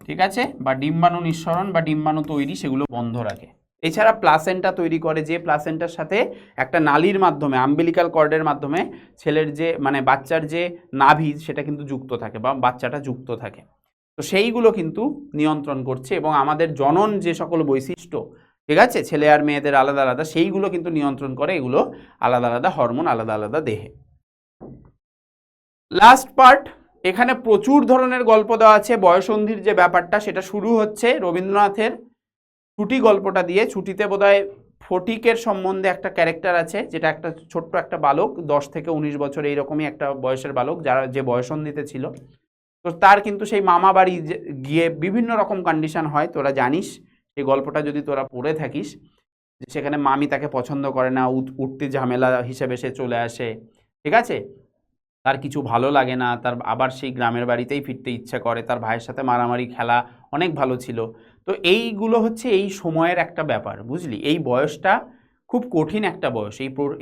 Speaker 1: ঠিক আছে, বা ডিম্বাণু নিঃসরণ বা ডিম্বাণু তৈরি সেগুলো বন্ধ রাখে। এছাড়া প্লাসেন্টা তৈরি করে, যে প্লাসেন্টার সাথে একটা নালীর মাধ্যমে, আম্বিলিকাল কর্ডের মাধ্যমে ছেলের যে মানে বাচ্চার যে নাভি সেটা কিন্তু যুক্ত থাকে বা বাচ্চাটা যুক্ত থাকে। তো সেইগুলো কিন্তু নিয়ন্ত্রণ করছে, এবং আমাদের জনন যে সকল বৈশিষ্ট্য, ঠিক আছে, ছেলে আর মেয়েদের আলাদা আলাদা, সেইগুলো কিন্তু নিয়ন্ত্রণ করে এগুলো আলাদা আলাদা হরমোন, আলাদা আলাদা দেহে। লাস্ট পার্ট, এখানে প্রচুর ধরনের গল্প দেওয়া আছে। বয়ঃসন্ধির যে ব্যাপারটা সেটা শুরু হচ্ছে রবীন্দ্রনাথের ছুটি গল্পটা দিয়ে। ছুটিতে বোধহয় ফটিকের সম্বন্ধে একটা ক্যারেক্টার আছে, যেটা একটা ছোট্ট একটা বালক, 10 থেকে 19 বছর এইরকমই একটা বয়সের বালক, যারা যে বয়ঃসন্ধিতে ছিল। তো তার কিন্তু সেই মামা বাড়ি গিয়ে বিভিন্ন রকম কন্ডিশন হয়, তোরা জানিস এই গল্পটা যদি তোরা পড়ে থাকিস, যে সেখানে মামি তাকে পছন্দ করে না, উঠতি ঝামেলা হিসেবে সে চলে আসে, ঠিক আছে, তার কিছু ভালো লাগে না, তার আবার সেই গ্রামের বাড়িতেই ফিরতে ইচ্ছা করে, তার ভাইয়ের সাথে মারামারি খেলা অনেক ভালো ছিল। তো এইগুলো হচ্ছে এই সময়ের একটা ব্যাপার, বুঝলি। এই বয়সটা খুব কঠিন একটা বয়স।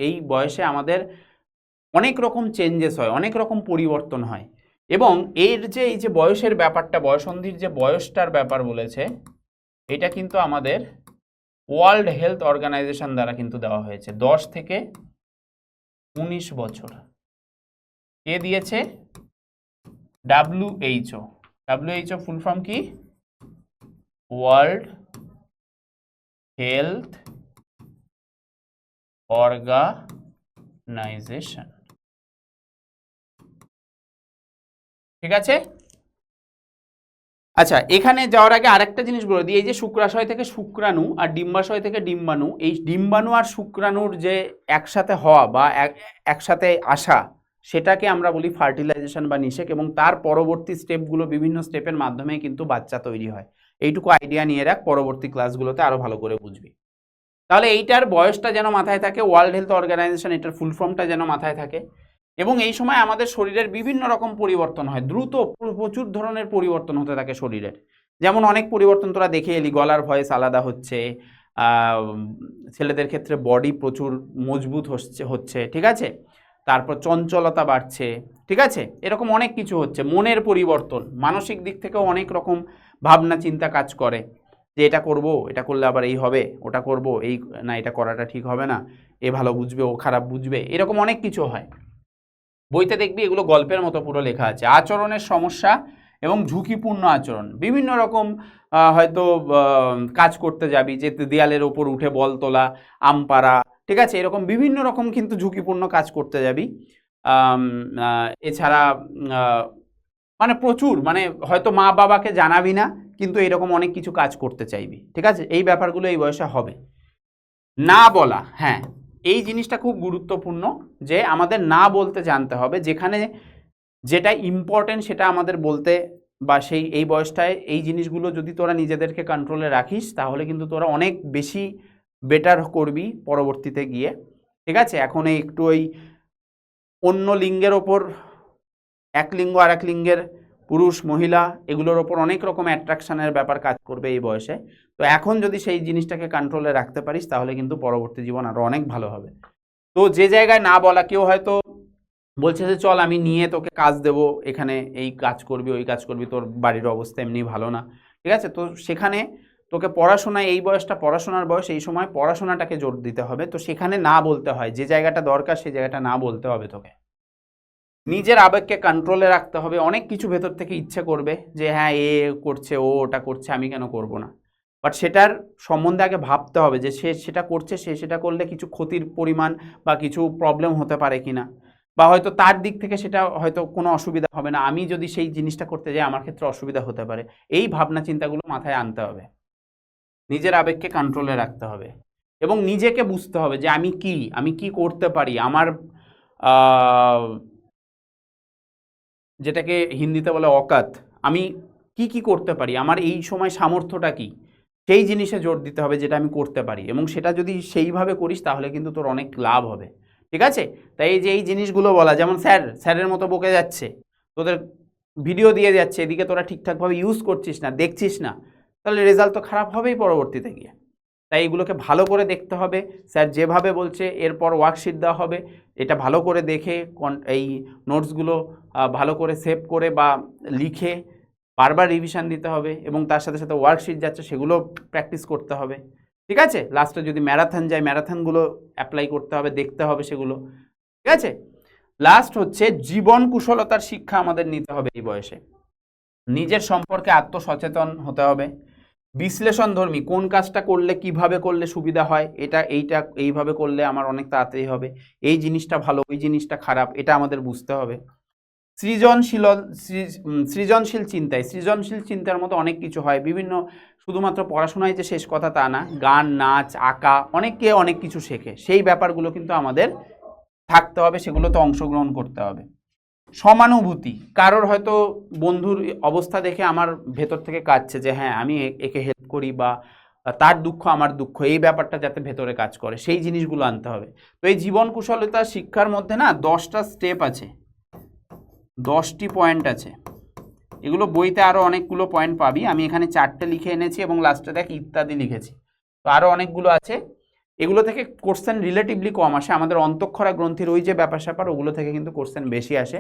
Speaker 1: এই বয়সে আমাদের অনেক রকম চেঞ্জেস হয়, অনেক রকম পরিবর্তন হয়। এবং এই যে বয়সের ব্যাপারটা, বয়ঃসন্ধির যে বয়সটার ব্যাপার বলেছে, এটা কিন্তু আমাদের ওয়ার্ল্ড হেলথ অর্গানাইজেশন দ্বারা কিন্তু দেওয়া হয়েছে, 10 থেকে 19 বছর। কে দিয়েছে? WHO। WHO ফুল ফর্ম কি? ওয়ার্ল্ড হেলথ অর্গানাইজেশন, ঠিক আছে। আচ্ছা, এখানে যাওয়ার আগে আরেকটা জিনিস বলে দিই, এই যে শুক্রাশয় থেকে শুক্রাণু আর ডিম্বাশয় থেকে ডিম্বাণু, এই ডিম্বাণু আর শুক্রাণুর যে একসাথে হওয়া বা একসাথে আসা, সেটাকে আমরা বলি ফার্টিলাইজেশন বা নিষেক। এবং তার পরবর্তী স্টেপগুলো, বিভিন্ন স্টেপের মাধ্যমে কিন্তু বাচ্চা তৈরি হয়। এইটুকু আইডিয়া নিয়ে রাখ, পরবর্তী ক্লাসগুলোতে আরো ভালো করে বুঝবি। তাহলে এইটার বয়সটা যেন মাথায় থাকে, ওয়ার্ল্ড হেলথ অর্গানাইজেশন, এটার ফুল ফর্মটা যেন মাথায় থাকে। এবং এই সময় আমাদের শরীরের বিভিন্ন রকম পরিবর্তন হয়, দ্রুত প্রচুর ধরনের পরিবর্তন হতে থাকে শরীরের। যেমন অনেক পরিবর্তন তোরা দেখে এলি, গলার ভয়েস আলাদা হচ্ছে, ছেলেদের ক্ষেত্রে বডি প্রচুর মজবুত হচ্ছে, ঠিক আছে, তারপর চঞ্চলতা বাড়ছে, ঠিক আছে, এরকম অনেক কিছু হচ্ছে। মনের পরিবর্তন, মানসিক দিক থেকেও অনেক রকম ভাবনা চিন্তা কাজ করে, যে এটা করব, এটা করলে আবার এই হবে, ওটা করব, এই না, এটা করাটা ঠিক হবে না, এ ভালো বুঝবে, ও খারাপ বুঝবে, এরকম অনেক কিছু হয়। বইতে দেখবি এগুলো গল্পের মতো পুরো লেখা আছে। আচরণের সমস্যা এবং ঝুঁকিপূর্ণ আচরণ, বিভিন্ন রকম হয়তো কাজ করতে যাবি, যে দেয়ালের ওপর উঠে বল তোলা, আম পাড়া, ঠিক আছে, এরকম বিভিন্ন রকম কিন্তু ঝুঁকিপূর্ণ কাজ করতে যাবি। এছাড়া মানে প্রচুর, মানে হয়তো মা বাবাকে জানাবি না কিন্তু এরকম অনেক কিছু কাজ করতে চাইবি, ঠিক আছে? এই ব্যাপারগুলো এই বয়সে হবে। না বলা, হ্যাঁ এই জিনিসটা খুব গুরুত্বপূর্ণ, যে আমাদের না বলতে জানতে হবে। যেখানে যেটা ইম্পর্টেন্ট সেটা আমাদের বলতে, বা সেই এই বয়সটায় এই জিনিসগুলো যদি তোরা নিজেদেরকে কন্ট্রোলে রাখিস তাহলে কিন্তু তোরা অনেক বেশি বেটার করবি পরবর্তীতে গিয়ে, ঠিক আছে? এখন এই একটু ওই অন্য লিঙ্গের ওপর, এক লিঙ্গ আর এক লিঙ্গের পুরুষ মহিলা এগুলোর ওপর অনেক রকম অ্যাট্রাকশনের ব্যাপার কাজ করবে এই বয়সে। তো এখন যদি সেই জিনিসটাকে কন্ট্রোলে রাখতে পারিস তাহলে কিন্তু পরবর্তী জীবন আরও অনেক ভালো হবে। তো যে জায়গায় না বলা, কেউ হয়তো বলছে যে চল আমি নিয়ে তোকে কাজ দেব, এখানে এই কাজ করবি ওই কাজ করবি, তোর বাড়ির অবস্থা এমনি ভালো না, ঠিক আছে? তো সেখানে তোকে পড়াশোনায়, এই বয়সটা পড়াশোনার বয়স, এই সময় পড়াশোনাটাকে জোর দিতে হবে। তো সেখানে না বলতে হয়, যে জায়গাটা দরকার সেই জায়গাটা না বলতে হবে তোকে। নিজের আবেগকে কন্ট্রোলে রাখতে হবে। অনেক কিছু ভেতর থেকে ইচ্ছে করবে যে হ্যাঁ এ করছে, ও ওটা করছে, আমি কেন করব না, বাট সেটার সম্বন্ধে আগে ভাবতে হবে যে সে সেটা করছে, সে সেটা করলে কিছু ক্ষতির পরিমাণ বা কিছু প্রবলেম হতে পারে কিনা, বা হয়তো তার দিক থেকে সেটা হয়তো কোনো অসুবিধা হবে না, আমি যদি সেই জিনিসটা করতে যাই আমার ক্ষেত্রে অসুবিধা হতে পারে। এই ভাবনা চিন্তাগুলো মাথায় আনতে হবে, নিজের আবেগকে কন্ট্রোলে রাখতে হবে এবং নিজেকে বুঝতে হবে যে আমি কি করতে পারি, আমার যেটাকে হিন্দিতে বলে অকাত, আমি কি করতে পারি, আমার এই সময় সামর্থ্যটা কি, সেই জিনিসে জোর দিতে হবে যেটা আমি করতে পারি, এবং সেটা যদি সেইভাবে করিস তাহলে কিন্তু তোর অনেক লাভ হবে, ঠিক আছে? তাই এই যে এই জিনিসগুলো বলা, যেমন স্যারের মতো বকে যাচ্ছে, তোদের ভিডিও দিয়ে যাচ্ছে, এদিকে তোরা ঠিকঠাকভাবে ইউজ করছিস না, দেখছিস না, তাহলে রেজাল্ট তো খারাপ হবেই পরবর্তীতে গিয়ে। তাই এগুলোকে ভালো করে দেখতে হবে, স্যার যেভাবে বলছে এরপর ওয়ার্কশিট দেওয়া হবে, এটা ভালো করে দেখে এই নোটসগুলো ভালো করে সেভ করে বা লিখে বারবার রিভিশন দিতে হবে, এবং তার সাথে সাথে ওয়ার্কশিট যাচ্ছে সেগুলো প্র্যাকটিস করতে হবে, ঠিক আছে? লাস্টে যদি ম্যারাথন যায় ম্যারাথনগুলো অ্যাপ্লাই করতে হবে, দেখতে হবে সেগুলো, ঠিক আছে? লাস্ট হচ্ছে জীবন কুশলতার শিক্ষা আমাদের নিতে হবে এই বয়সে। নিজের সম্পর্কে আত্মসচেতন হতে হবে, বিশ্লেষণধর্মী, কোন কাজটা করলে কিভাবে করলে সুবিধা হয়, এইটা এইভাবে করলে আমার অনেক তাড়াতাড়ি হবে, এই জিনিসটা ভালো ওই জিনিসটা খারাপ, এটা আমাদের বুঝতে হবে। সৃজনশীল চিন্তার মতো অনেক কিছু হয়, বিভিন্ন, শুধুমাত্র পড়াশোনায় যে শেষ কথা তা না, গান নাচ আঁকা, অনেকে অনেক কিছু শেখে, সেই ব্যাপারগুলো কিন্তু আমাদের থাকতে হবে, সেগুলোতে অংশগ্রহণ করতে হবে। সমানুভূতি, কারোর হয়তো বন্ধুর অবস্থা দেখে আমার ভেতর থেকে কাঁদছে যে হ্যাঁ আমি একে হেল্প করি, বা তার দুঃখ আমার দুঃখ, এই ব্যাপারটা যাতে ভেতরে কাজ করে সেই জিনিসগুলো আনতে হবে। তো এই জীবন কুশলতা শিক্ষার মধ্যে না 10টা স্টেপ আছে, 10টি পয়েন্ট আছে, এগুলো বইতে আরও অনেকগুলো পয়েন্ট পাবি, আমি এখানে 4টে লিখে এনেছি এবং লাস্টে দেখ ইত্যাদি লিখেছি, তো আরও অনেকগুলো আছে। এগুলো থেকে কোশ্চেন রিলেটিভলি কম আসে, আমাদের অন্তঃক্ষরা গ্রন্থির ওই যে ব্যাপার স্যাপার ওগুলো থেকে কিন্তু কোশ্চেন বেশি আসে।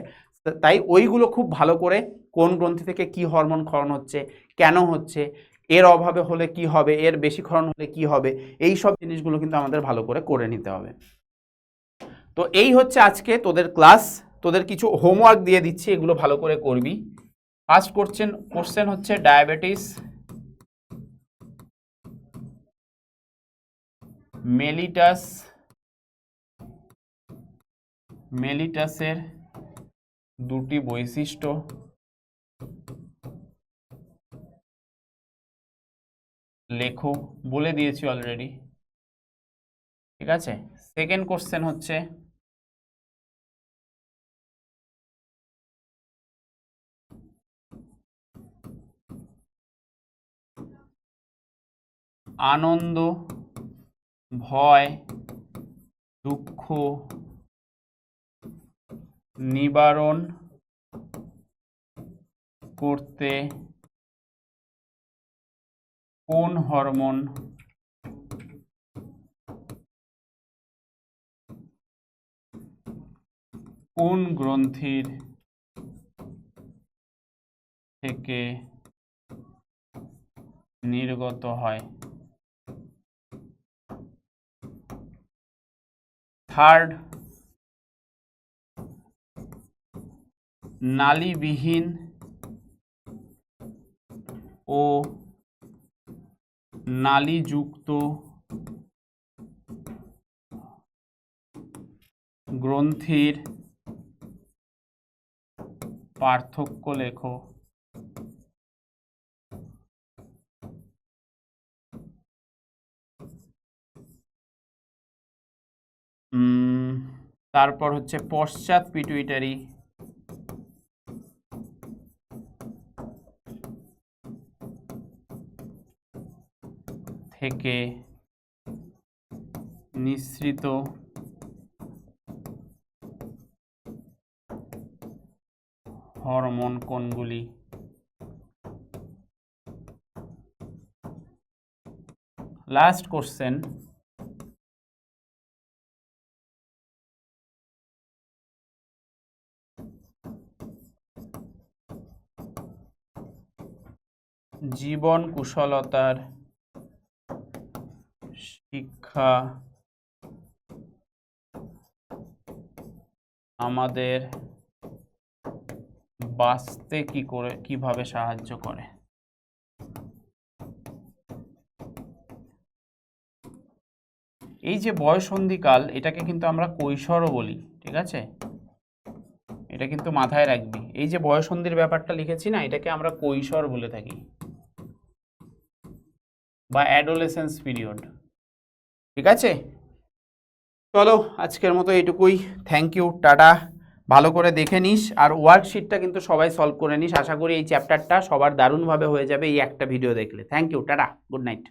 Speaker 1: তাই ওইগুলো খুব ভালো করে, কোন গ্রন্থি থেকে কি হরমোন ক্ষরণ হচ্ছে, কেন হচ্ছে, এর অভাবে হলে কি হবে, এর বেশি ক্ষরণ হলে কি হবে, এই সব জিনিসগুলো কিন্তু আমাদের ভালো করে নিতে হবে। তো এই হচ্ছে আজকে তোদের ক্লাস, তোদের কিছু হোমওয়ার্ক দিয়ে দিচ্ছি, এগুলো ভালো করে করবি। ফার্স্ট কোশ্চেন হচ্ছে ডায়াবেটিস মেলিটাসের দুটি বৈশিষ্ট্য লেখো, বলে দিয়েছি অলরেডি, ঠিক আছে? সেকেন্ড কোশ্চেন হচ্ছে আনন্দ, ভয়, দুঃখ নিবারণ করতে কোন হরমোন কোন গ্রন্থির থেকে নির্গত হয়। থার্ড, নালীবিহীন ও নালীযুক্ত গ্রন্থির পার্থক্য লেখো। তারপর হচ্ছে পশ্চাৎ পিটুইটারি থেকে নিঃসৃত হরমোন কোনগুলি? লাস্ট কোশ্চেন, জীবন কুশলতার শিক্ষা আমাদের বাঁচতে কিভাবে সাহায্য করে? এই যে বয়ঃসন্ধিকাল, এটাকে কিন্তু আমরা কৈশোরও বলি, ঠিক আছে? এটা কিন্তু মাথায় রাখবি। এই যে বয়ঃসন্ধির ব্যাপারটা লিখেছি না, এটাকে আমরা কৈশোর বলে থাকি বা অ্যাডোলেসেন্স পিরিয়ড, ঠিক আছে? চলো আজকের মতো এইটুকুই। Thank you, tata. ভালো করে দেখে নিস, আর ওয়ার্কশিটটা কিন্তু সবাই সলভ করে নিস। আশা করি এই চ্যাপ্টারটা সবার দারুণভাবে হয়ে যাবে এই একটা ভিডিও দেখলে। Thank you, tata, good night.